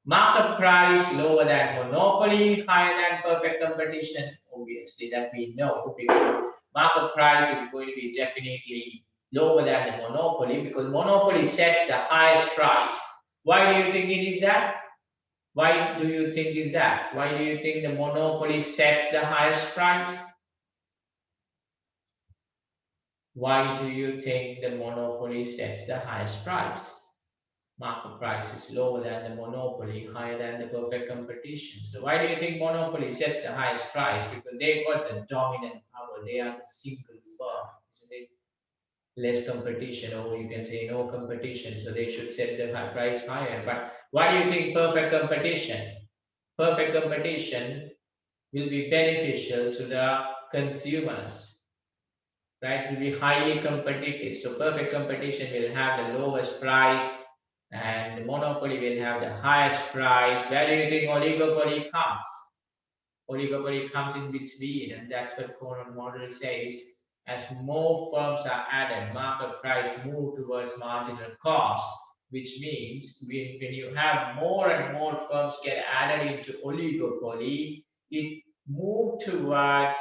S1: Market price lower than monopoly, higher than perfect competition. Obviously, that we know, because market price is going to be definitely lower than the monopoly, because monopoly sets the highest price. Why do you think it is that? Why do you think is that? Why do you think the monopoly sets the highest price? Why do you think the monopoly sets the highest price? Market price is lower than the monopoly, higher than the perfect competition. So why do you think monopoly sets the highest price? Because they got the dominant power. They are the single firm, isn't it? Less competition, or you can say no competition. So they should set the price higher. But why do you think perfect competition? Perfect competition will be beneficial to the consumers, right? It will be highly competitive. So perfect competition will have the lowest price, and monopoly will have the highest price. Where do you think oligopoly comes? Oligopoly comes in between, and that's what cohort model says. As more firms are added, market price move towards marginal cost, which means when you have more and more firms get added into oligopoly, it moves towards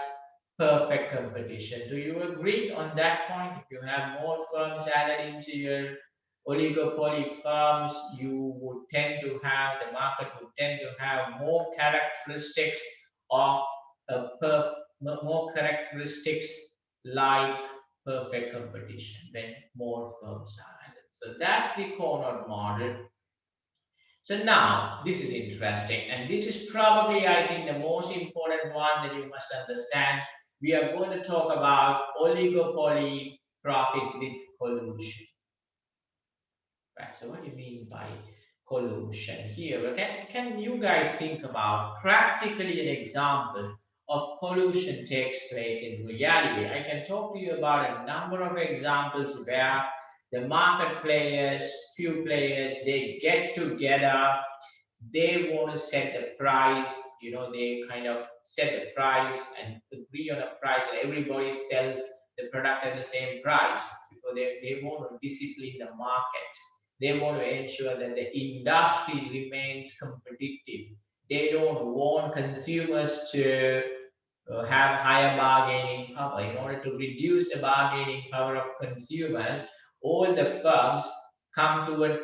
S1: perfect competition. Do you agree on that point? If you have more firms added into your oligopoly firms, you would tend to have, the market would tend to have more characteristics of more characteristics like perfect competition when more firms are added. So that's the cohort model. So now this is interesting, and this is probably, I think, the most important one that you must understand. We are going to talk about oligopoly profits with collusion. Right. So what do you mean by collusion here? Can you guys think about practically an example of collusion takes place in reality? I can talk to you about a number of examples where the market players, few players, they get together, they want to set the price, they kind of set the price and agree on a price, and everybody sells the product at the same price, because they want to discipline the market. They want to ensure that the industry remains competitive. They don't want consumers to have higher bargaining power. In order to reduce the bargaining power of consumers, all the firms come to a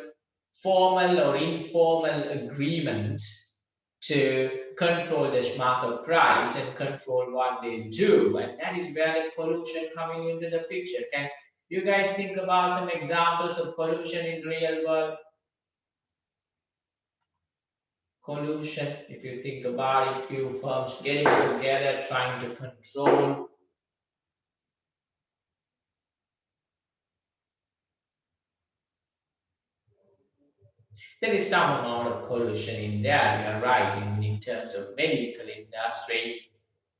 S1: formal or informal agreements to control the market price and control what they do. And that is where the collusion coming into the picture. Can you guys think about some examples of collusion in real world? Collusion, if you think about it, few firms getting together trying to control. There is some amount of collusion in there, you are right, in terms of medical industry,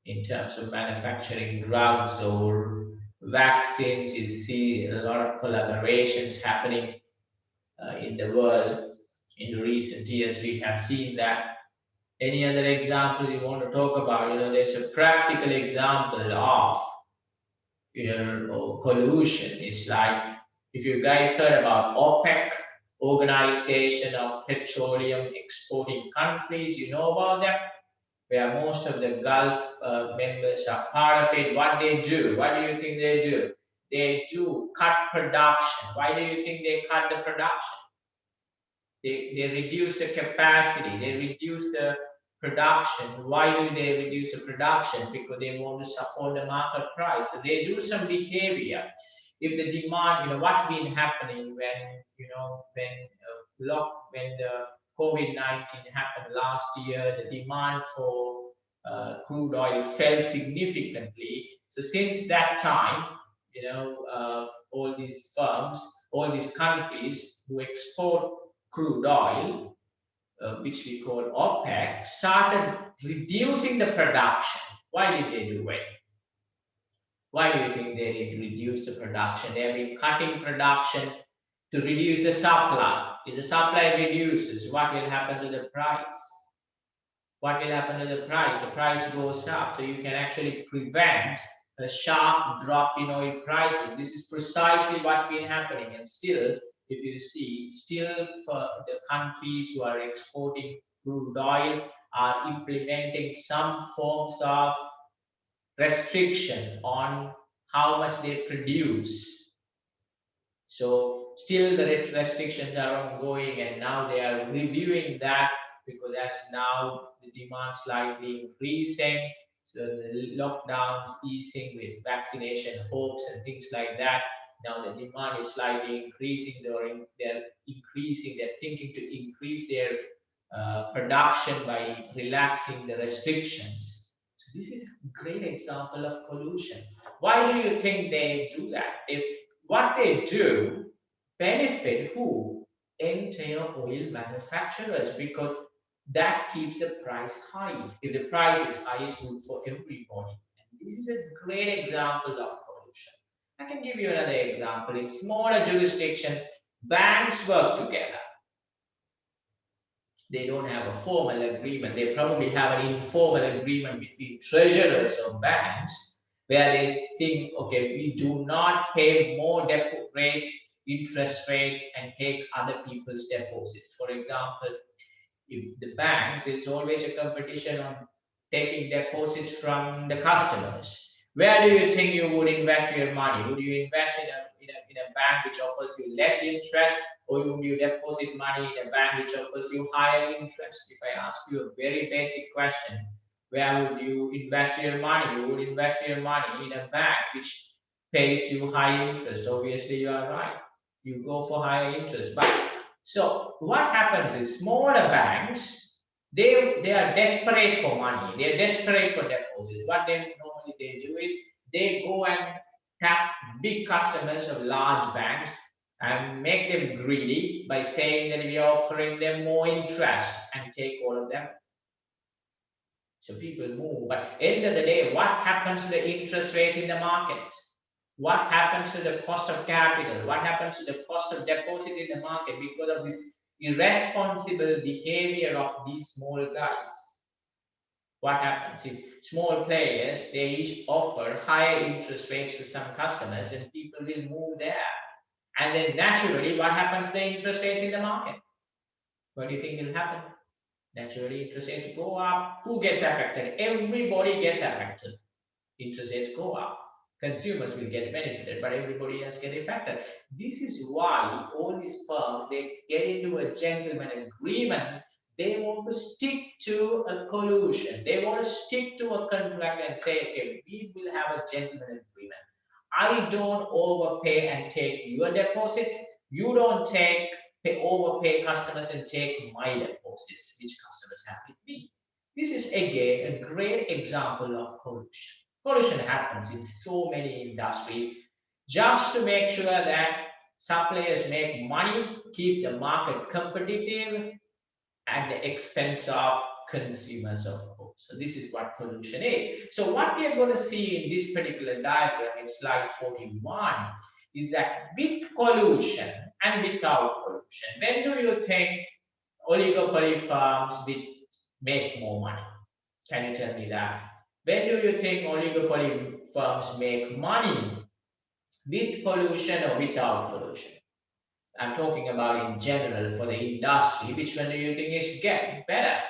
S1: in terms of manufacturing drugs or vaccines. You see a lot of collaborations happening in the world. In recent years, we have seen that. Any other example you want to talk about? There's a practical example of collusion. It's like, if you guys heard about OPEC, Organization of Petroleum Exporting Countries, you know about that, where most of the Gulf members are part of it. What they do? What do you think they do? They do cut production. Why do you think they cut the production? They reduce the capacity, they reduce the production. Why do they reduce the production? Because they want to support the market price. So they do some behavior. If the demand, what's been happening when the COVID-19 happened last year, the demand for crude oil fell significantly. So since that time, all these firms, all these countries who export crude oil, which we call OPEC, started reducing the production. Why did they do it? Why do you think they did reduce the production? They have been cutting production to reduce the supply. If the supply reduces, what will happen to the price? What will happen to the price? The price goes up. So you can actually prevent a sharp drop in oil prices. This is precisely what's been happening. And still, if you see, still for the countries who are exporting crude oil are implementing some forms of restriction on how much they produce. So still the restrictions are ongoing, and now they are reviewing that, because as now the demand slightly increasing, so the lockdowns easing with vaccination hopes and things like that. Now the demand is slightly increasing. They're thinking to increase their production by relaxing the restrictions. So this is a great example of collusion. Why do you think they do that? What they do benefit who? Entire oil manufacturers, because that keeps the price high. If the price is high, it's good for everybody. And this is a great example of collusion. I can give you another example. In smaller jurisdictions, banks work together. They don't have a formal agreement. They probably have an informal agreement between treasurers of banks, where they think, okay, we do not pay more deposit rates, interest rates, and take other people's deposits. For example, if the banks, it's always a competition on taking deposits from the customers. Where do you think you would invest your money? Would you invest in a bank which offers you less interest, or would you deposit money in a bank which offers you higher interest? If I ask you a very basic question, where would you invest your money? You would invest your money in a bank which pays you high interest. Obviously, you are right. You go for higher interest. But so what happens is, smaller banks, they are desperate for money. They're desperate for deposits. What they do is they go and tap big customers of large banks and make them greedy by saying that we are offering them more interest and take all of them. So people move. But at the end of the day, what happens to the interest rate in the market? What happens to the cost of capital? What happens to the cost of deposit in the market because of this irresponsible behavior of these small guys? What happens if small players, they each offer higher interest rates to some customers, and people will move there? And then naturally, what happens to the interest rates in the market? What do you think will happen? Naturally, interest rates go up. Who gets affected? Everybody gets affected. Interest rates go up. Consumers will get benefited, but everybody else get affected. This is why all these firms, they get into a gentleman agreement. They want to stick to a collusion. They want to stick to a contract and say, okay, we will have a gentleman agreement. I don't overpay and take your deposits. You don't overpay customers and take my deposits, which customers have with me. This is again a great example of collusion. Collusion happens in so many industries just to make sure that suppliers make money, keep the market competitive at the expense of consumers, of course. So this is what collusion is. So what we are going to see in this particular diagram in slide 41 is that with collusion and without collusion, when do you think oligopoly firms will make more money? Can you tell me that? When do you think oligopoly firms make money? With collusion or without collusion? I'm talking about in general for the industry. Which one do you think is getting better?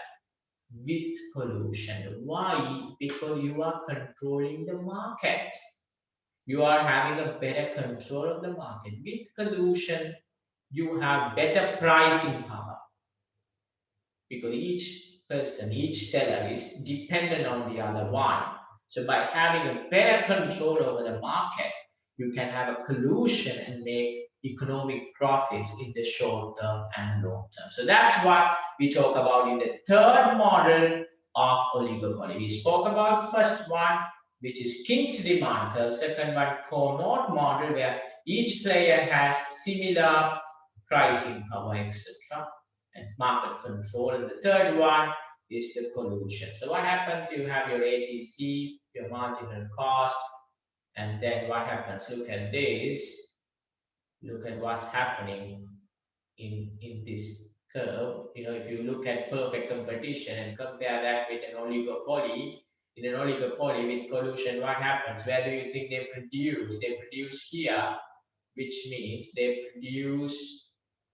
S1: With collusion. Why? Because you are controlling the market. You are having a better control of the market. With collusion, you have better pricing power because each person, each seller is dependent on the other one. So by having a better control over the market, you can have a collusion and make economic profits in the short term and long term. So that's what we talk about in the third model of oligopoly. We spoke about first one, which is King's demand curve. Second one, Carnot model, where each player has similar pricing power, etc., and market control. And the third one is the collusion. So what happens? You have your ATC, your marginal cost, and then what happens? Look at this. Look at what's happening in this curve. You know, if you look at perfect competition and compare that with an oligopoly, in an oligopoly with collusion, what happens? Where do you think they produce? They produce here, which means they produce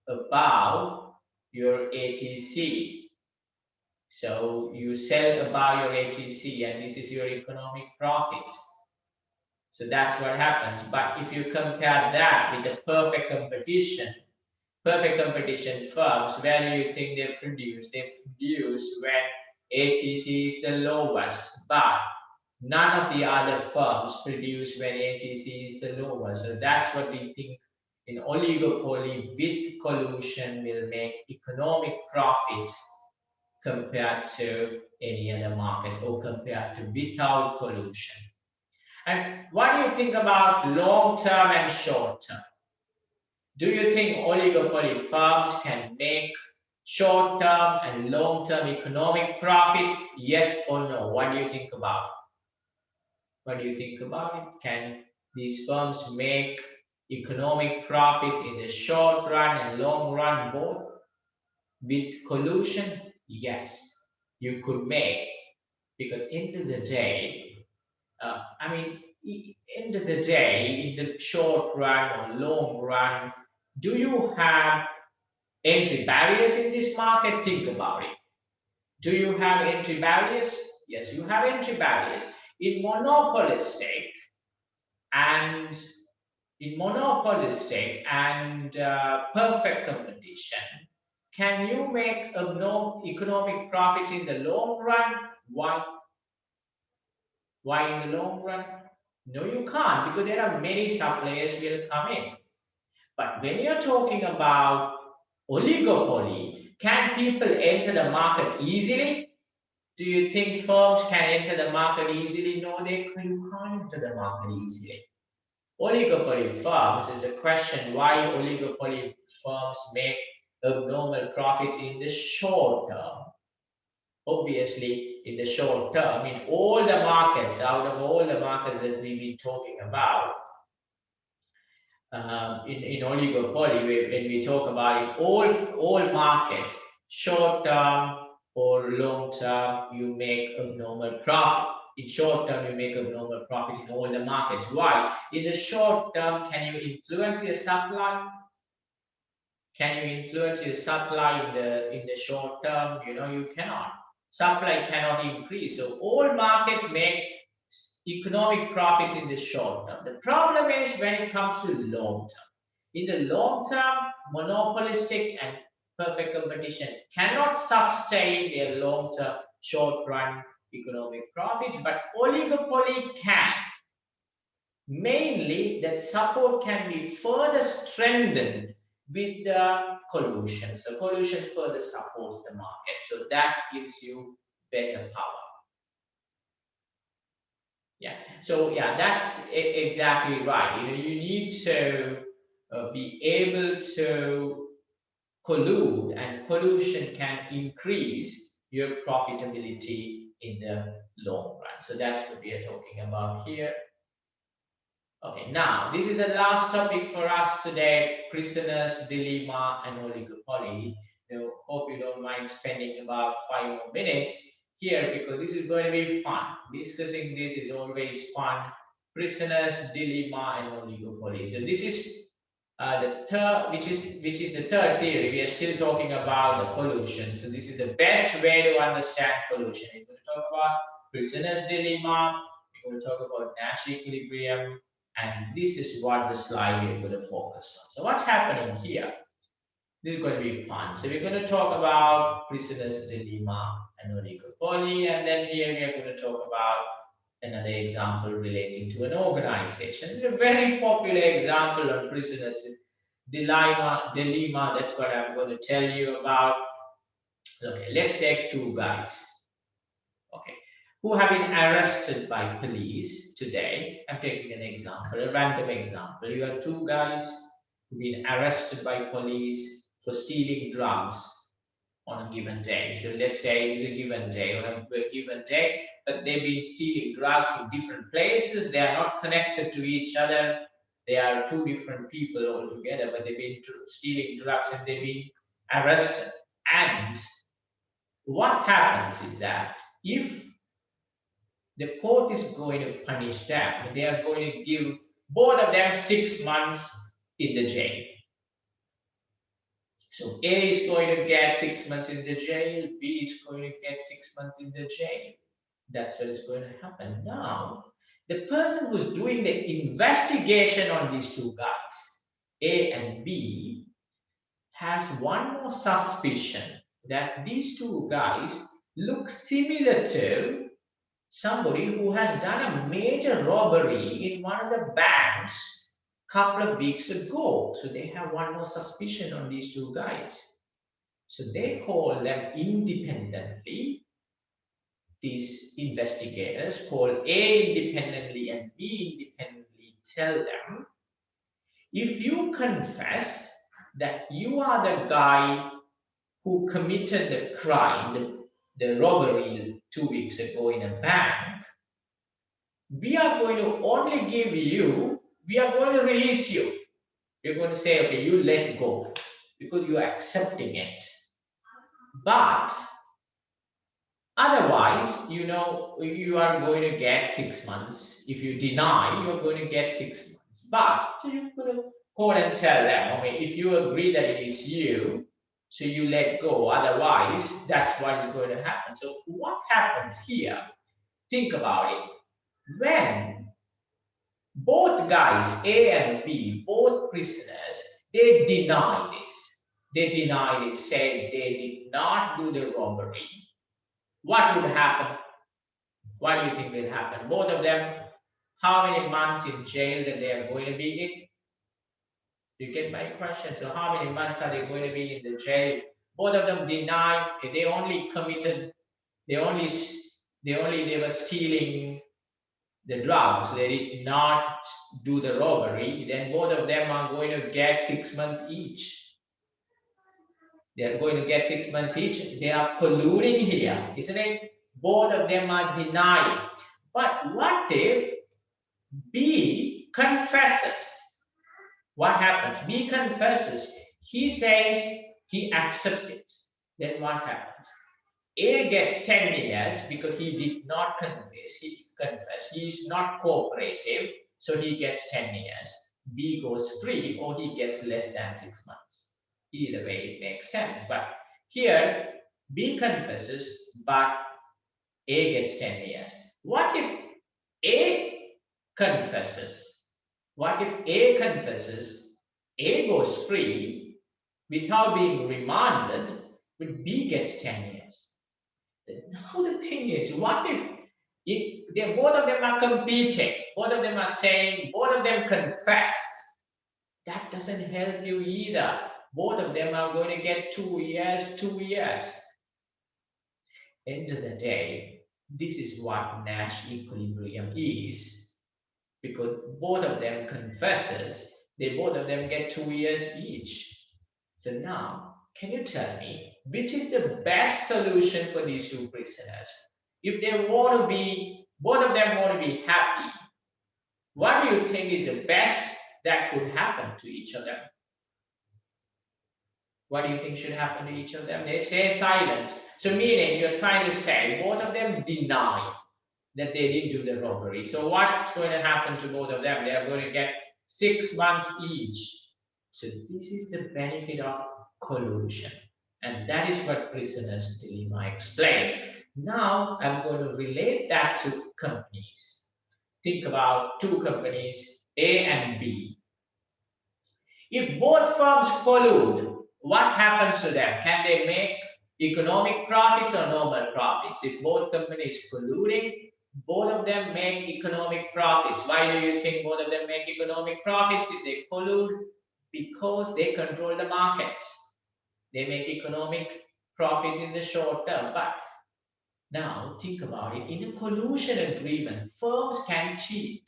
S1: above your ATC. So you sell above your ATC and this is your economic profits. So that's what happens. But if you compare that with the perfect competition firms, where do you think they produce? They produce when ATC is the lowest, but none of the other firms produce when ATC is the lowest. So that's what we think in oligopoly with collusion will make economic profits compared to any other market or compared to without collusion. And what do you think about long-term and short-term? Do you think oligopoly firms can make short-term and long-term economic profits? Yes or no? What do you think about it? What do you think about it? Can these firms make economic profits in the short run and long run both? With collusion, yes, you could make, because end of the day, end of the day, in the short run or long run, do you have entry barriers in this market? Think about it. Do you have entry barriers? Yes, you have entry barriers. In monopolistic and perfect competition, can you make economic profits in the long run? Why? Why in the long run? No, you can't, because there are many suppliers will come in. But when you're talking about oligopoly, can people enter the market easily? Do you think firms can enter the market easily? No, you can't enter the market easily. Oligopoly firms is a question why oligopoly firms make abnormal profits in the short term. Obviously, in the short term, in all the markets, out of all the markets that we've been talking about, in oligopoly, when we talk about it, all markets, short term or long term, you make abnormal profit. In short term, you make abnormal profit in all the markets. Why? In the short term, can you influence your supply? Can you influence your supply in the short term? You know, you cannot. Supply cannot increase. So all markets make economic profit in the short term. The problem is when it comes to long term. In the long term, monopolistic and perfect competition cannot sustain their long term, short run economic profits, but oligopoly can. Mainly, that support can be further strengthened with the collusion. So collusion further supports the market. So that gives you better power. Yeah. So yeah, that's exactly right. You need to be able to collude, and collusion can increase your profitability in the long run. So that's what we are talking about here. Okay, now this is the last topic for us today: prisoners, dilemma, and oligopoly. Hope you don't mind spending about 5 more minutes here, because this is going to be fun. Discussing this is always fun. Prisoners, dilemma, and oligopoly. So this is the third, which is the third theory. We are still talking about the collusion. So this is the best way to understand collusion. We're going to talk about prisoner's dilemma. We're going to talk about Nash equilibrium, and this is what the slide we're going to focus on. So what's happening here? This is going to be fun. So we're going to talk about prisoner's dilemma and oligopoly, and then here we are going to talk about another example relating to an organization. This is a very popular example on prisoners' dilemma. That's what I'm going to tell you about. Okay, let's take two guys. Okay, who have been arrested by police today. I'm taking an example, a random example. You have two guys who've been arrested by police for stealing drugs on a given day. So let's say it's a given day, on a given day, but they've been stealing drugs in different places. They are not connected to each other. They are two different people altogether, but they've been stealing drugs and they've been arrested. And what happens is that if the court is going to punish them, they are going to give both of them 6 months in the jail. So A is going to get 6 months in the jail, B is going to get 6 months in the jail. That's what is going to happen. Now, the person who's doing the investigation on these two guys, A and B, has one more suspicion that these two guys look similar to somebody who has done a major robbery in one of the banks couple of weeks ago. So they have one more suspicion on these two guys. So they call them independently. These investigators call A independently and B independently, tell them, if you confess that you are the guy who committed the crime, the robbery 2 weeks ago in a bank, we are going to only give you, we are going to release you. We're going to say, okay, you let go because you are accepting it. But otherwise, you are going to get 6 months. If you deny, you are going to get 6 months. But so you're going to call and tell them, okay, if you agree that it is you, so you let go. Otherwise, that's what is going to happen. So what happens here? Think about it. When both guys, A and B, both prisoners, they deny this. They denied it, said they did not do the robbery. What would happen? What do you think will happen? Both of them, how many months in jail that they are going to be in? You get my question? So how many months are they going to be in the jail? Both of them deny. Okay, they only committed, they were stealing the drugs. They did not do the robbery. Then both of them are going to get 6 months each. They are going to get 6 months each. They are colluding here, isn't it? Both of them are denying. But what if B confesses? What happens? B confesses. He says he accepts it. Then what happens? A gets 10 years because he did not confess. He confessed. He is not cooperative, so he gets 10 years. B goes free, or he gets less than 6 months. Either way, it makes sense. But here, B confesses, but A gets 10 years. What if A confesses? What if A confesses, A goes free without being remanded, but B gets 10 years? Now the thing is, what if they both of them are competing, both of them are saying, both of them confess? That doesn't help you either. Both of them are going to get 2 years, 2 years. End of the day, this is what Nash equilibrium is, because both of them confesses, they both of them get 2 years each. So now, can you tell me which is the best solution for these two prisoners? If they want to be, both of them want to be happy, what do you think is the best that could happen to each of them? What do you think should happen to each of them? They stay silent. So meaning you're trying to say both of them deny that they didn't do the robbery. So what's going to happen to both of them? They are going to get 6 months each. So this is the benefit of collusion. And that is what prisoner's dilemma explains. Now I'm going to relate that to companies. Think about two companies, A and B. If both firms collude, what happens to them? Can they make economic profits or normal profits? If both companies colluding, both of them make economic profits. Why do you think both of them make economic profits if they collude? Because they control the market. They make economic profits in the short term. But now think about it. In a collusion agreement, firms can cheat.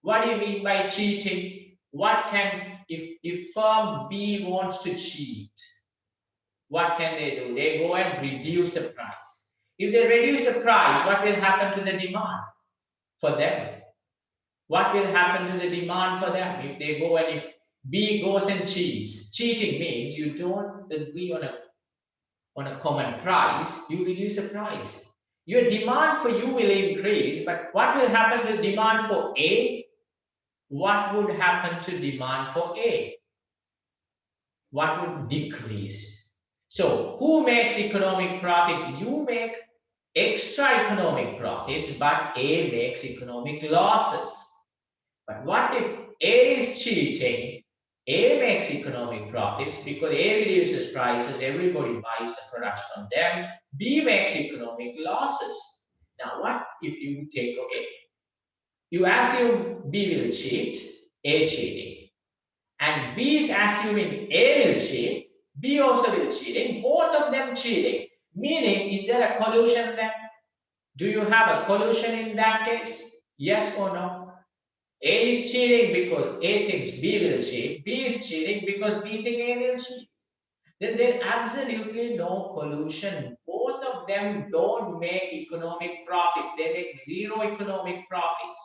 S1: What do you mean by cheating? What can, if firm B wants to cheat, what can they do? They go and reduce the price. If they reduce the price, what will happen to the demand for them? What will happen to the demand for them if they go and if B goes and cheats? Cheating means you don't agree on a common price, you reduce the price. Your demand for you will increase, but what will happen to demand for A? What would happen to demand for A? What would decrease? So who makes economic profits? You make extra economic profits, but A makes economic losses. But what if A is cheating? A makes economic profits because A reduces prices, everybody buys the products from them. B makes economic losses. Now what if you take, okay, you assume B will cheat, A cheating. And B is assuming A will cheat, B also will cheating, both of them cheating. Meaning, is there a collusion then? Do you have a collusion in that case? Yes or no? A is cheating because A thinks B will cheat, B is cheating because B thinks A will cheat. Then there's absolutely no collusion. Both of them don't make economic profits, they make zero economic profits.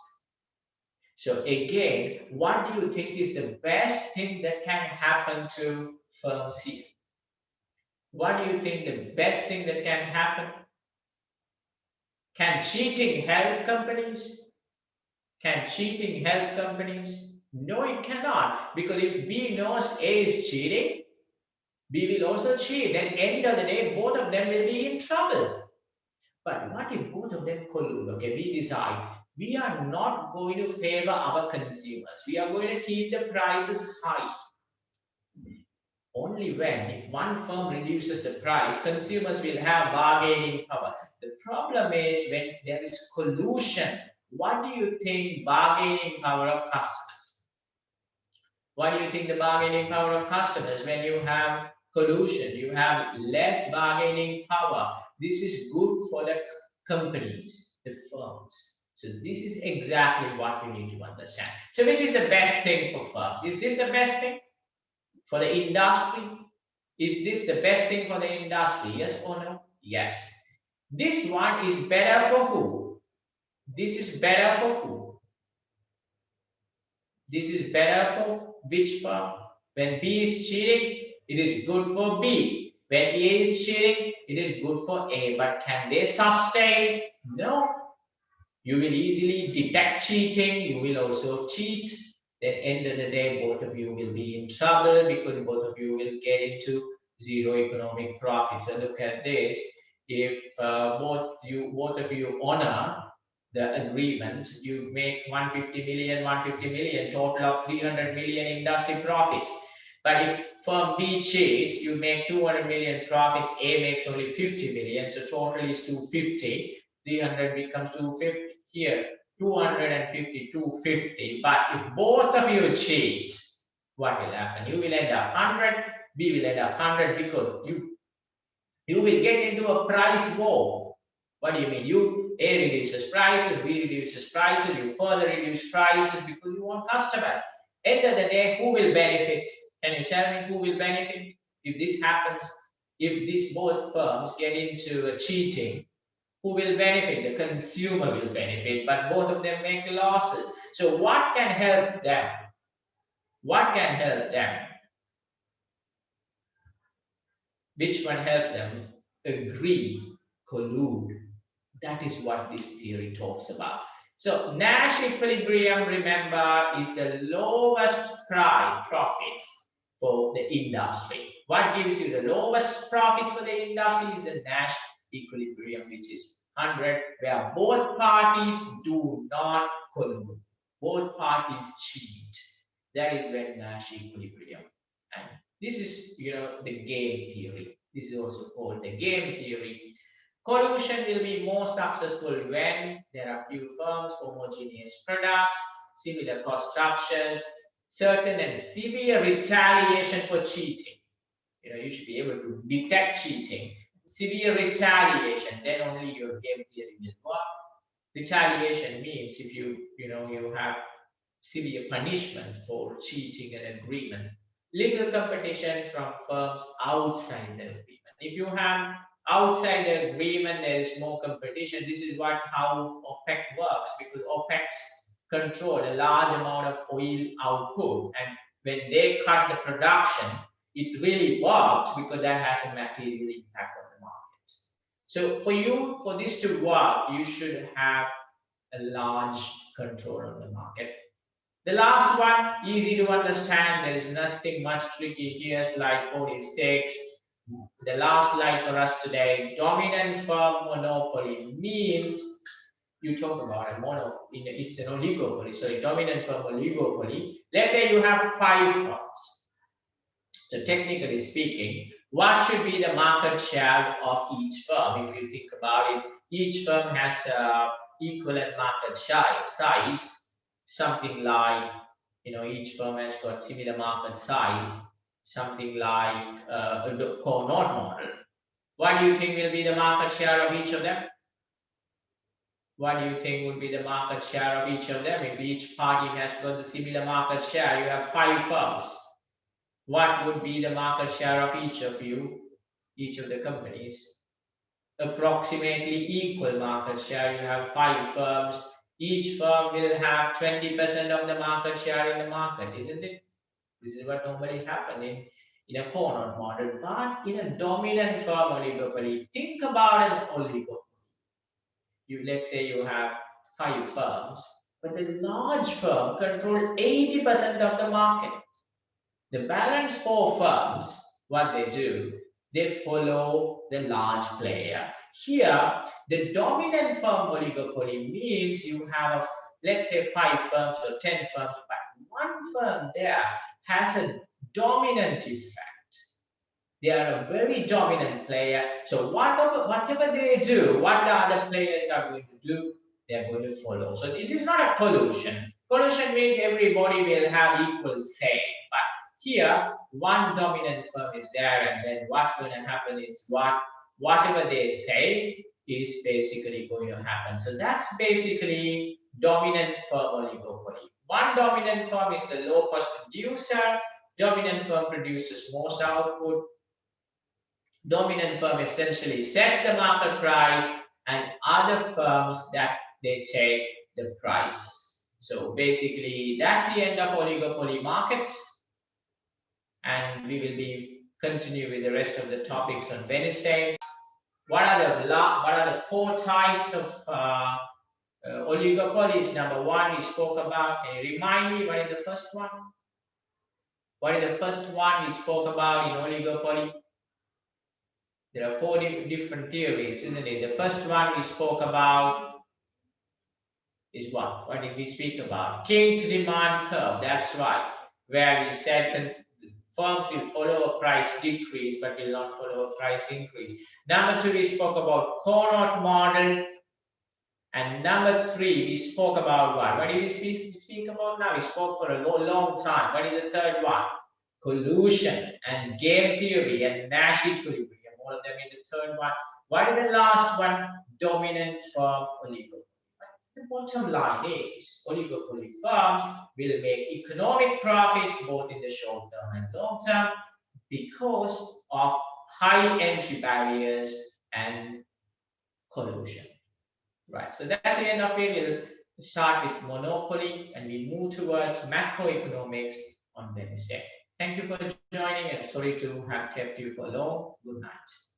S1: So again, what do you think is the best thing that can happen to firms here? What do you think the best thing that can happen? Can cheating help companies? Can cheating help companies? No, it cannot. Because if B knows A is cheating, B will also cheat. Then end of the day, both of them will be in trouble. But what if both of them collude? Okay, we decide we are not going to favor our consumers. We are going to keep the prices high. Only when, if one firm reduces the price, consumers will have bargaining power. The problem is when there is collusion. What do you think bargaining power of customers? What do you think the bargaining power of customers when you have collusion? You have less bargaining power. This is good for the companies, the firms. So this is exactly what we need to understand. So which is the best thing for firms? Is this the best thing for the industry? Is this the best thing for the industry? Yes or no? Yes. This one is better for who? This is better for who? This is better for which firm? When B is cheating, it is good for B. When A is cheating, it is good for A. But can they sustain? No. You will easily detect cheating. You will also cheat. Then end of the day, both of you will be in trouble because both of you will get into zero economic profits. So look at this. If both of you honor the agreement, you make 150 million, total of 300 million industry profits. But if firm B cheats, you make 200 million profits, A makes only 50 million, so total is 250, 300 becomes 250, here 250, 250. But if both of you cheat, what will happen? You will end up 100, B will end up 100, because you will get into a price war. What do you mean? A reduces prices, B reduces prices, you further reduce prices because you want customers. End of the day, who will benefit? Can you tell me who will benefit if this happens? If these both firms get into cheating, who will benefit? The consumer will benefit, but both of them make losses. So what can help them? What can help them? Which one help them? Agree, collude. That is what this theory talks about. So Nash equilibrium, remember, is the lowest profits for the industry. What gives you the lowest profits for the industry is the Nash equilibrium, which is 100, where both parties do not collude. Both parties cheat. That is when Nash equilibrium. And this is, the game theory. This is also called the game theory. Collusion will be more successful when there are few firms, homogeneous products, similar cost structures, certain and severe retaliation for cheating. You should be able to detect cheating, severe retaliation, then only your game theory will work. Retaliation means if you have severe punishment for cheating an agreement, little competition from firms outside the agreement. If you have outside the agreement, there is more competition. This is how OPEC works, because OPEC control a large amount of oil output, and when they cut the production, it really works because that has a material impact on the market. So for this to work, you should have a large control on the market. The last one, easy to understand. There is nothing much tricky here. Slide 46. The last slide for us today. Dominant firm monopoly means you talk about it's an oligopoly. Sorry, dominant firm oligopoly. Let's say you have 5 firms. So technically speaking, what should be the market share of each firm? If you think about it, each firm has equivalent market size. Something like, each firm has got similar market size, something like a Cohort model. What do you think will be the market share of each of them? What do you think would be the market share of each of them? If each party has got the similar market share, you have 5 firms. What would be the market share of each of the companies? Approximately equal market share. You have 5 firms. Each firm will have 20% of the market share in the market, isn't it? This is what normally happens in a Cohort model. But in a dominant firm oligopoly, think about an oligopoly. Let's say you have 5 firms, but the large firm control 80% of the market. The balance 4 firms, what they do, they follow the large player. Here, the dominant firm oligopoly means you have, let's say, 5 firms or 10 firms, but one firm there has a dominant effect. They are a very dominant player. So whatever they do, what the other players are going to do, they are going to follow. So it is not a collusion. Collusion means everybody will have equal say. But here, one dominant firm is there, and then what's going to happen is whatever they say is basically going to happen. So that's basically dominant firm oligopoly. One dominant firm is the low-cost producer. Dominant firm produces most output. Dominant firm essentially sets the market price, and other firms that they take the prices. So basically, that's the end of oligopoly markets, and we will be continue with the rest of the topics on Wednesday. What are the 4 types of oligopolies? Number 1 we spoke about. Can you remind me what is the first one? What is the first one we spoke about in oligopoly? There are 4 different theories, isn't it? The first one we spoke about is what? What did we speak about? Kinked demand curve. That's right. Where we said that firms will follow a price decrease but will not follow a price increase. Number 2, we spoke about Cohort model. And number 3, we spoke about what? What did we speak about now? We spoke for a long time. What is the third one? Collusion and game theory and Nash equilibrium. All of them in the third one. What is the last one? Dominance from oligopoly. The bottom line is oligopoly firms will make economic profits both in the short term and long term because of high entry barriers and collusion. Right, so that's the end of it. We'll start with monopoly and we move towards macroeconomics on Wednesday. Thank you for joining and sorry to have kept you for long. Good night.